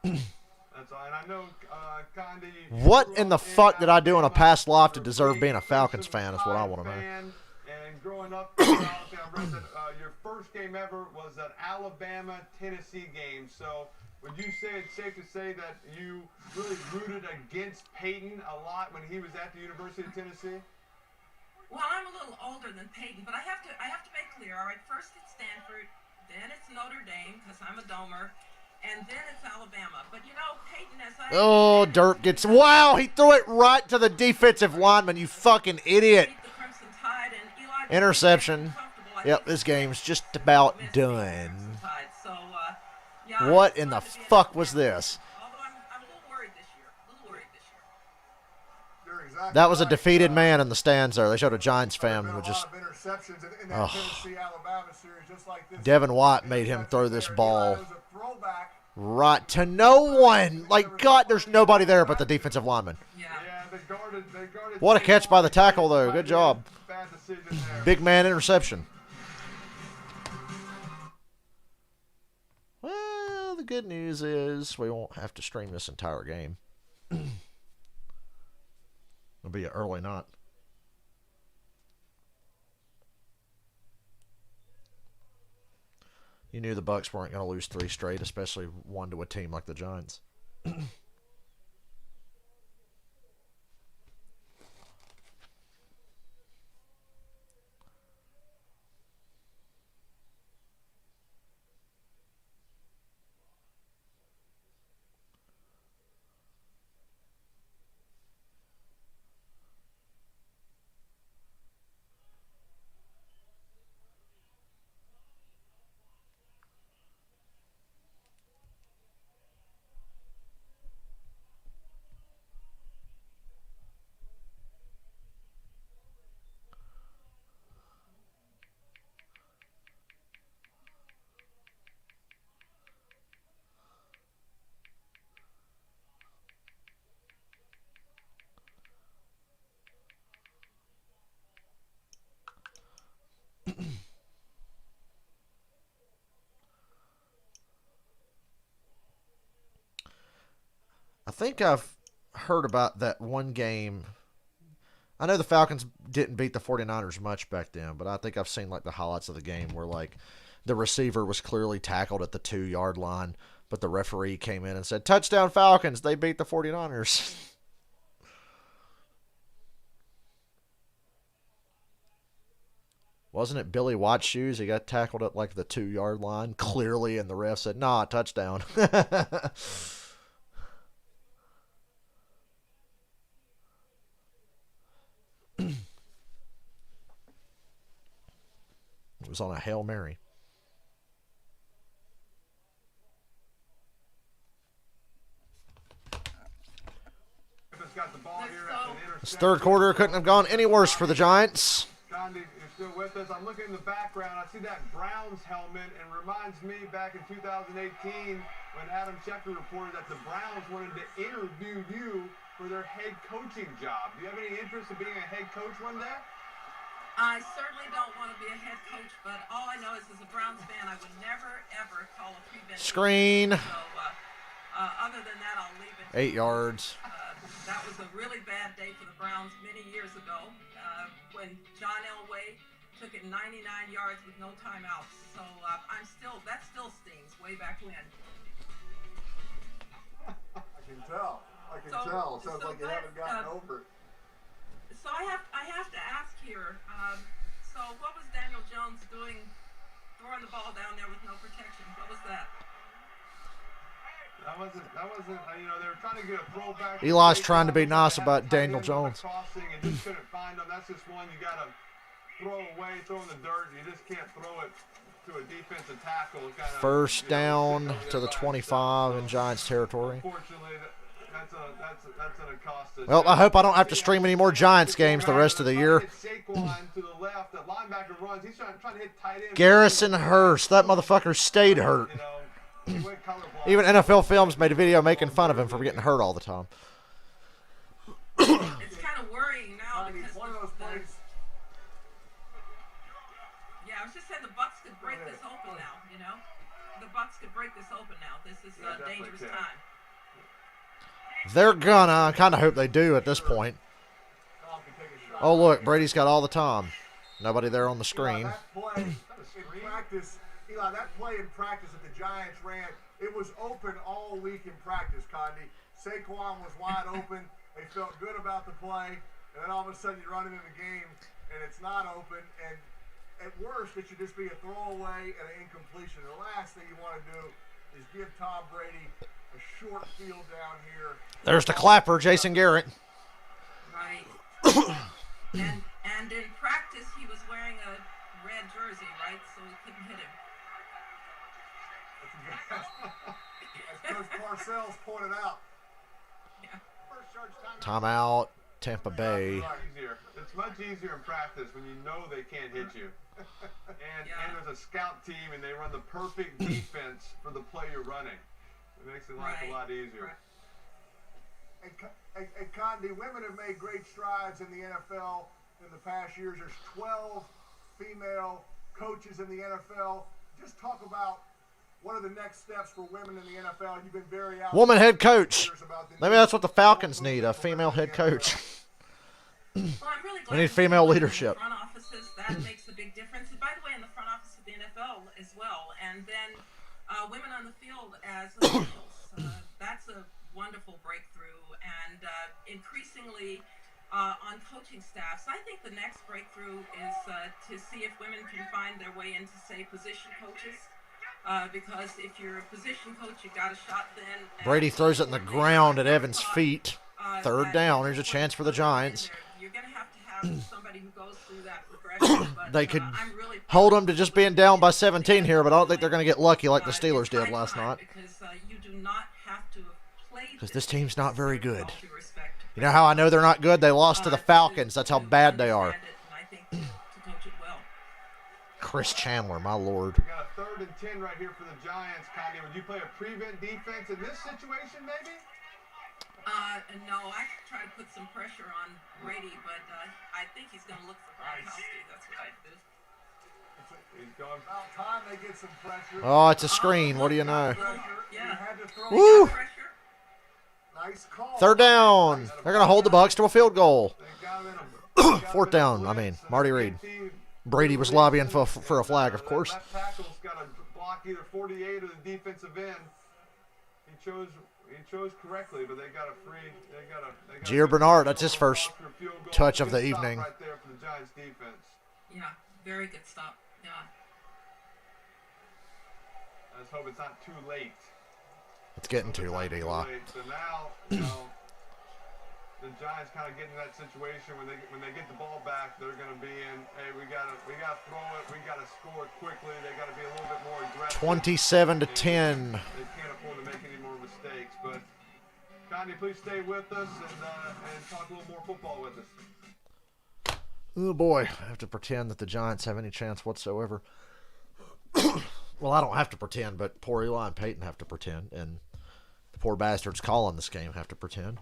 That's all. And I know, Condi, what in the fuck did I do in a past life to deserve being a Falcons fan is what I want to know. And growing up, I read that your first game ever was an Alabama-Tennessee game. So would you say it's safe to say that you really rooted against Peyton a lot when he was at the University of Tennessee? Well, I'm a little older than Peyton, but I have to make clear. All right, first it's Stanford, then it's Notre Dame because I'm a Domer, and then it's Alabama. But you know, Peyton, as I Derp gets wow. He threw it right to the defensive lineman. You fucking idiot. Interception. Yep, this game's just about done. What in the fuck was this? That was a defeated man in the stands there. They showed a Giants fan who just. Devin White made him throw this ball right to no one. Like, God, there's nobody there but the defensive lineman. What a catch by the tackle, though. Good job. Big man interception. Well, the good news is we won't have to stream this entire game. It'll be an early night. You knew the Bucs weren't going to lose 3 straight, especially one to a team like the Giants. I think I've heard about that one game. I know the Falcons didn't beat the 49ers much back then, but I think I've seen like the highlights of the game where like the receiver was clearly tackled at the 2-yard line, but the referee came in and said, "Touchdown Falcons, they beat the 49ers." Wasn't it Billy Watt's shoes? He got tackled at like the 2-yard line, clearly, and the ref said, "Nah, touchdown." It was on a Hail Mary. This third quarter couldn't have gone any worse for the Giants. Gandhi, you're still with us. I'm looking in the background. I see that Browns helmet, and reminds me back in 2018 when Adam Schefter reported that the Browns wanted to interview you for their head coaching job. Do you have any interest in being a head coach one day? I certainly don't want to be a head coach, but all I know is as a Browns fan, I would never, ever call a prevent. Screen. So, other than that, I'll leave it. 8 yards. That was a really bad day for the Browns many years ago when John Elway took it 99 yards with no timeouts. So that still stings way back when. I can tell. Sounds like you haven't gotten over it. So I have to ask here. So what was Daniel Jones doing, throwing the ball down there with no protection? What was that? That wasn't. You know, they were trying to get a throwback. Eli's trying to be nice about Daniel Jones. Crossing and just couldn't find them. That's just one you got to throw away, throw in the dirt. You just can't throw it to a defensive tackle. First down to the 25 in Giants territory. Unfortunately, that's an accost. Well, I hope I don't have to stream any more Giants games the rest of the year. Garrison Hurst, that motherfucker stayed hurt. Even NFL Films made a video making fun of him for getting hurt all the time. It's kind of worrying now because one of those plays. Yeah, I was just saying the Bucs could break this open now. You know, the Bucs could break this open now. This is a dangerous time. They're gonna. I kind of hope they do at this point. Oh, look, Brady's got all the time. Nobody there on the screen. Eli, that play in practice that the Giants ran, it was open all week in practice, Condi. Saquon was wide open. They felt good about the play. And then all of a sudden you run it in the game, and it's not open. And at worst, it should just be a throwaway and an incompletion. The last thing you want to do is give Tom Brady a short field down here. There's the clapper, Jason Garrett. Right. and in practice, he was wearing a red jersey, right? So we couldn't hit him. As Coach Parcells pointed out. Yeah. Timeout, Tampa Bay. It's much easier in practice when you know they can't hit you. And there's a scout team and they run the perfect defense for the play you're running. It makes it a lot easier. Right. And Condi, women have made great strides in the NFL in the past years. There's 12 female coaches in the NFL. Just talk about what are the next steps for women in the NFL. You've been very woman head coach. Maybe that's what the Falcons need, a female head coach. Well, I'm really glad we need female leadership. Front offices, that makes a big difference. And by the way, in the front office of the NFL as well. And then women on the field as officials. That's a wonderful breakthrough. And increasingly on coaching staffs, I think the next breakthrough is to see if women can find their way into, say, position coaches. Because if you're a position coach, you got a shot then. Brady throws it in the ground at Evans' feet. Third down. There's a chance for the Giants. You're going to have somebody who goes through that progression. But, they could hold them to just being down by 17 here, but I don't think they're going to get lucky like the Steelers did last night. Because you do not have to play. Because this team's not very good. You know how I know they're not good? They lost to the Falcons. That's how bad they are. Chris Chandler, my lord. We got a 3rd and 10 right here for the Giants, Condi. Would you play a prevent defense in this situation, maybe? No, I could try to put some pressure on Brady, but I think he's going to look for Gronkowski. That's what I'd do. He's going. About time they get some pressure. Oh, it's a screen. What do you know? Yeah. Woo! Nice call. Third down. They're going to hold the Bucs to a field goal. Fourth down. I mean, Marty Reed. Brady was lobbying for a flag, of course. Left tackle's got to block either 48 or the defensive end. He chose correctly, but they got a free. They got Jair Bernard, that's his first touch of the evening. Right there for the Giants defense. Yeah, very good stop. Yeah. Let's hope it's not too late. It's getting too late, Eli. So now, the Giants kind of get in that situation when they get the ball back, they're going to be in. Hey, we got to throw it. We got to score it quickly. They got to be a little bit more aggressive. 27-10. They can't afford to make any more mistakes. But Connie, please stay with us and talk a little more football with us. Oh boy, I have to pretend that the Giants have any chance whatsoever. Well, I don't have to pretend, but poor Eli and Peyton have to pretend, and the poor bastards calling this game have to pretend.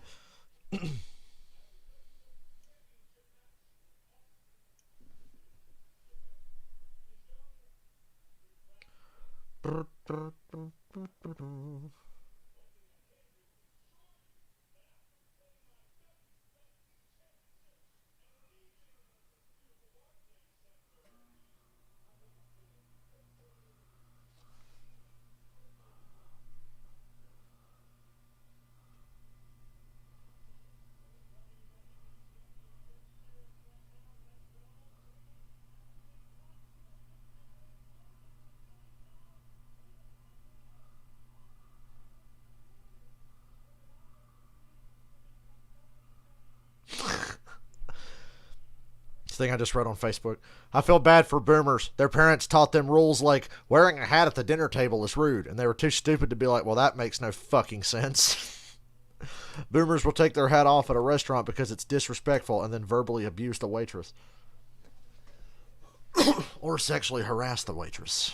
Thing I just read on Facebook. I feel bad for boomers. Their parents taught them rules like wearing a hat at the dinner table is rude, and they were too stupid to be like, well, that makes no fucking sense. Boomers will take their hat off at a restaurant because it's disrespectful and then verbally abuse the waitress. Or sexually harass the waitress.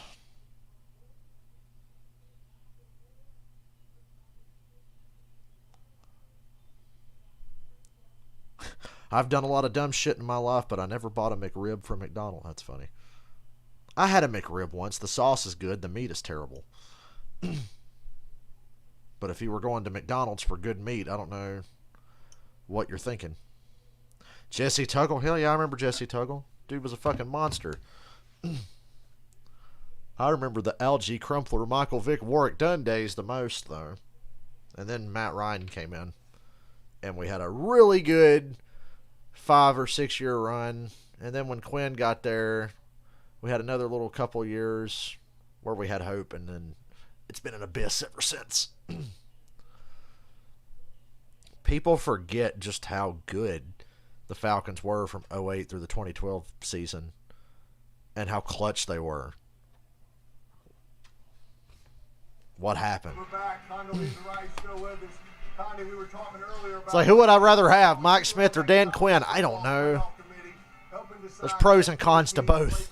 I've done a lot of dumb shit in my life, but I never bought a McRib from McDonald's. That's funny. I had a McRib once. The sauce is good. The meat is terrible. But if you were going to McDonald's for good meat, I don't know what you're thinking. Jesse Tuggle? Hell yeah, I remember Jesse Tuggle. Dude was a fucking monster. I remember the Algie Crumpler, Michael Vick, Warwick Dunn days the most, though. And then Matt Ryan came in. And we had a really good 5 or 6 year run, and then when Quinn got there, we had another little couple years where we had hope, and then it's been an abyss ever since. People forget just how good the Falcons were from 2008 through the 2012 season and how clutch they were. What happened? We're back. Condoleezza Rice still with us. Connie, we were talking earlier about... It's like, who would I rather have, Mike Smith or Dan Quinn? I don't know. There's pros and cons to both.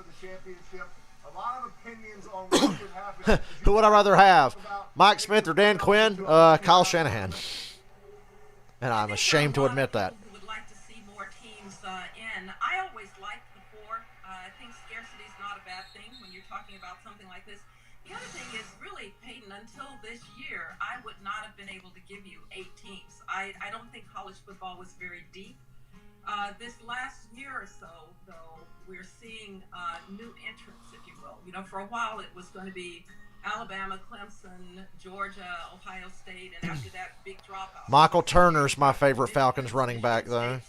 Who would I rather have, Mike Smith or Dan Quinn? Kyle Shanahan. And I'm ashamed to admit that. Who would like to see more teams in. I always liked the 4. I think scarcity is not a bad thing when you're talking about something like this. The other thing is, really, Peyton, until this year, I would not have been able to give you 8 teams. I don't think college football was very deep. This last year or so, though, we're seeing new entrants, if you will. You know, for a while it was going to be Alabama, Clemson, Georgia, Ohio State, and after that, big dropout. Michael Turner's my favorite Falcons running back, though.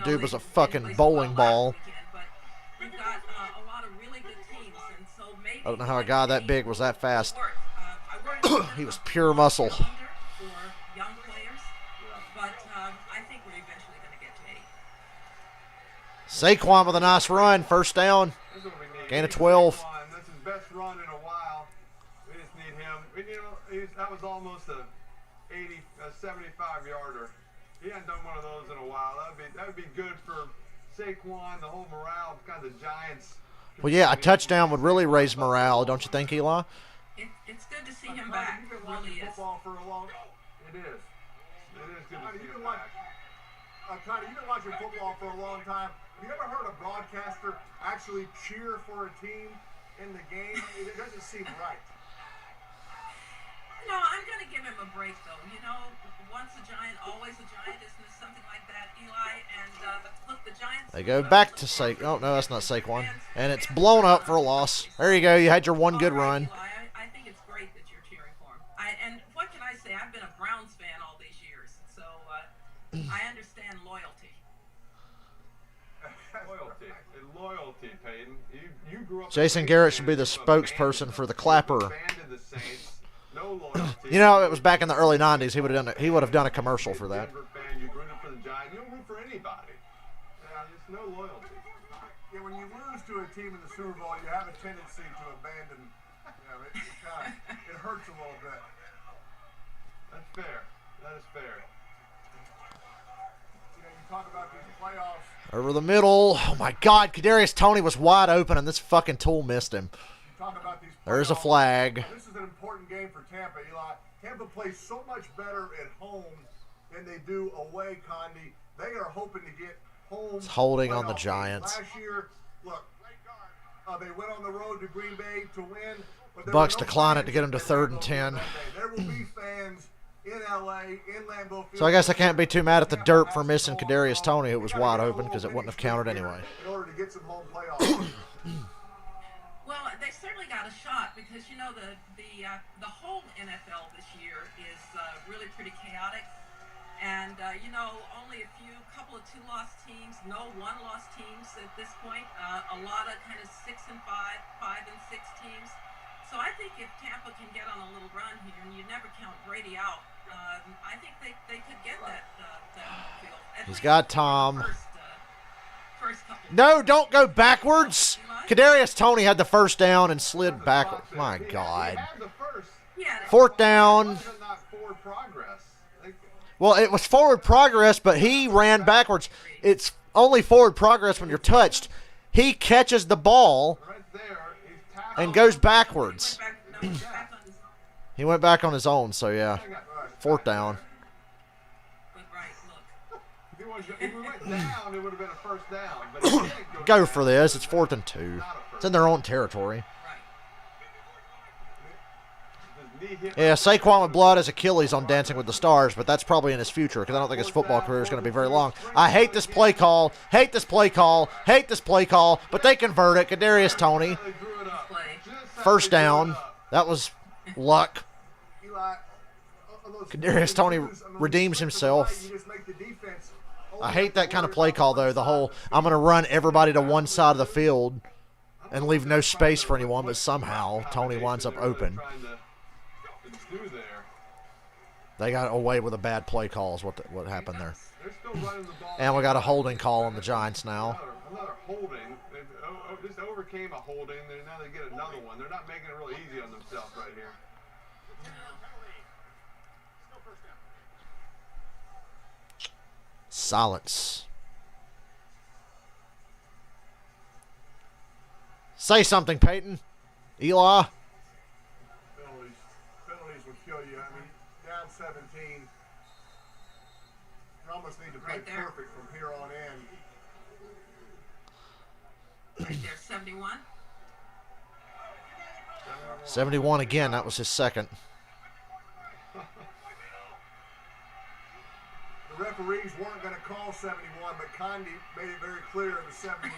Dude was a fucking bowling ball. We've got a lot of really good teams, and so maybe... I don't know how a guy that big was that fast. He was pure muscle. For young players, but I think we're eventually going to get to 8. Saquon with a nice run, first down. Gain of 12. That's his best run in a while. We just need him. That was almost a 75-yarder. He hadn't done one of those in a while. That would be good for Saquon, the whole morale, kind of the Giants. Well, yeah, a touchdown would really raise morale, don't you think, Eli? It's good to see him back. It really is. For a long... It is. It is good to see him back. Connie, you've been watching football for a long time. Have you ever heard a broadcaster actually cheer for a team in the game. It doesn't seem right. No, I'm going to give him a break, though. You know, once a Giant, always a Giant, isn't it something like that, Eli? And look, the Giants... They go back to Saquon. Oh, no, that's not Saquon. And it's blown up for a loss. There you go. You had your one good run. Eli, I think it's great that you're cheering for him. And what can I say? I've been a Browns fan all these years, so I understand loyalty. Loyalty, Peyton. You grew up... Jason Garrett should be the spokesperson for the Clapper. Abandoned the Saints. No loyalty. You know, it was back in the early 90s. He would have done a commercial for that. You rooted for the Giants. You don't root for anybody. There's no loyalty. Yeah, when you lose to a team in the Super Bowl, you have a tendency to abandon. It hurts a little bit. That's fair. That is fair. You talk about these playoffs. Over the middle. Oh, my God. Kadarius Toney was wide open, and this fucking tool missed him. You talk about these playoffs. There's a flag. This is an important game for Tampa, Eli. Tampa plays so much better at home than they do away, Condi. They are hoping to get home. It's holding on the Giants. Last year, look, they went on the road to Green Bay to win. But Bucs decline it to get them to 3rd and 10. There will be fans in L.A., in Lambeau Field. So I guess I can't be too mad at the Derp for missing Kadarius Toney. It was wide open because it wouldn't have counted anyway. In order to get some home playoffs. Well, they certainly got a shot because, you know, the whole NFL this year is really pretty chaotic. And, you know, only a couple of 2-loss teams, no 1-loss teams at this point. A lot of kind of 6 and 5, 5 and 6 teams. So I think if Tampa can get on a little run here, and you never count Brady out, I think they could get that home field. He's got Tom. First couple. No, don't go backwards. Kadarius Toney had the first down and slid backwards. My God. 4th down. Well, it was forward progress, but he ran backwards. It's only forward progress when you're touched. He catches the ball and goes backwards. He went back on his own, so yeah. 4th down. If we went down, it would have been a first down. But it didn't Go for this. It's 4th and 2. It's in their own territory. Yeah, Saquon would blow out his Achilles on Dancing with the Stars, but that's probably in his future because I don't think his football career is going to be very long. I hate this play call. Hate this play call. Hate this play call. But they convert it. Kadarius Toney. 1st down. That was luck. Kadarius Toney redeems himself. I hate that kind of play call, though. The whole, I'm going to run everybody to one side of the field and leave no space for anyone, but somehow Toney winds up open. They got away with a bad play call is what happened there. And we got a holding call on the Giants now. Another holding. They just overcame a holding. Now they get another one. They're not making it real easy on themselves right here. Silence. Say something, Peyton. Eli. Penalties will kill you. I mean, down 17. You almost need to play perfect from here on in. Right there, 71. 71 again. That was his second. The referees weren't going to call 71, but Condi made it very clear it was 71.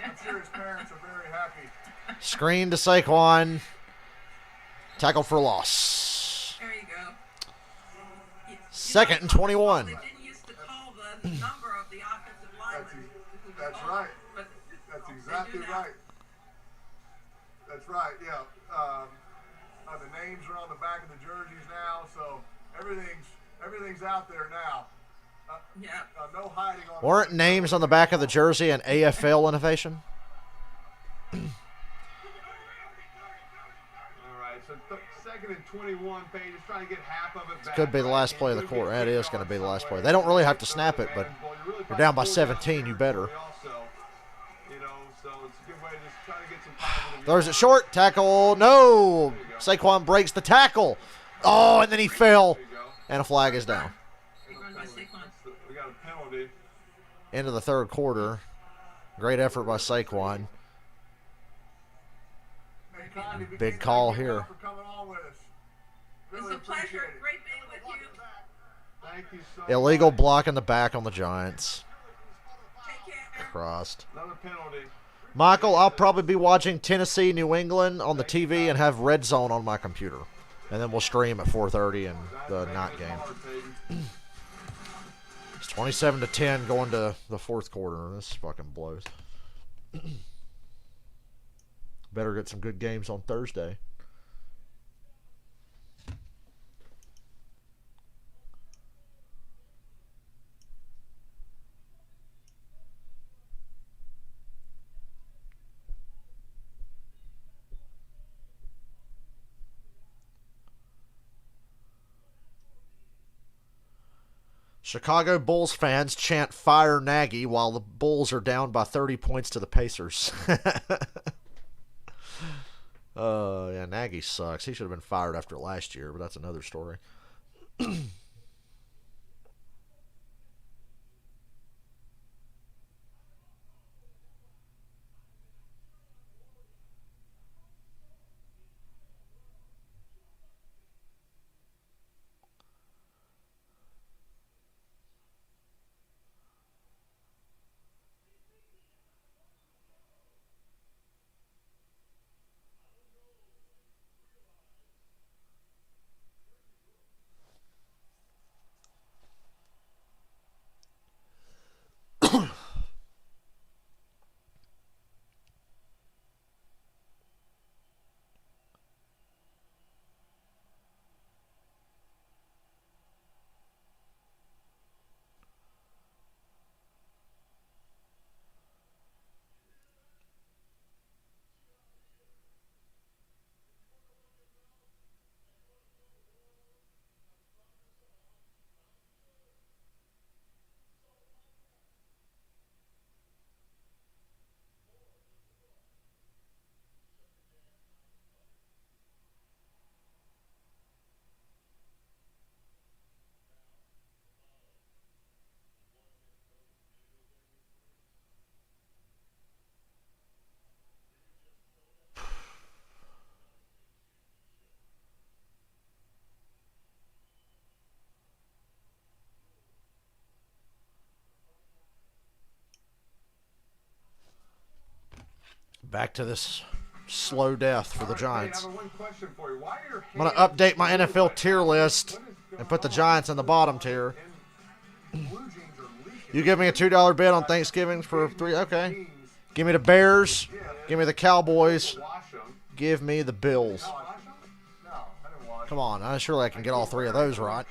I'm sure his parents are very happy. Screen to Saquon. Tackle for loss. There you go. 2nd and 21. They didn't used to call the number of the offensive linemen. That's right. That's exactly right. That's right, yeah. The names are on the back of the jerseys now, so everything's out there now. Yeah. No hiding on. Weren't names on the back of the jersey an AFL innovation? All right, so 2nd and 21, Page is trying to get half of it back. Could be the last play of the quarter. That is going to be the last play. They don't really have to snap it, but you're down by 17. You better. Throws it short. Tackle. No. Saquon breaks the tackle. Oh, and then he fell. And a flag is down. We got a penalty. Into the 3rd quarter. Great effort by Saquon. Big call here. It's a pleasure. Great being with you. Thank you so Illegal much. block in the back on the Giants. Take care. Crossed. Another penalty. Michael, I'll probably be watching Tennessee, New England on the TV and have Red Zone on my computer. And then we'll stream at 4:30 in the night game. It's 27-10 going to the fourth quarter. This fucking blows. Better get some good games on Thursday. Chicago Bulls fans chant "Fire Nagy" while the Bulls are down by 30 points to the Pacers. Yeah, Nagy sucks. He should have been fired after last year, but that's another story. Back to this slow death for the Giants. I have one question for you. Why are your I'm going to update my NFL tier list and put the Giants in the bottom tier. You give me a $2 bid on Thanksgiving for 3? Okay. Give me the Bears. Give me the Cowboys. Give me the Bills. Come on. Surely I can get all 3 of those right.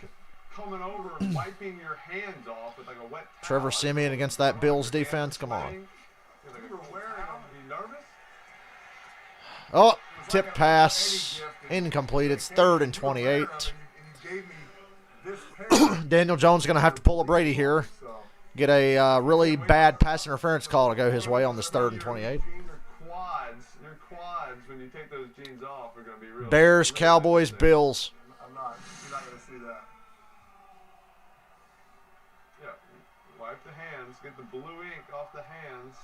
Coming over and wiping your hands off with like a wet towel. Trevor Siemian against that Bills defense. Come on. Oh, tip pass. Incomplete. It's 3rd and 28. Daniel Jones going to have to pull a Brady here. Get a really bad pass interference call to go his way on this 3rd and 28. Your quads, when you take those jeans off, are going to be real. Bears, Cowboys, Bills. You're not going to see that. Yeah, wipe the hands. Get the blue ink off the hands.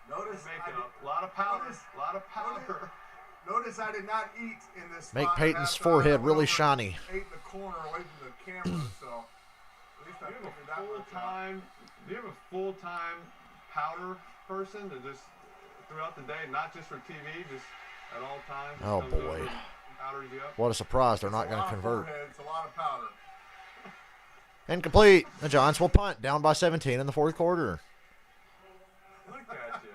Notice makeup. A lot of powder. A lot of powder. Notice I did not eat in this. Make Peyton's forehead really shiny. Ate in the corner away from the camera, so at least I figured that much out. Do you have a full-time powder person that just throughout the day, not just for TV, just at all times? Oh boy! Powders you up? What a surprise! They're not going to convert. It's a lot of powder. Incomplete. The Giants will punt, down by 17 in the 4th quarter. Look at you.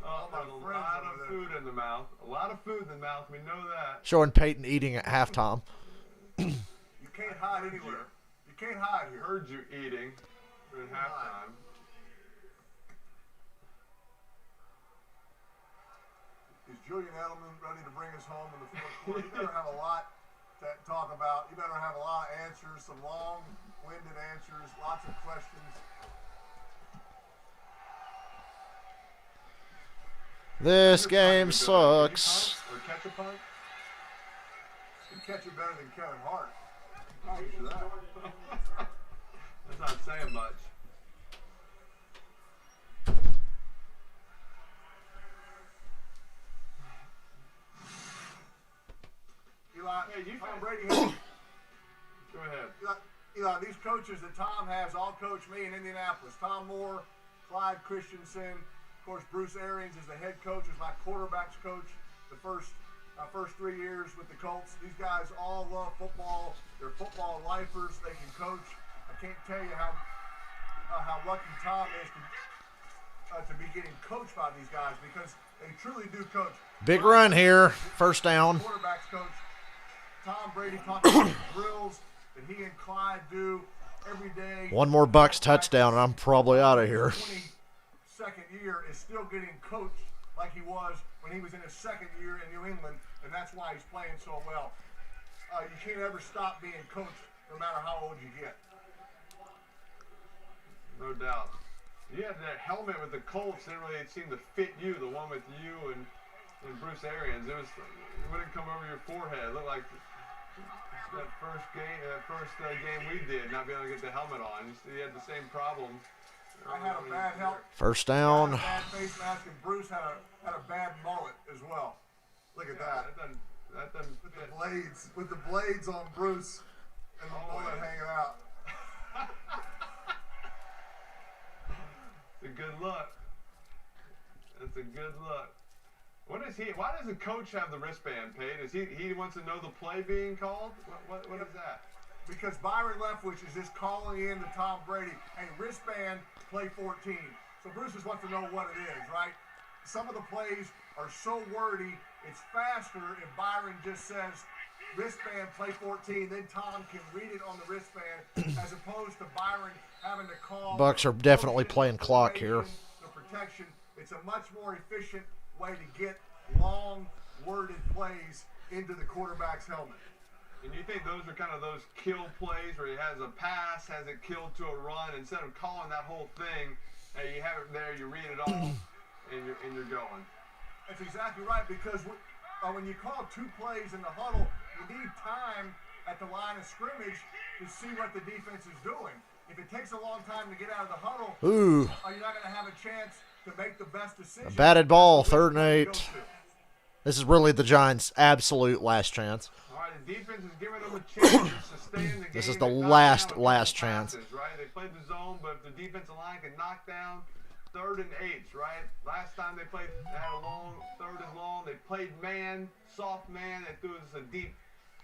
Oh, there's a lot of food in the mouth. A lot of food in the mouth. We know that. Showing Peyton eating at halftime. You can't hide anywhere. You can't hide here. Heard you eating during halftime. Is Julian Edelman ready to bring us home in the 4th quarter? You better have a lot to talk about. You better have a lot of answers, some long-winded answers, lots of questions. This game sucks. Or catch a punt? You can catch it better than Kevin Hart. I'll get you that. That's not saying much. Hey, you Tom Brady has, go ahead. These coaches that Tom has all coach me in Indianapolis. Tom Moore, Clyde Christensen, of course, Bruce Arians is the head coach, is my quarterbacks coach the first 3 years with the Colts. These guys all love football. They're football lifers. They can coach. I can't tell you how lucky Tom is to be getting coached by these guys because they truly do coach. Big run here. First down. Quarterbacks coach. Tom Brady talks about the drills that he and Clyde do every day. One more Bucs touchdown, and I'm probably out of here. 22nd year is still getting coached like he was when he was in his second year in New England, and that's why he's playing so well. You can't ever stop being coached no matter how old you get. No doubt. You had that helmet with the Colts. Didn't really seem to fit you, the one with you and Bruce Arians. It wouldn't come over your forehead. It looked like that first game we did, not being able to get the helmet on. You had the same problem. I had a bad helmet. First down. I had a bad face mask, and Bruce had a bad mullet as well. Look at that. That doesn't fit. With the blades on Bruce and the mullet hanging out. It's a good look. That's a good look. Why does the coach have the wristband, Pate? He wants to know the play being called? What is that? Because Byron Leftwich is just calling in to Tom Brady, hey, wristband, play 14. So Bruce just wants to know what it is, right? Some of the plays are so wordy, it's faster if Byron just says, wristband, play 14, then Tom can read it on the wristband, as opposed to Byron having to call. Bucs are definitely playing clock here. The protection. It's a much more efficient way to get long, worded plays into the quarterback's helmet. And you think those are kind of those kill plays where he has a pass, has it killed to a run, instead of calling that whole thing, hey, you have it there, you read it all, and you're going. That's exactly right, because when you call two plays in the huddle, you need time at the line of scrimmage to see what the defense is doing. If it takes a long time to get out of the huddle, you're not going to have a chance to make the best decision. A batted ball, 3rd and 8. This is really the Giants' absolute last chance. All right, the defense is giving them a chance to stay in the game. This is the last chance. Right? They played the zone, but if the defensive line can knock down 3rd and 8, right? Last time they had a long 3rd and long. They played man, soft man. They threw us a deep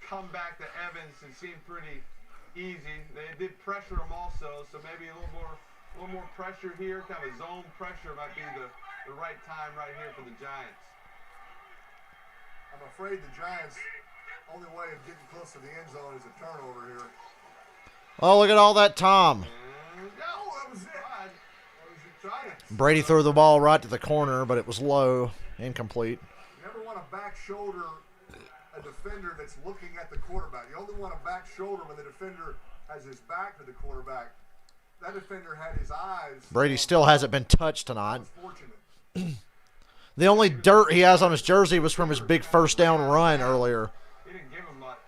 comeback to Evans. It seemed pretty easy. They did pressure him also, so maybe a little more pressure here. Kind of a zone pressure might be the right time right here for the Giants. I'm afraid the Giants' only way of getting close to the end zone is a turnover here. Oh, look at all that Tom. That was it. Brady threw the ball right to the corner, but it was low, incomplete. You never want to back shoulder a defender that's looking at the quarterback. You only want to back shoulder when the defender has his back to the quarterback. That defender had his eyes. Brady still hasn't been touched tonight. The only dirt he has on his jersey was from his big first down run earlier. He didn't give him much.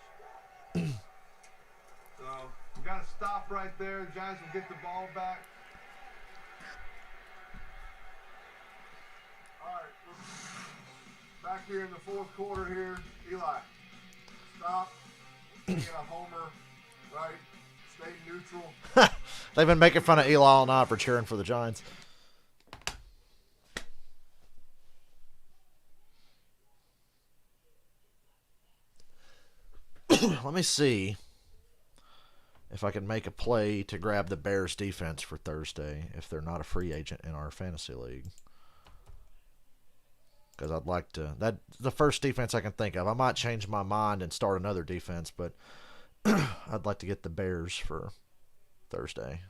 So we got to stop right there. The Giants will get the ball back. All right, back here in the 4th quarter here, Eli, stop being a homer, right? Stay neutral. They've been making fun of Eli all night for cheering for the Giants. Let me see if I can make a play to grab the Bears defense for Thursday if they're not a free agent in our fantasy league. Because I'd like to. That's the first defense I can think of. I might change my mind and start another defense, but I'd like to get the Bears for Thursday.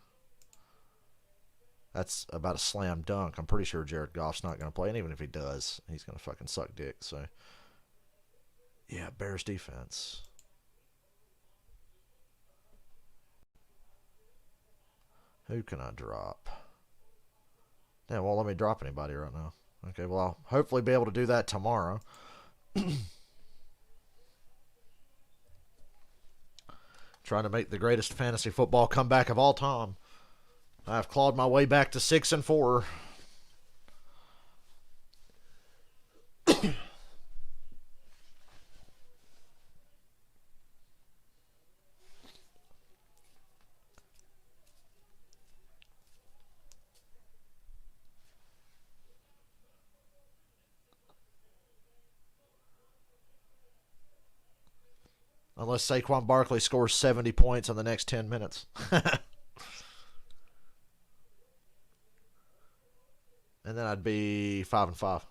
That's about a slam dunk. I'm pretty sure Jared Goff's not going to play, and even if he does, he's going to fucking suck dick. So, yeah, Bears defense. Who can I drop? Yeah, won't let me drop anybody right now. Okay, well, I'll hopefully be able to do that tomorrow. Trying to make the greatest fantasy football comeback of all time. I've clawed my way back to 6-4. Unless Saquon Barkley scores 70 points in the next 10 minutes. And then I'd be 5-5.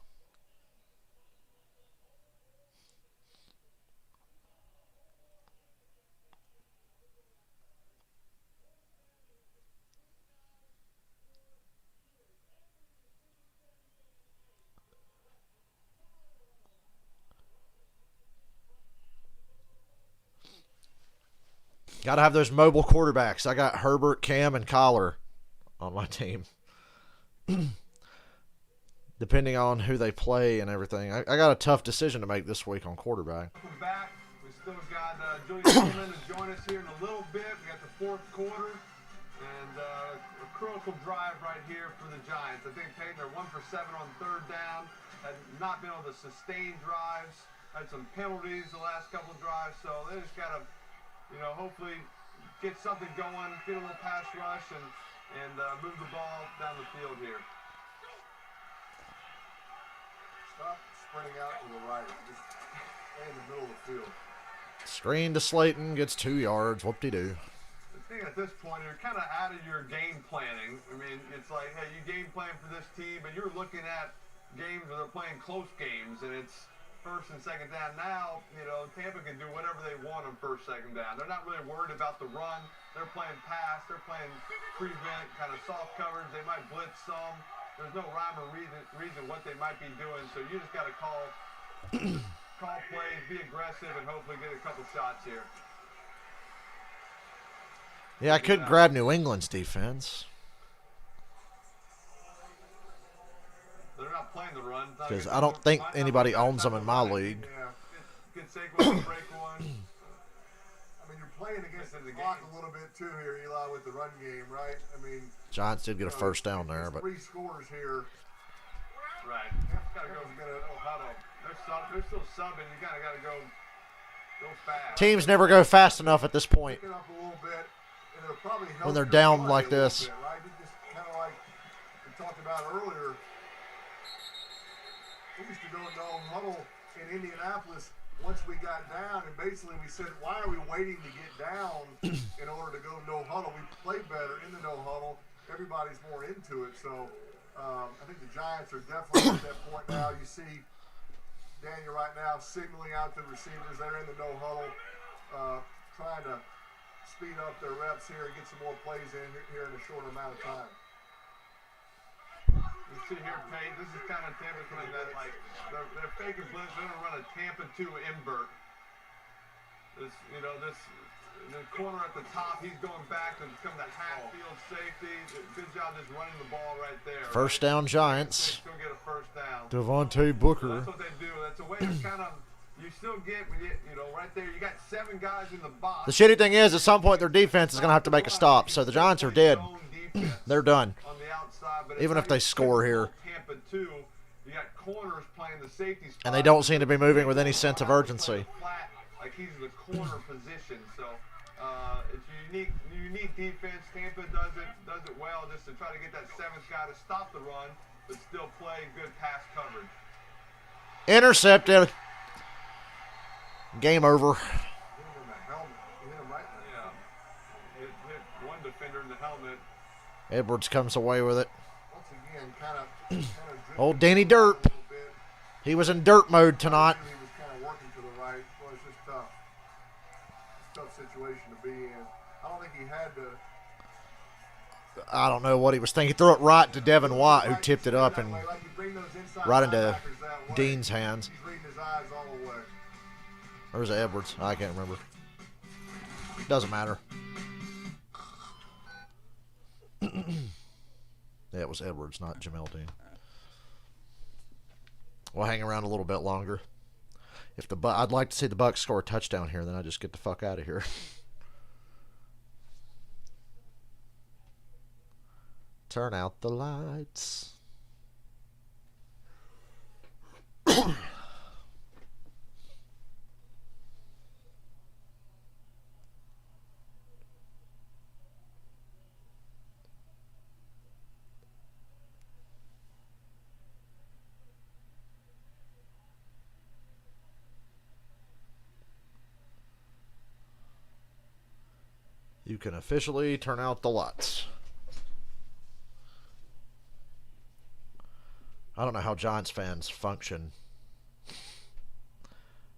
Got to have those mobile quarterbacks. I got Herbert, Cam, and Collar on my team. Depending on who they play and everything. I got a tough decision to make this week on quarterback. Welcome back. We still got Julian Edelman to join us here in a little bit. We got the fourth quarter. And a critical drive right here for the Giants. I think Peyton, they're 1 for 7 on third down. Had not been able to sustain drives. Had some penalties the last couple of drives. So they just got to, hopefully get something going, get a little pass rush, and move the ball down the field here. Stop spreading out to the right. Just stay in the middle of the field. Screen to Slayton, gets 2 yards. Whoop-de-doo. I think at this point, you're kind of out of your game planning. I mean, it's like, hey, you game plan for this team, but you're looking at games where they're playing close games, and it's first and second down. Now, Tampa can do whatever they want on first, second down. They're not really worried about the run. They're playing pass. They're playing prevent, kind of soft coverage. They might blitz some. There's no rhyme or reason what they might be doing. So you just got to call plays, be aggressive, and hopefully get a couple shots here. Yeah, I could grab New England's defense. They're not playing the run. Because I don't think anybody owns them in my league. Yeah. Get Saquon to break one. I mean, you're playing against the clock a little bit too here, Eli, with the run game, right? I mean, Giants did get a first down there, but 3 scores here. Right. Got to go. They're still subbing. You got to go fast. Teams never go fast enough at this point. Pick it up a little bit, and it'll probably help when they're your down play like a little this. bit, right? It's just kind of like we talked about earlier. We used to go no huddle in Indianapolis once we got down, and basically we said, why are we waiting to get down in order to go no huddle? We play better in the no huddle. Everybody's more into it. So I think the Giants are definitely at that point now. You see Daniel right now signaling out to the receivers. They're in the no huddle, trying to speed up their reps here and get some more plays in here in a short amount of time. You see here, Payne, this is kind of Tampa doing that, like, they're faking blitz. They're going to run a Tampa 2 invert. The corner at the top, he's going back to become the half-field safety. Good job just running the ball right there. First down, Giants. Still get a first down. Devontae Booker. So that's what they do. That's a way to kind of, you still get, right there, you got 7 guys in the box. The shitty thing is, at some point, their defense is going to have to make a stop. So the Giants are dead. They're done. Even if they score here. Tampa 2, you got corners playing the safety spot. And they don't seem to be moving with any sense of urgency. Flat, like he's in the corner position. So it's a unique defense. Tampa does it well just to try to get that 7th guy to stop the run, but still play good pass coverage. Intercepted. Game over. Hit one defender in the helmet. Edwards comes away with it. Once again, kind of Old Danny Derp. He was in Derp mode tonight. He was kind of working to the right. Well, it's just tough. It's a tough situation to be in. I don't think he had to. I don't know what he was thinking. He threw it right to Devin White, who tipped it up and right into Dean's hands. He's reading his eyes all the way. Or was it Edwards? I can't remember. Doesn't matter. Yeah, it was Edwards, not Jamel Dean. We'll hang around a little bit longer. I'd like to see the Bucs score a touchdown here, then I just get the fuck out of here. Turn out the lights. can officially turn out the lights. I don't know how Giants fans function.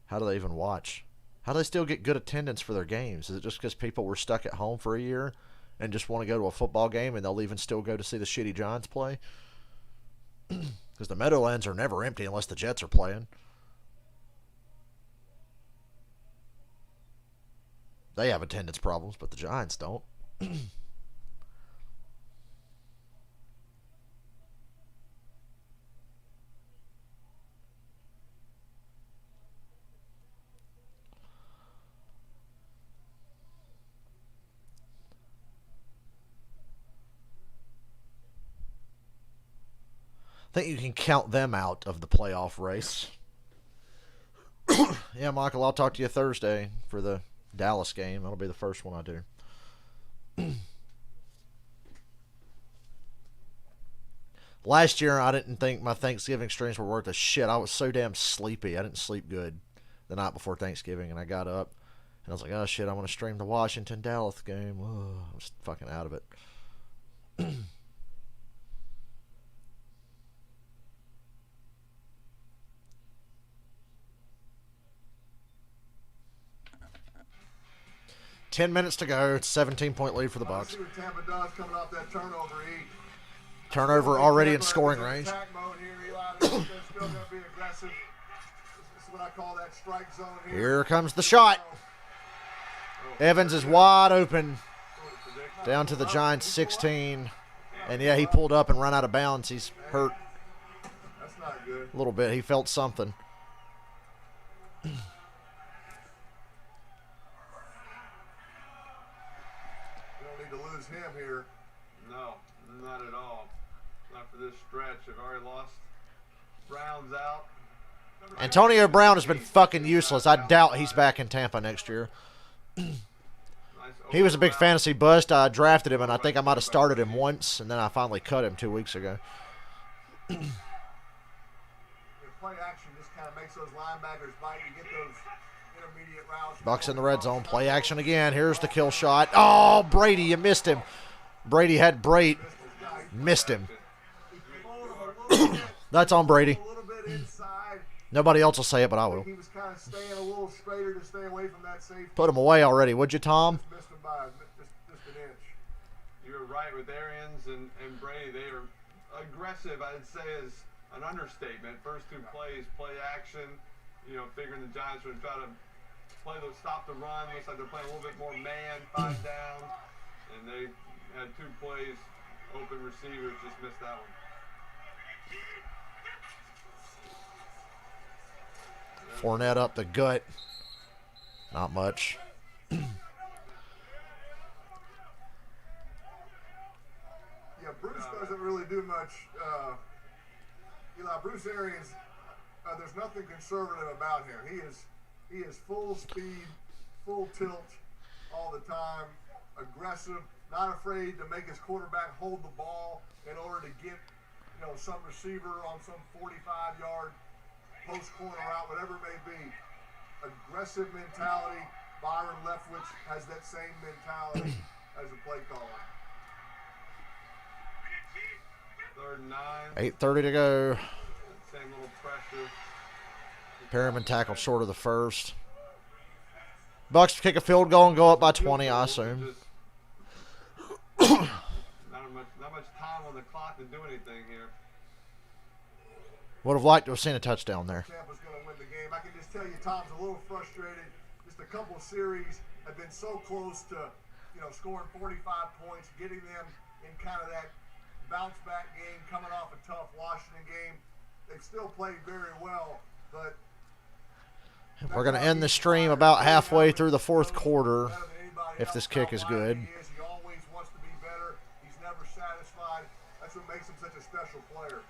How do they even watch? How do they still get good attendance for their games? Is it just because people were stuck at home for a year and just want to go to a football game and they'll even still go to see the shitty Giants play? Because the Meadowlands are never empty unless the Jets are playing. They have attendance problems, but the Giants don't. I think you can count them out of the playoff race. Yeah, Michael, I'll talk to you Thursday for the Dallas game. That'll be the first one I do. Last year, I didn't think my Thanksgiving streams were worth a shit. I was so damn sleepy. I didn't sleep good the night before Thanksgiving, and I got up, and I was like, oh, shit, I want to stream the Washington-Dallas game. Oh, I was fucking out of it. 10 minutes to go. It's 17-point lead for the Bucs. See what Tampa does coming off that turnover. Turnover already in scoring range. Attack mode here, Eli. They're still going to be aggressive. This is what I call that strike zone here. Here comes the shot. Evans is wide open. Down to the Giants 16. And yeah, he pulled up and ran out of bounds. He's hurt. That's not good. A little bit. He felt something. Him here. No, not at all. Not for this stretch. They've already lost. Brown's out. Antonio Brown has been fucking useless. I doubt he's back in Tampa next year. He was a big fantasy bust. I drafted him, and I think I might have started him once, and then I finally cut him 2 weeks ago. The play action just kind of makes those linebackers bite. You get those intermediate routes. Bucs in the red zone. Play action again. Here's the kill shot. Oh, Brady, you missed him. Brady had Brait. Missed him. That's on Brady. Nobody else will say it, but I will. He was kind of staying a little straighter to stay away from that safety. Put him away already, would you, Tom? Missed him by just an inch. You're right with Arians and Brady. They are aggressive, I'd say, is an understatement. First two plays, play action. You know, figuring the Giants would try to stop the run. Looks like they're playing a little bit more man, 5 down. And they had 2 plays, open receivers, just missed that one. Fournette up the gut. Not much. Yeah, Bruce doesn't really do much. Bruce Arians, there's nothing conservative about him. He is full speed, full tilt all the time, aggressive, not afraid to make his quarterback hold the ball in order to get, some receiver on some 45-yard post corner route, whatever it may be. Aggressive mentality. Byron Leftwich has that same mentality as a play caller. 3rd and 9. 8:30 to go. Same little pressure. Perriman tackled short of the first. Bucs kick a field goal and go up by 20, I assume. Not much time on the clock to do anything here. Would have liked to have seen a touchdown there. Tampa's going to win the game. I can just tell you, Tom's a little frustrated. Just a couple of series have been so close to, scoring 45 points, getting them in kind of that bounce back game, coming off a tough Washington game. They've still played very well, but we're going to end the stream about halfway through the 4th quarter if this kick is good. He always wants to be better. He's never satisfied. That's what makes him such a special player.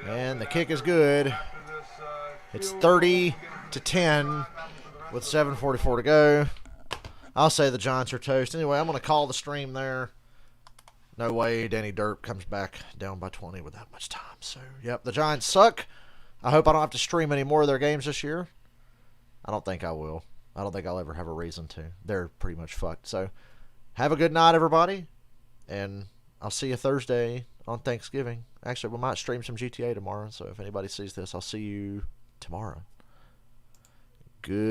And the kick is good. It's 30-10 with 7:44 to go. I'll say the Giants are toast. Anyway, I'm going to call the stream there. No way Danny Derp comes back down by 20 with that much time. So, yep, the Giants suck. I hope I don't have to stream any more of their games this year. I don't think I will. I don't think I'll ever have a reason to. They're pretty much fucked. So, have a good night, everybody. And I'll see you Thursday on Thanksgiving. Actually, we might stream some GTA tomorrow. So, if anybody sees this, I'll see you tomorrow. Good.